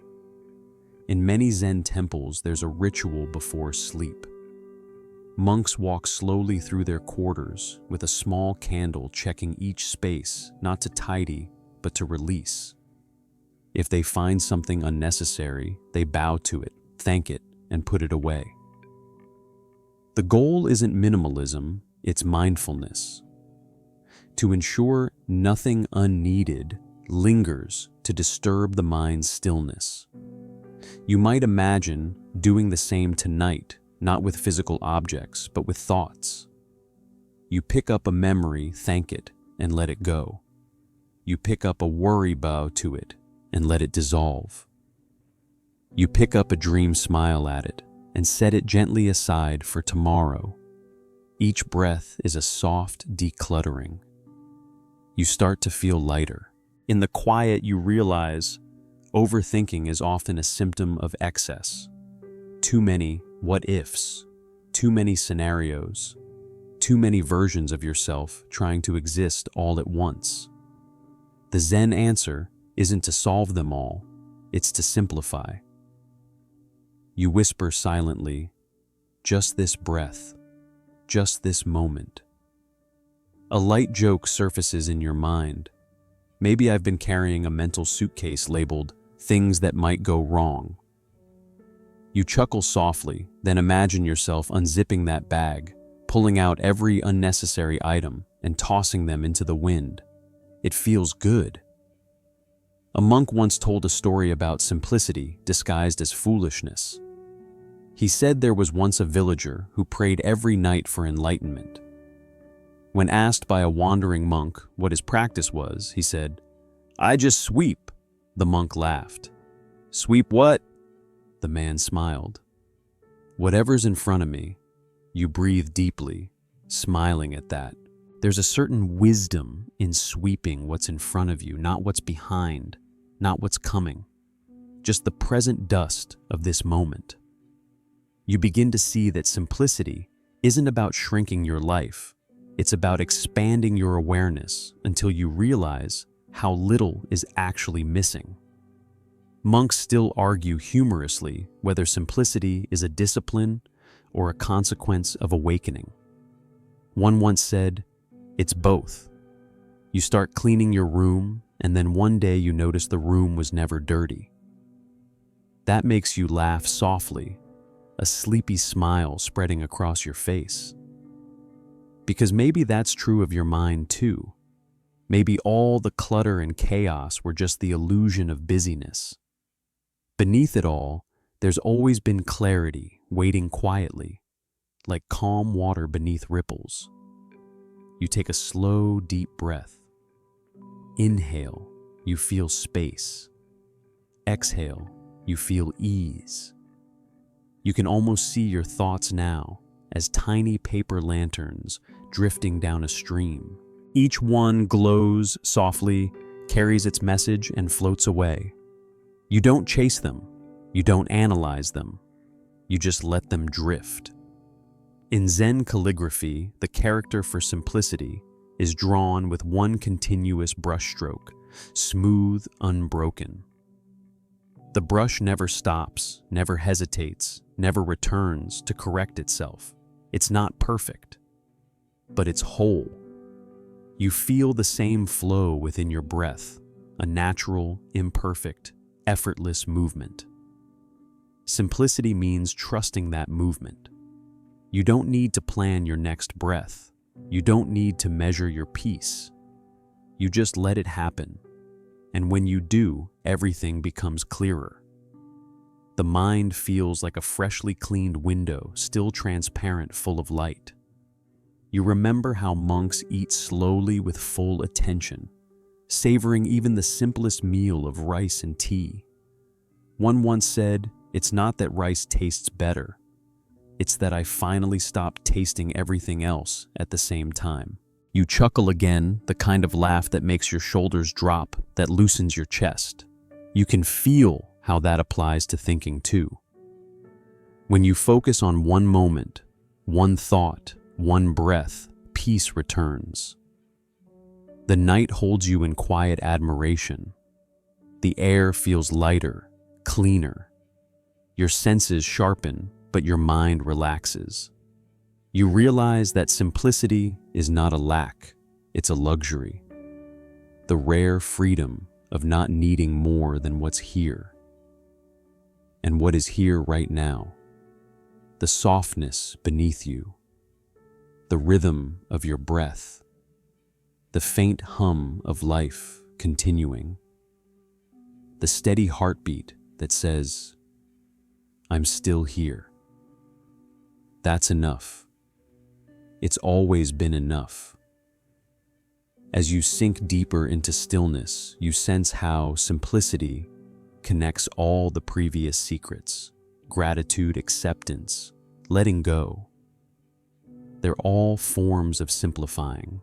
In many Zen temples, there's a ritual before sleep. Monks walk slowly through their quarters with a small candle, checking each space, not to tidy, but to release. If they find something unnecessary, they bow to it, thank it, and put it away. The goal isn't minimalism, it's mindfulness. To ensure nothing unneeded lingers to disturb the mind's stillness. You might imagine doing the same tonight, not with physical objects, but with thoughts. You pick up a memory, thank it, and let it go. You pick up a worry, bow to it, and let it dissolve. You pick up a dream, smile at it, and set it gently aside for tomorrow. Each breath is a soft decluttering. You start to feel lighter. In the quiet, you realize overthinking is often a symptom of excess. Too many what-ifs, too many scenarios, too many versions of yourself trying to exist all at once. The Zen answer isn't to solve them all, it's to simplify. You whisper silently, just this breath, just this moment. A light joke surfaces in your mind. Maybe I've been carrying a mental suitcase labeled things that might go wrong. You chuckle softly, then imagine yourself unzipping that bag, pulling out every unnecessary item and tossing them into the wind. It feels good. A monk once told a story about simplicity disguised as foolishness. He said there was once a villager who prayed every night for enlightenment. When asked by a wandering monk what his practice was, he said, "I just sweep." The monk laughed. "Sweep what?" The man smiled. "Whatever's in front of me." You breathe deeply, smiling at that. There's a certain wisdom in sweeping what's in front of you, not what's behind, not what's coming, just the present dust of this moment. You begin to see that simplicity isn't about shrinking your life. It's about expanding your awareness until you realize how little is actually missing. Monks still argue humorously whether simplicity is a discipline or a consequence of awakening. One once said, "It's both." You start cleaning your room, and then one day you notice the room was never dirty. That makes you laugh softly, a sleepy smile spreading across your face. Because maybe that's true of your mind too. Maybe all the clutter and chaos were just the illusion of busyness. Beneath it all, there's always been clarity waiting quietly, like calm water beneath ripples. You take a slow, deep breath. Inhale, you feel space. Exhale, you feel ease. You can almost see your thoughts now as tiny paper lanterns drifting down a stream. Each one glows softly, carries its message, and floats away. You don't chase them. You don't analyze them. You just let them drift. In Zen calligraphy, the character for simplicity is drawn with one continuous brushstroke, smooth, unbroken. The brush never stops, never hesitates, never returns to correct itself. It's not perfect, but it's whole. You feel the same flow within your breath, a natural, imperfect, effortless movement. Simplicity means trusting that movement. You don't need to plan your next breath. You don't need to measure your peace. You just let it happen. And when you do, everything becomes clearer. The mind feels like a freshly cleaned window, still transparent, full of light. You remember how monks eat slowly with full attention, savoring even the simplest meal of rice and tea. One once said, "It's not that rice tastes better. It's that I finally stopped tasting everything else at the same time." You chuckle again, the kind of laugh that makes your shoulders drop, that loosens your chest. You can feel how that applies to thinking too. When you focus on one moment, one thought, one breath, peace returns. The night holds you in quiet admiration. The air feels lighter, cleaner. Your senses sharpen, but your mind relaxes. You realize that simplicity is not a lack, it's a luxury. The rare freedom of not needing more than what's here. And what is here right now. The softness beneath you. The rhythm of your breath. The faint hum of life continuing. The steady heartbeat that says, "I'm still here." That's enough. It's always been enough. As you sink deeper into stillness, you sense how simplicity connects all the previous secrets: gratitude, acceptance, letting go. They're all forms of simplifying,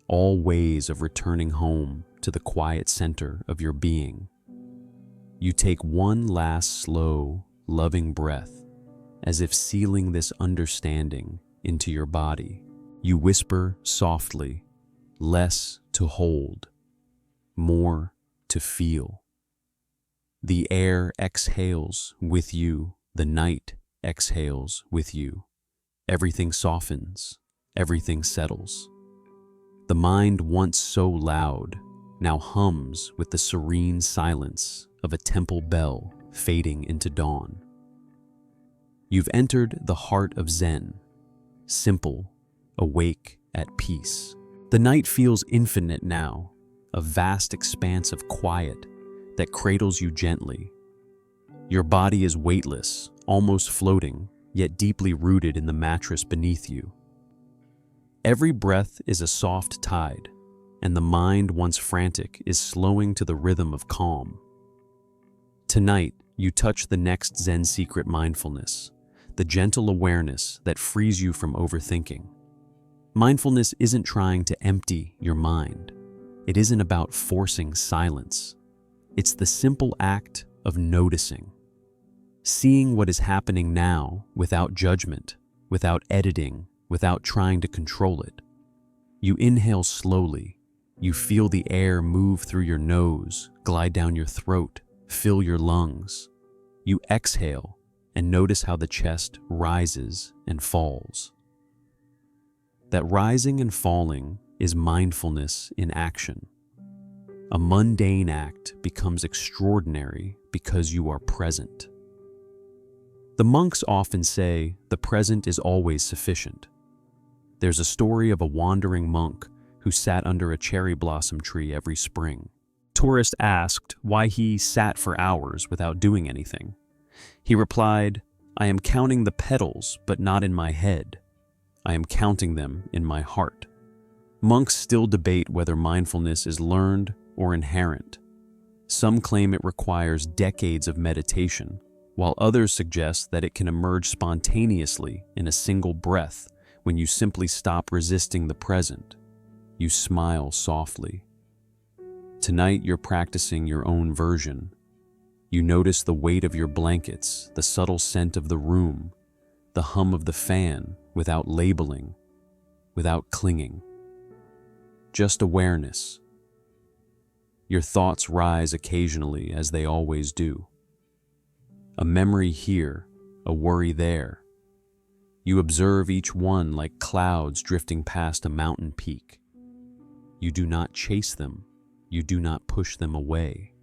all ways of returning home to the quiet center of your being. You take one last slow, loving breath, as if sealing this understanding into your body. You whisper softly, less to hold, more to feel. The air exhales with you, the night exhales with you. Everything softens, everything settles. The mind, once so loud, now hums with the serene silence of a temple bell fading into dawn. You've entered the heart of Zen, simple, awake, at peace. The night feels infinite now, a vast expanse of quiet that cradles you gently. Your body is weightless, almost floating, yet deeply rooted in the mattress beneath you. Every breath is a soft tide, and the mind, once frantic, is slowing to the rhythm of calm. Tonight, you touch the next Zen secret: mindfulness, the gentle awareness that frees you from overthinking. Mindfulness isn't trying to empty your mind. It isn't about forcing silence. It's the simple act of noticing, seeing what is happening now without judgment, without editing, without trying to control it. You inhale slowly. You feel the air move through your nose, glide down your throat, fill your lungs. You exhale and notice how the chest rises and falls. That rising and falling is mindfulness in action. A mundane act becomes extraordinary because you are present. The monks often say the present is always sufficient. There's a story of a wandering monk who sat under a cherry blossom tree every spring. Tourists asked why he sat for hours without doing anything. He replied, "I am counting the petals, but not in my head. I am counting them in my heart." Monks still debate whether mindfulness is learned or inherent. Some claim it requires decades of meditation, while others suggest that it can emerge spontaneously in a single breath when you simply stop resisting the present. You smile softly. Tonight you're practicing your own version. You notice the weight of your blankets, the subtle scent of the room, the hum of the fan, without labeling, without clinging. Just awareness. Your thoughts rise occasionally, as they always do. A memory here, a worry there. You observe each one like clouds drifting past a mountain peak. You do not chase them. You do not push them away.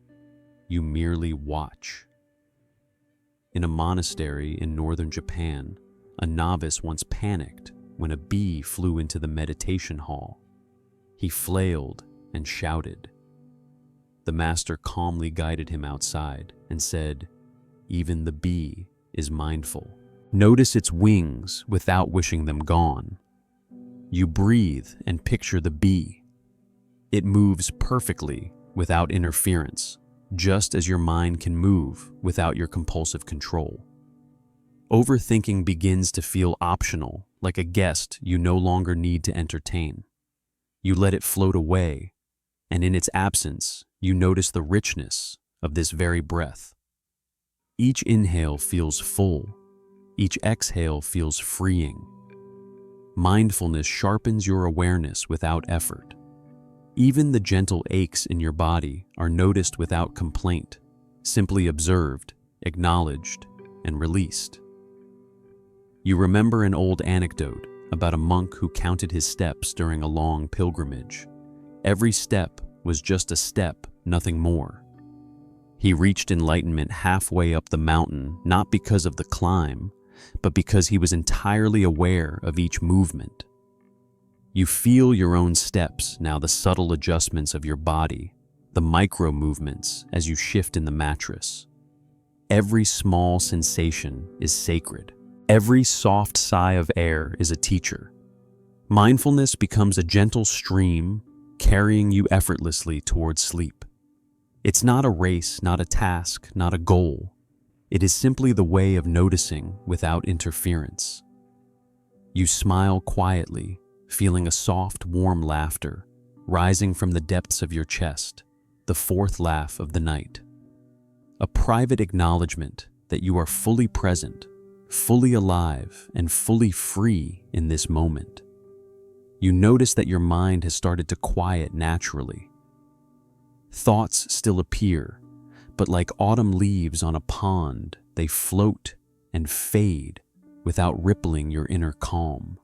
You merely watch. In a monastery in northern Japan, a novice once panicked when a bee flew into the meditation hall. He flailed and shouted. The master calmly guided him outside and said, "Even the bee is mindful. Notice its wings without wishing them gone." You breathe and picture the bee. It moves perfectly without interference, just as your mind can move without your compulsive control. Overthinking begins to feel optional, like a guest you no longer need to entertain. You let it float away, and in its absence, you notice the richness of this very breath. Each inhale feels full. Each exhale feels freeing. Mindfulness sharpens your awareness without effort. Even the gentle aches in your body are noticed without complaint, simply observed, acknowledged, and released. You remember an old anecdote about a monk who counted his steps during a long pilgrimage. Every step was just a step, nothing more. He reached enlightenment halfway up the mountain, not because of the climb, but because he was entirely aware of each movement. You feel your own steps now, the subtle adjustments of your body, the micro movements as you shift in the mattress. Every small sensation is sacred. Every soft sigh of air is a teacher. Mindfulness becomes a gentle stream carrying you effortlessly towards sleep. It's not a race, not a task, not a goal. It is simply the way of noticing without interference. You smile quietly, feeling a soft, warm laughter rising from the depths of your chest, the fourth laugh of the night. A private acknowledgement that you are fully present, fully alive, and fully free in this moment. You notice that your mind has started to quiet naturally. Thoughts still appear, but like autumn leaves on a pond, they float and fade without rippling your inner calm.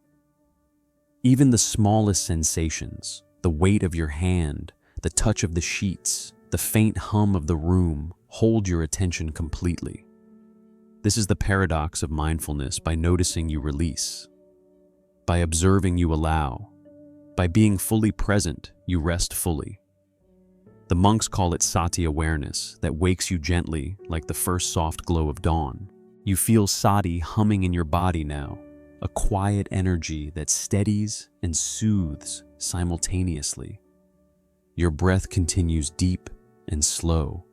Even the smallest sensations, the weight of your hand, the touch of the sheets, the faint hum of the room, hold your attention completely. This is the paradox of mindfulness. By noticing, you release. By observing, you allow. By being fully present, you rest fully. The monks call it sati awareness, that wakes you gently like the first soft glow of dawn. You feel sati humming in your body now, a quiet energy that steadies and soothes simultaneously. Your breath continues deep and slow.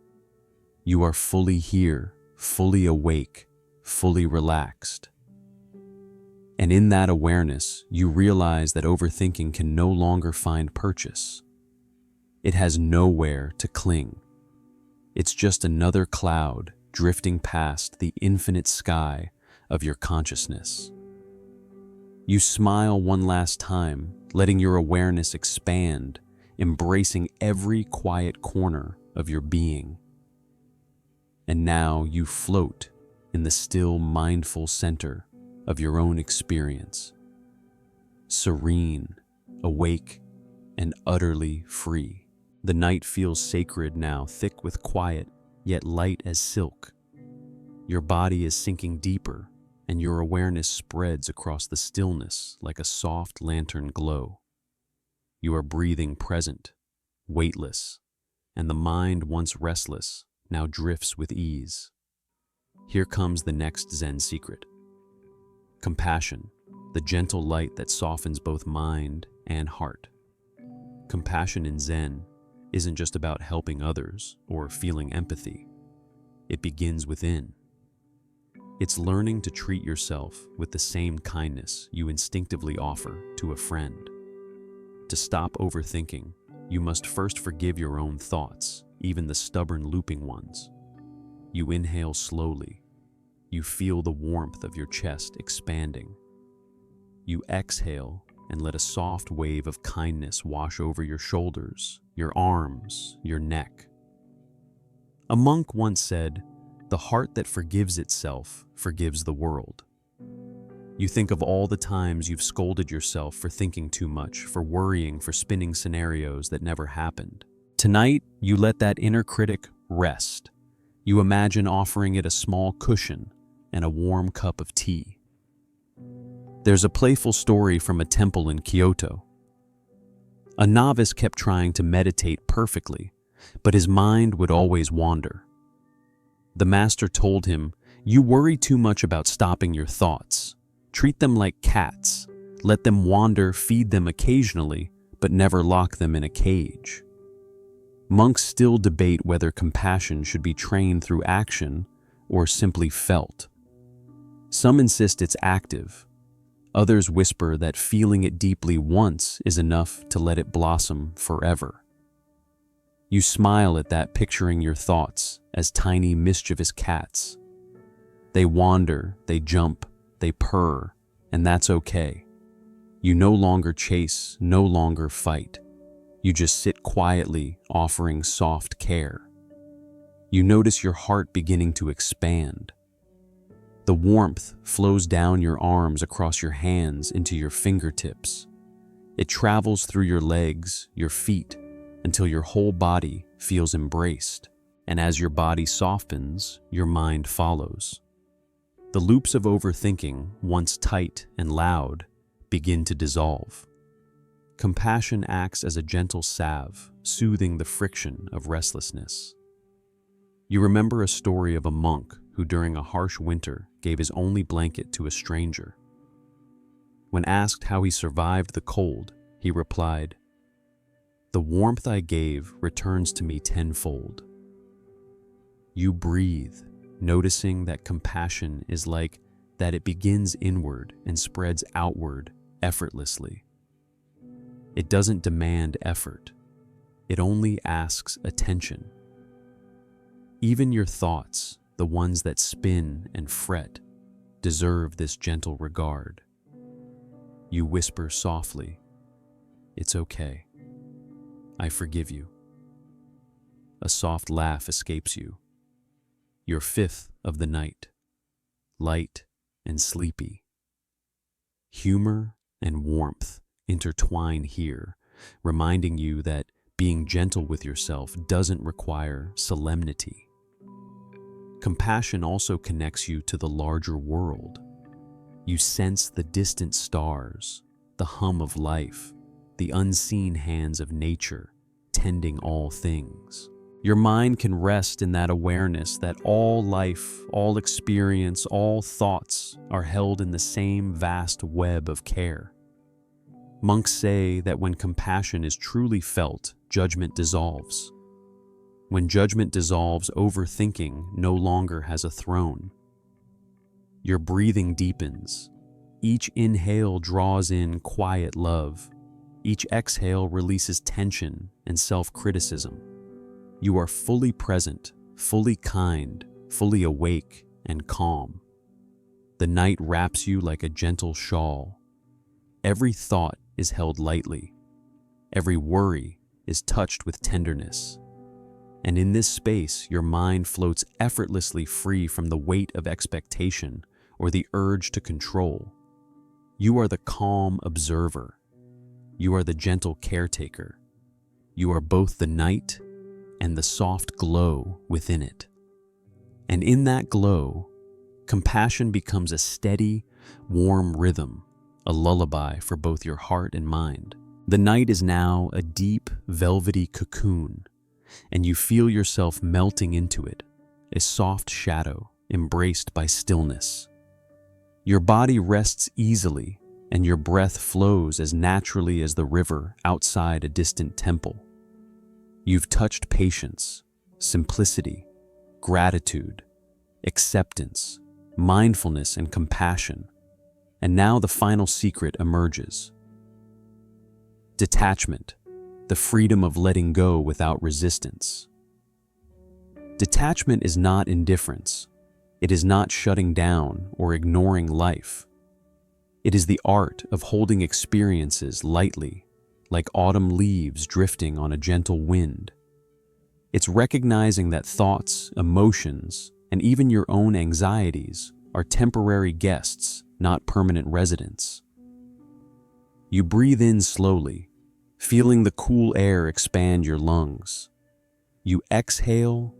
You are fully here, fully awake, fully relaxed. And in that awareness, you realize that overthinking can no longer find purchase. It has nowhere to cling. It's just another cloud drifting past the infinite sky of your consciousness. You smile one last time, letting your awareness expand, embracing every quiet corner of your being. And now you float in the still, mindful center of your own experience, serene, awake, and utterly free. The night feels sacred now, thick with quiet, yet light as silk. Your body is sinking deeper, and your awareness spreads across the stillness like a soft lantern glow. You are breathing present, weightless, and the mind, once restless, now drifts with ease. Here comes the next Zen secret. Compassion, the gentle light that softens both mind and heart. Compassion in Zen isn't just about helping others or feeling empathy. It begins within. It's learning to treat yourself with the same kindness you instinctively offer to a friend. To stop overthinking, you must first forgive your own thoughts, even the stubborn looping ones. You inhale slowly. You feel the warmth of your chest expanding. You exhale and let a soft wave of kindness wash over your shoulders, your arms, your neck. A monk once said, "The heart that forgives itself forgives the world." You think of all the times you've scolded yourself for thinking too much, for worrying, for spinning scenarios that never happened. Tonight, you let that inner critic rest. You imagine offering it a small cushion and a warm cup of tea. There's a playful story from a temple in Kyoto. A novice kept trying to meditate perfectly, but his mind would always wander. The master told him, "You worry too much about stopping your thoughts. Treat them like cats. Let them wander, feed them occasionally, but never lock them in a cage." Monks still debate whether compassion should be trained through action or simply felt. Some insist it's active. Others whisper that feeling it deeply once is enough to let it blossom forever. You smile at that, picturing your thoughts as tiny, mischievous cats. They wander, they jump, they purr, and that's okay. You no longer chase, no longer fight. You just sit quietly, offering soft care. You notice your heart beginning to expand. The warmth flows down your arms, across your hands, into your fingertips. It travels through your legs, your feet, until your whole body feels embraced. And as your body softens, your mind follows. The loops of overthinking, once tight and loud, begin to dissolve. Compassion acts as a gentle salve, soothing the friction of restlessness. You remember a story of a monk who during a harsh winter gave his only blanket to a stranger. When asked how he survived the cold, he replied, "The warmth I gave returns to me tenfold." You breathe, noticing that compassion is like that it begins inward and spreads outward effortlessly. It doesn't demand effort. It only asks attention. Even your thoughts, the ones that spin and fret, deserve this gentle regard. You whisper softly, "It's okay. I forgive you." A soft laugh escapes you, your fifth of the night, light and sleepy. Humor and warmth intertwine here, reminding you that being gentle with yourself doesn't require solemnity. Compassion also connects you to the larger world. You sense the distant stars, the hum of life, the unseen hands of nature tending all things. Your mind can rest in that awareness that all life, all experience, all thoughts are held in the same vast web of care. Monks say that when compassion is truly felt, judgment dissolves. When judgment dissolves, overthinking no longer has a throne. Your breathing deepens. Each inhale draws in quiet love. Each exhale releases tension and self-criticism. You are fully present, fully kind, fully awake and calm. The night wraps you like a gentle shawl. Every thought is held lightly. Every worry is touched with tenderness. And in this space, your mind floats effortlessly free from the weight of expectation or the urge to control. You are the calm observer. You are the gentle caretaker. You are both the night and the soft glow within it. And in that glow, compassion becomes a steady, warm rhythm, a lullaby for both your heart and mind. The night is now a deep, velvety cocoon, and you feel yourself melting into it, a soft shadow embraced by stillness. Your body rests easily, and your breath flows as naturally as the river outside a distant temple. You've touched patience, simplicity, gratitude, acceptance, mindfulness, and compassion. And now the final secret emerges. Detachment, the freedom of letting go without resistance. Detachment is not indifference. It is not shutting down or ignoring life. It is the art of holding experiences lightly, like autumn leaves drifting on a gentle wind. It's recognizing that thoughts, emotions, and even your own anxieties are temporary guests, not permanent residents. You breathe in slowly, feeling the cool air expand your lungs. You exhale,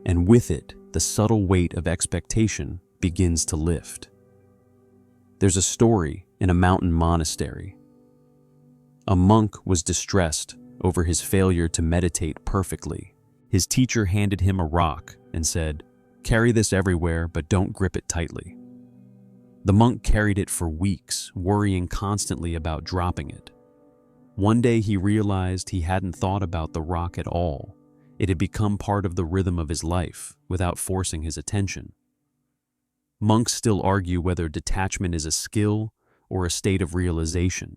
and with it, the subtle weight of expectation begins to lift. There's a story in a mountain monastery. A monk was distressed over his failure to meditate perfectly. His teacher handed him a rock and said, "Carry this everywhere, but don't grip it tightly." The monk carried it for weeks, worrying constantly about dropping it. One day he realized he hadn't thought about the rock at all. It had become part of the rhythm of his life, without forcing his attention. Monks still argue whether detachment is a skill or a state of realization.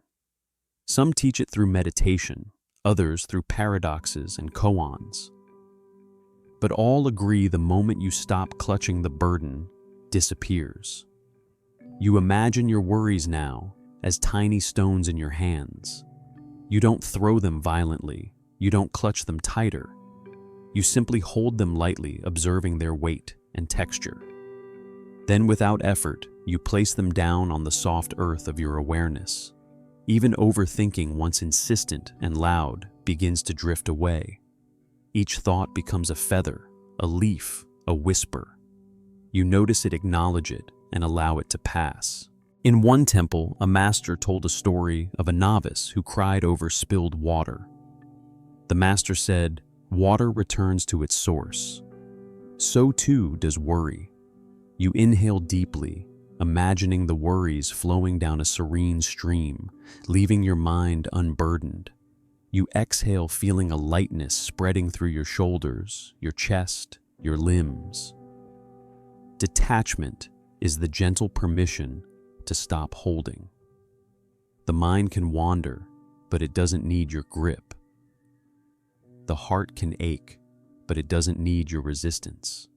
Some teach it through meditation, others through paradoxes and koans. But all agree the moment you stop clutching the burden disappears. You imagine your worries now as tiny stones in your hands. You don't throw them violently. You don't clutch them tighter. You simply hold them lightly, observing their weight and texture. Then, without effort, you place them down on the soft earth of your awareness. Even overthinking, once insistent and loud, begins to drift away. Each thought becomes a feather, a leaf, a whisper. You notice it, acknowledge it, and allow it to pass. In one temple, a master told a story of a novice who cried over spilled water. The master said, "Water returns to its source. So too does worry. You inhale deeply, imagining the worries flowing down a serene stream, leaving your mind unburdened. You exhale, feeling a lightness spreading through your shoulders, your chest, your limbs. Detachment is the gentle permission to stop holding. The mind can wander, but it doesn't need your grip. The heart can ache, but it doesn't need your resistance.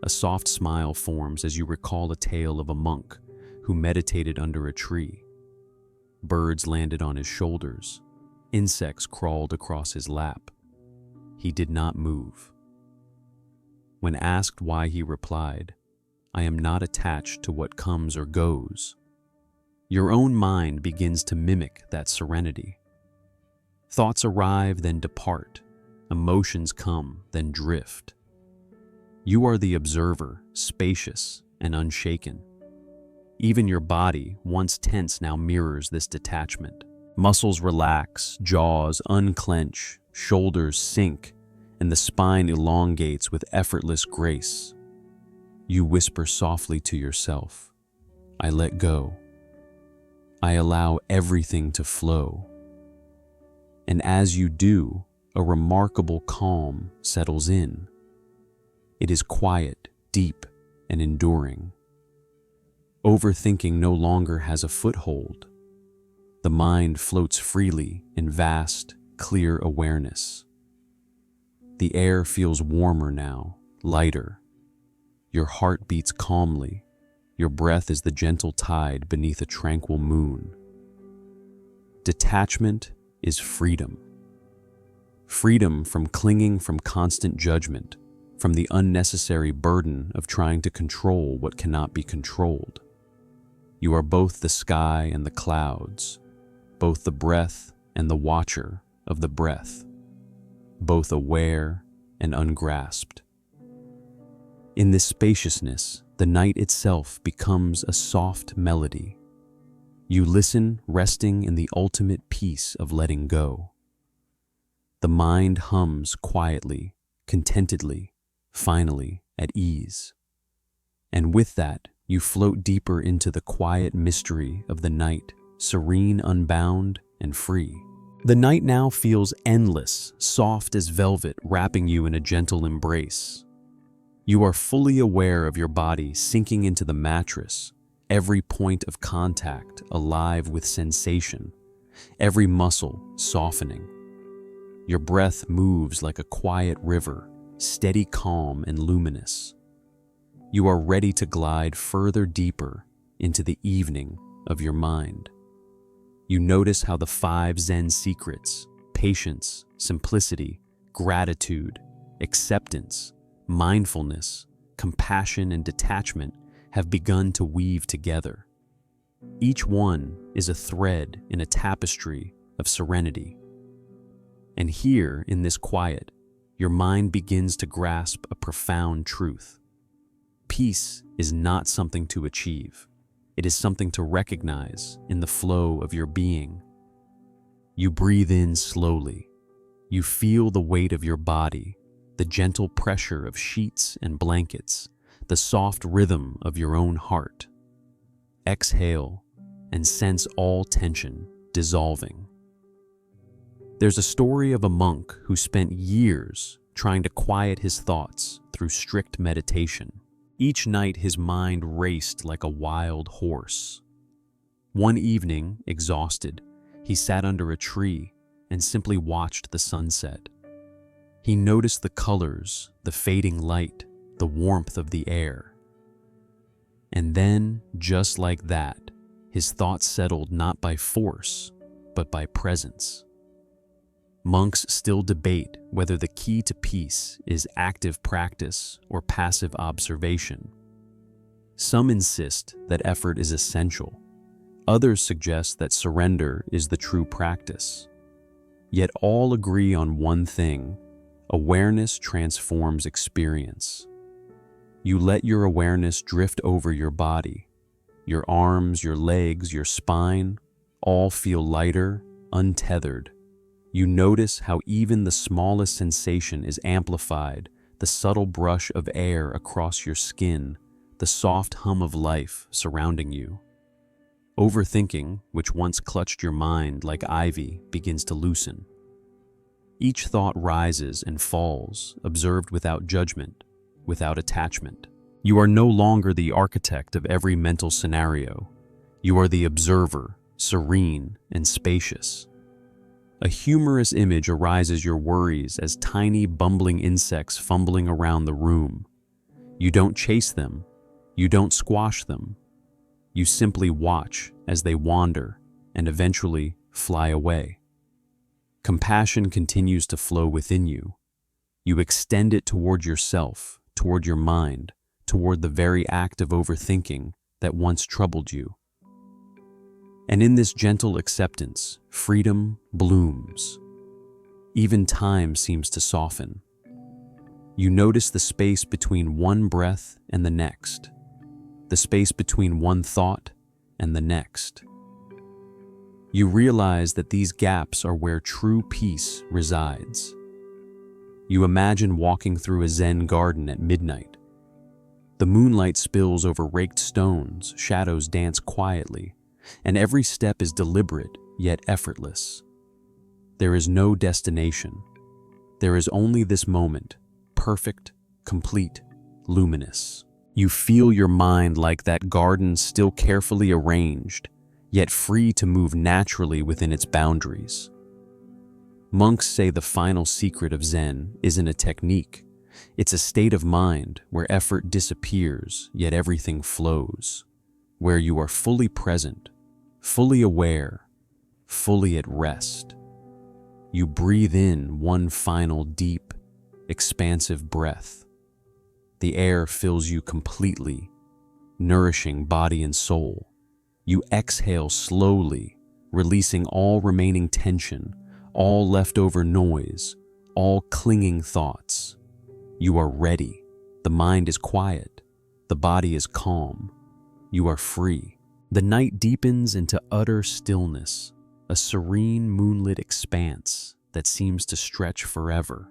A soft smile forms as you recall a tale of a monk who meditated under a tree. Birds landed on his shoulders. Insects crawled across his lap. He did not move. When asked why, he replied, "I am not attached to what comes or goes." Your own mind begins to mimic that serenity. Thoughts arrive, then depart. Emotions come, then drift. You are the observer, spacious and unshaken. Even your body, once tense, now mirrors this detachment. Muscles relax, jaws unclench, shoulders sink, and the spine elongates with effortless grace. You whisper softly to yourself, "I let go. I allow everything to flow." And as you do, a remarkable calm settles in. It is quiet, deep, and enduring. Overthinking no longer has a foothold. The mind floats freely in vast, clear awareness. The air feels warmer now, lighter. Your heart beats calmly. Your breath is the gentle tide beneath a tranquil moon. Detachment is freedom. Freedom from clinging, from constant judgment, from the unnecessary burden of trying to control what cannot be controlled. You are both the sky and the clouds, both the breath and the watcher of the breath, both aware and ungrasped. In this spaciousness, the night itself becomes a soft melody. You listen, resting in the ultimate peace of letting go. The mind hums quietly, contentedly, finally at ease. And with that, you float deeper into the quiet mystery of the night, serene, unbound, and free. The night now feels endless, soft as velvet, wrapping you in a gentle embrace. You are fully aware of your body sinking into the mattress, every point of contact alive with sensation, every muscle softening. Your breath moves like a quiet river, steady, calm, and luminous. You are ready to glide further deeper into the evening of your mind. You notice how the 5 ZEN secrets, patience, simplicity, gratitude, acceptance, mindfulness, compassion, and detachment have begun to weave together. Each one is a thread in a tapestry of serenity. And here, in this quiet, your mind begins to grasp a profound truth. Peace is not something to achieve. It is something to recognize in the flow of your being. You breathe in slowly. You feel the weight of your body, the gentle pressure of sheets and blankets, the soft rhythm of your own heart. Exhale and sense all tension dissolving. There's a story of a monk who spent years trying to quiet his thoughts through strict meditation. Each night his mind raced like a wild horse. One evening, exhausted, he sat under a tree and simply watched the sunset. He noticed the colors, the fading light, the warmth of the air. And then, just like that, his thoughts settled not by force, but by presence. Monks still debate whether the key to peace is active practice or passive observation. Some insist that effort is essential. Others suggest that surrender is the true practice. Yet all agree on one thing: awareness transforms experience. You let your awareness drift over your body. Your arms, your legs, your spine all feel lighter, untethered. You notice how even the smallest sensation is amplified, the subtle brush of air across your skin, the soft hum of life surrounding you. Overthinking, which once clutched your mind like ivy, begins to loosen. Each thought rises and falls, observed without judgment, without attachment. You are no longer the architect of every mental scenario. You are the observer, serene and spacious. A humorous image arises your worries as tiny bumbling insects fumbling around the room. You don't chase them. You don't squash them. You simply watch as they wander and eventually fly away. Compassion continues to flow within you. You extend it toward yourself, toward your mind, toward the very act of overthinking that once troubled you. And in this gentle acceptance, freedom blooms. Even time seems to soften. You notice the space between one breath and the next, the space between one thought and the next. You realize that these gaps are where true peace resides. You imagine walking through a Zen garden at midnight. The moonlight spills over raked stones, shadows dance quietly, and every step is deliberate yet effortless. There is no destination. There is only this moment, perfect, complete, luminous. You feel your mind like that garden, still carefully arranged, yet free to move naturally within its boundaries. Monks say the final secret of Zen isn't a technique. It's a state of mind where effort disappears, yet everything flows, where you are fully present, fully aware, fully at rest. You breathe in one final deep, expansive breath. The air fills you completely, nourishing body and soul. You exhale slowly, releasing all remaining tension, all leftover noise, all clinging thoughts. You are ready. The mind is quiet. The body is calm. You are free. The night deepens into utter stillness, a serene moonlit expanse that seems to stretch forever.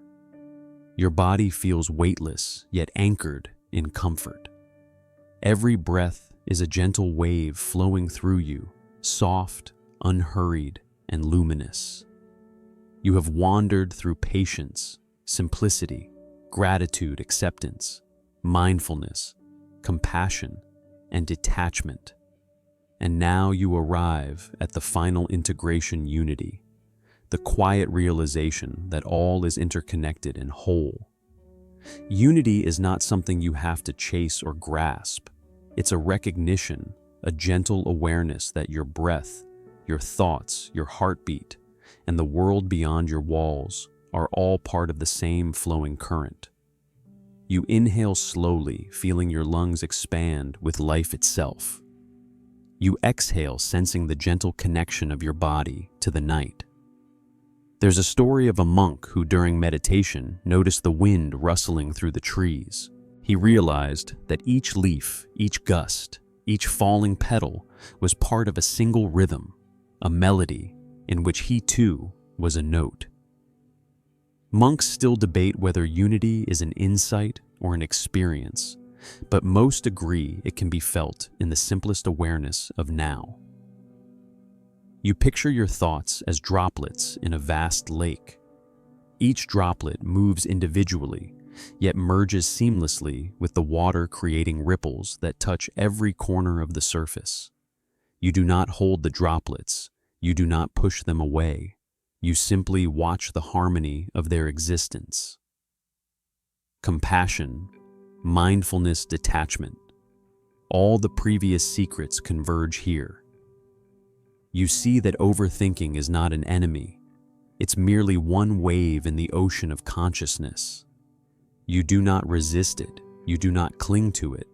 Your body feels weightless, yet anchored in comfort. Every breath is a gentle wave flowing through you, soft, unhurried, and luminous. You have wandered through patience, simplicity, gratitude, acceptance, mindfulness, compassion, and detachment. And now you arrive at the final integration unity, the quiet realization that all is interconnected and whole. Unity is not something you have to chase or grasp. It's a recognition, a gentle awareness that your breath, your thoughts, your heartbeat, and the world beyond your walls are all part of the same flowing current. You inhale slowly, feeling your lungs expand with life itself. You exhale, sensing the gentle connection of your body to the night. There's a story of a monk who, during meditation, noticed the wind rustling through the trees. He realized that each leaf, each gust, each falling petal was part of a single rhythm, a melody in which he too was a note. Monks still debate whether unity is an insight or an experience, but most agree it can be felt in the simplest awareness of now. You picture your thoughts as droplets in a vast lake. Each droplet moves individually, yet merges seamlessly with the water, creating ripples that touch every corner of the surface. You do not hold the droplets, you do not push them away, you simply watch the harmony of their existence. Compassion, mindfulness, detachment. All the previous secrets converge here. You see that overthinking is not an enemy. It's merely one wave in the ocean of consciousness. You do not resist it. You do not cling to it.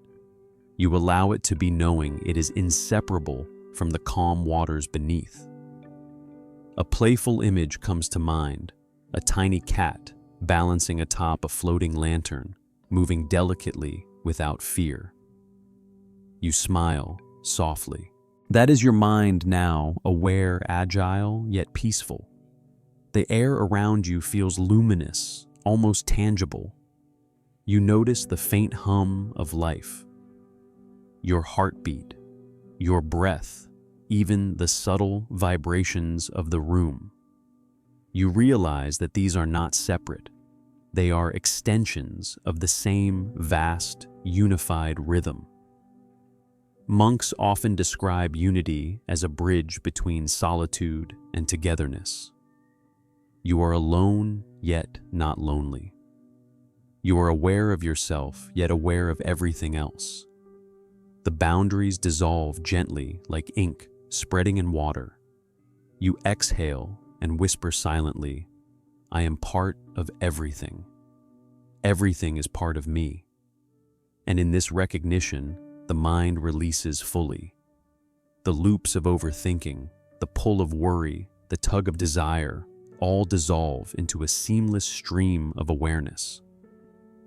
You allow it to be, knowing it is inseparable from the calm waters beneath. A playful image comes to mind, a tiny cat balancing atop a floating lantern, moving delicately without fear. You smile softly. That is your mind now, aware, agile, yet peaceful. The air around you feels luminous, almost tangible. You notice the faint hum of life, your heartbeat, your breath, even the subtle vibrations of the room. You realize that these are not separate. They are extensions of the same vast, unified rhythm. Monks often describe unity as a bridge between solitude and togetherness. You are alone, yet not lonely. You are aware of yourself, yet aware of everything else. The boundaries dissolve gently like ink spreading in water. You exhale and whisper silently, "I am part of everything. Everything is part of me." And in this recognition, the mind releases fully. The loops of overthinking, the pull of worry, the tug of desire, all dissolve into a seamless stream of awareness.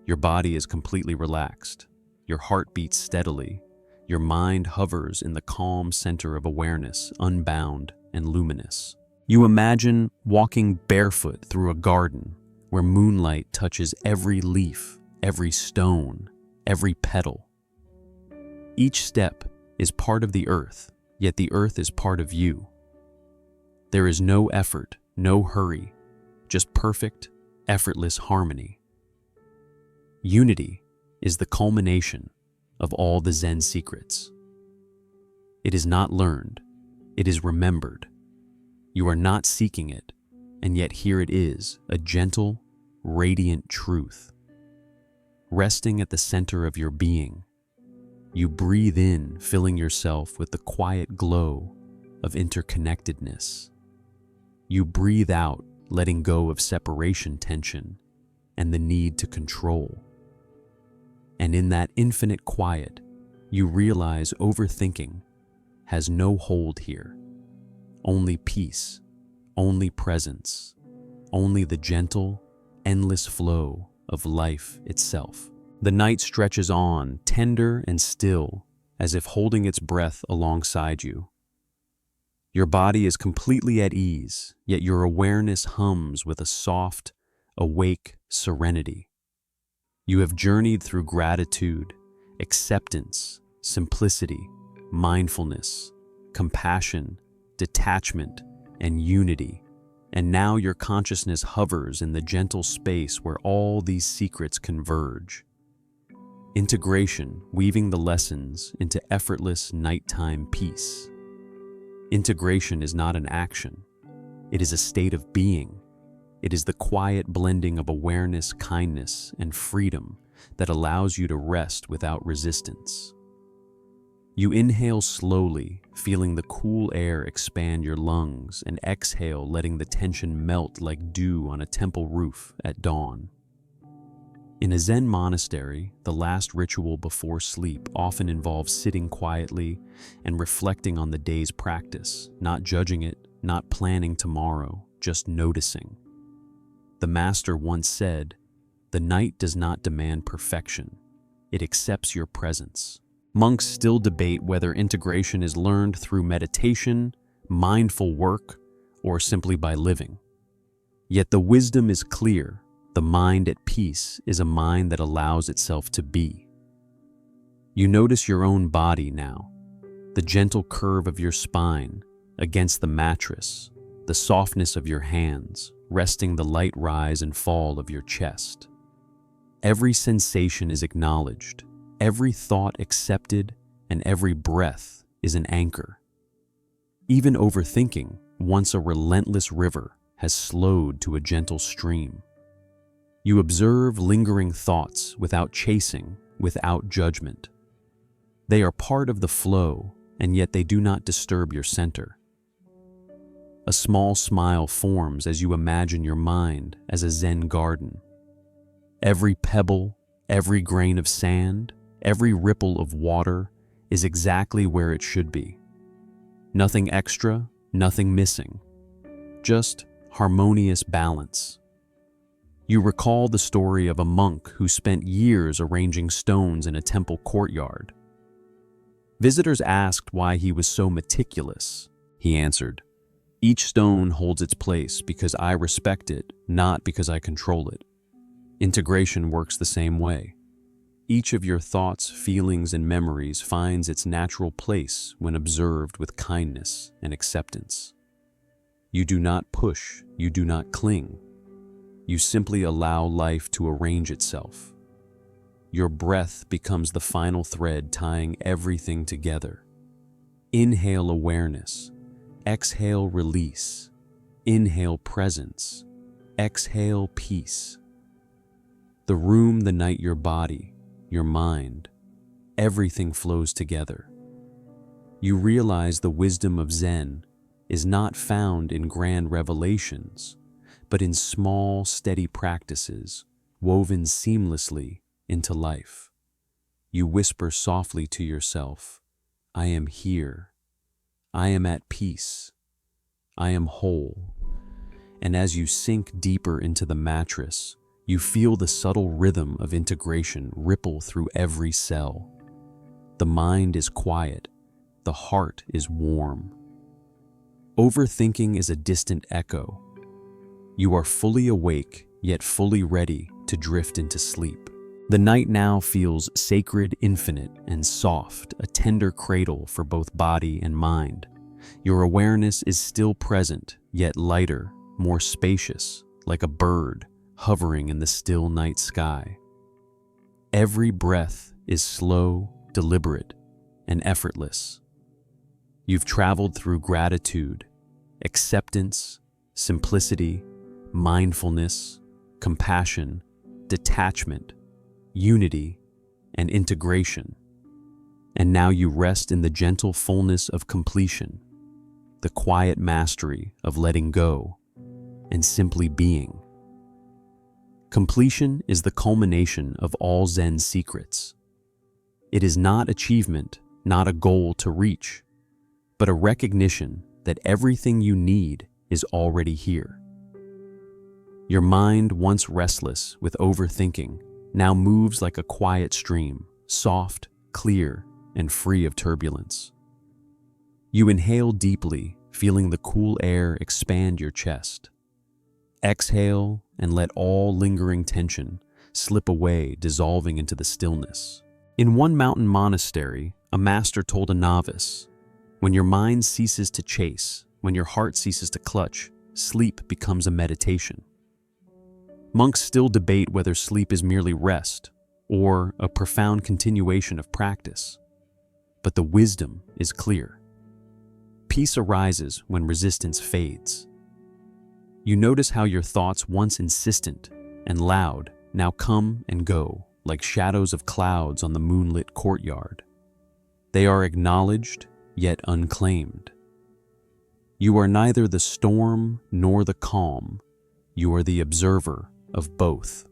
Your body is completely relaxed. Your heart beats steadily. Your mind hovers in the calm center of awareness, unbound and luminous. You imagine walking barefoot through a garden where moonlight touches every leaf, every stone, every petal. Each step is part of the earth, yet the earth is part of you. There is no effort, no hurry, just perfect, effortless harmony. Unity is the culmination of all the Zen secrets. It is not learned, it is remembered. You are not seeking it, and yet here it is, a gentle, radiant truth. Resting at the center of your being, you breathe in, filling yourself with the quiet glow of interconnectedness. You breathe out, letting go of separation tension and the need to control. And in that infinite quiet, you realize overthinking has no hold here. Only peace, only presence, only the gentle, endless flow of life itself. The night stretches on, tender and still, as if holding its breath alongside you. Your body is completely at ease, yet your awareness hums with a soft, awake serenity. You have journeyed through gratitude, acceptance, simplicity, mindfulness, compassion, detachment, and unity, and now your consciousness hovers in the gentle space where all these secrets converge. Integration, weaving the lessons into effortless nighttime peace. Integration is not an action. It is a state of being. It is the quiet blending of awareness, kindness, and freedom that allows you to rest without resistance. You inhale slowly, feeling the cool air expand your lungs, and exhale, letting the tension melt like dew on a temple roof at dawn. In a Zen monastery, the last ritual before sleep often involves sitting quietly and reflecting on the day's practice, not judging it, not planning tomorrow, just noticing. The master once said, "The night does not demand perfection. It accepts your presence." Monks still debate whether integration is learned through meditation, mindful work, or simply by living. Yet the wisdom is clear. The mind at peace is a mind that allows itself to be. You notice your own body now, the gentle curve of your spine against the mattress, the softness of your hands, resting the light rise and fall of your chest. Every sensation is acknowledged, every thought accepted, and every breath is an anchor. Even overthinking, once a relentless river, has slowed to a gentle stream. You observe lingering thoughts without chasing, without judgment. They are part of the flow, and yet they do not disturb your center. A small smile forms as you imagine your mind as a Zen garden. Every pebble, every grain of sand, every ripple of water is exactly where it should be. Nothing extra, nothing missing. Just harmonious balance. You recall the story of a monk who spent years arranging stones in a temple courtyard. Visitors asked why he was so meticulous. He answered, "Each stone holds its place because I respect it, not because I control it." Integration works the same way. Each of your thoughts, feelings, and memories finds its natural place when observed with kindness and acceptance. You do not push, you do not cling. You simply allow life to arrange itself. Your breath becomes the final thread tying everything together. Inhale awareness, exhale release, inhale presence, exhale peace. The room, the night, your body, your mind, everything flows together. You realize the wisdom of Zen is not found in grand revelations, but in small, steady practices woven seamlessly into life. You whisper softly to yourself, I am here. I am at peace. I am whole. And as you sink deeper into the mattress, you feel the subtle rhythm of integration ripple through every cell. The mind is quiet. The heart is warm. Overthinking is a distant echo. You are fully awake, yet fully ready to drift into sleep. The night now feels sacred, infinite, and soft, a tender cradle for both body and mind. Your awareness is still present, yet lighter, more spacious, like a bird hovering in the still night sky. Every breath is slow, deliberate, and effortless. You've traveled through gratitude, acceptance, simplicity, mindfulness, compassion, detachment, unity, and integration. And now you rest in the gentle fullness of completion, the quiet mastery of letting go and simply being. Completion is the culmination of all Zen secrets. It is not achievement, not a goal to reach, but a recognition that everything you need is already here. Your mind, once restless with overthinking, now moves like a quiet stream, soft, clear, and free of turbulence. You inhale deeply, feeling the cool air expand your chest. Exhale and let all lingering tension slip away, dissolving into the stillness. In one mountain monastery, a master told a novice, when your mind ceases to chase, when your heart ceases to clutch, sleep becomes a meditation. Monks still debate whether sleep is merely rest or a profound continuation of practice, but the wisdom is clear. Peace arises when resistance fades. You notice how your thoughts, once insistent and loud, now come and go like shadows of clouds on the moonlit courtyard. They are acknowledged, yet unclaimed. You are neither the storm nor the calm. You are the observer of both.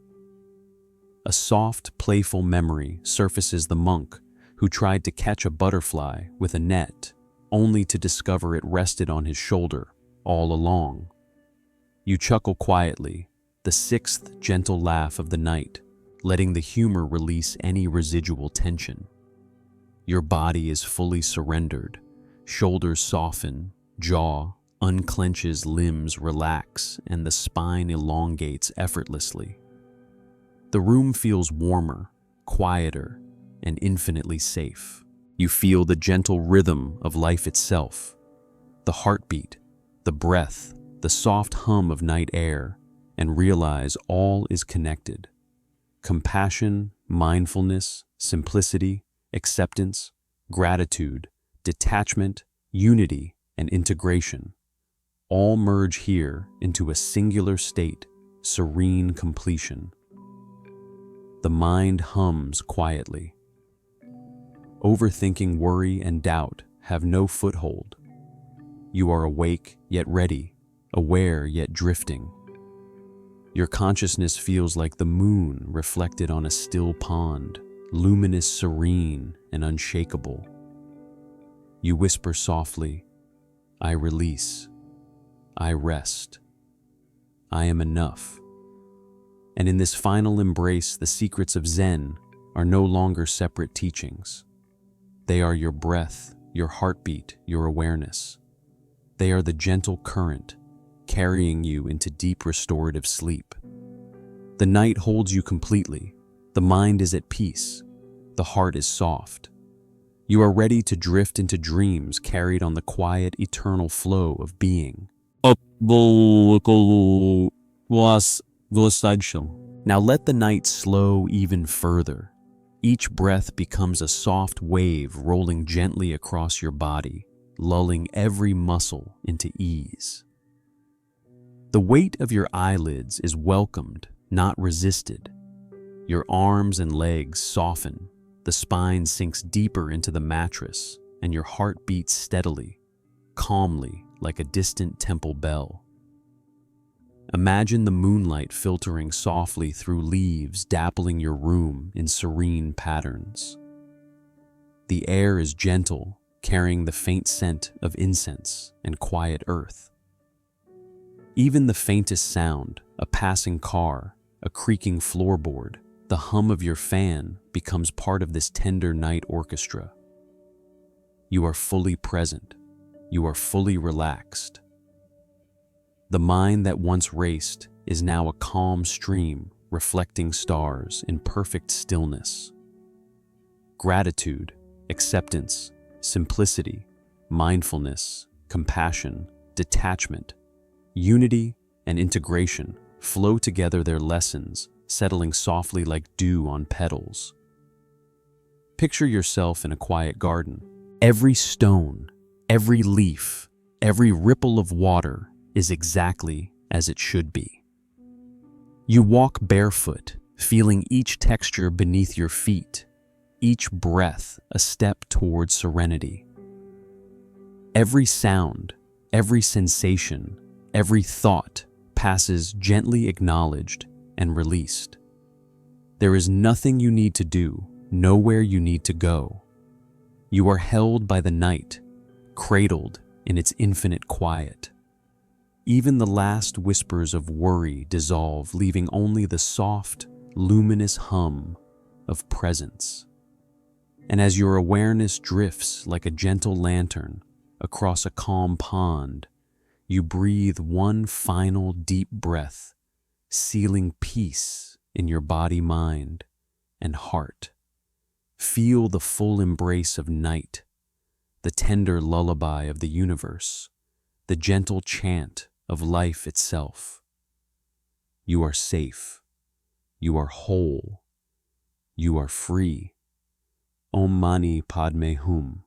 A soft, playful memory surfaces the monk who tried to catch a butterfly with a net, only to discover it rested on his shoulder all along. You chuckle quietly, the sixth gentle laugh of the night, letting the humor release any residual tension. Your body is fully surrendered, shoulders soften, jaw unclenches, limbs relax, and the spine elongates effortlessly. The room feels warmer, quieter, and infinitely safe. You feel the gentle rhythm of life itself, the heartbeat, the breath, the soft hum of night air, and realize all is connected. Compassion, mindfulness, simplicity, acceptance, gratitude, detachment, unity, and integration all merge here into a singular state, serene completion. The mind hums quietly. Overthinking, worry, and doubt have no foothold. You are awake yet ready, aware yet drifting. Your consciousness feels like the moon reflected on a still pond, luminous, serene, and unshakable. You whisper softly, I release. I rest. I am enough. And in this final embrace, the secrets of Zen are no longer separate teachings. They are your breath, your heartbeat, your awareness. They are the gentle current carrying you into deep restorative sleep. The night holds you completely. The mind is at peace. The heart is soft. You are ready to drift into dreams carried on the quiet, eternal flow of being. Now let the night slow even further. Each breath becomes a soft wave rolling gently across your body, lulling every muscle into ease. The weight of your eyelids is welcomed, not resisted. Your arms and legs soften, the spine sinks deeper into the mattress, and your heart beats steadily, calmly, like a distant temple bell. Imagine the moonlight filtering softly through leaves, dappling your room in serene patterns. The air is gentle, carrying the faint scent of incense and quiet earth. Even the faintest sound, a passing car, a creaking floorboard, the hum of your fan becomes part of this tender night orchestra. You are fully present. You are fully relaxed. The mind that once raced is now a calm stream reflecting stars in perfect stillness. Gratitude, acceptance, simplicity, mindfulness, compassion, detachment, unity, and integration flow together their lessons, settling softly like dew on petals. Picture yourself in a quiet garden. Every stone, every leaf, every ripple of water is exactly as it should be. You walk barefoot, feeling each texture beneath your feet, each breath a step toward serenity. Every sound, every sensation, every thought passes gently acknowledged and released. There is nothing you need to do, nowhere you need to go. You are held by the night, cradled in its infinite quiet. Even the last whispers of worry dissolve, leaving only the soft, luminous hum of presence. And as your awareness drifts like a gentle lantern across a calm pond, you breathe one final deep breath, sealing peace in your body, mind, and heart. Feel the full embrace of night, the tender lullaby of the universe, the gentle chant of life itself. You are safe. You are whole. You are free. Om Mani Padme Hum.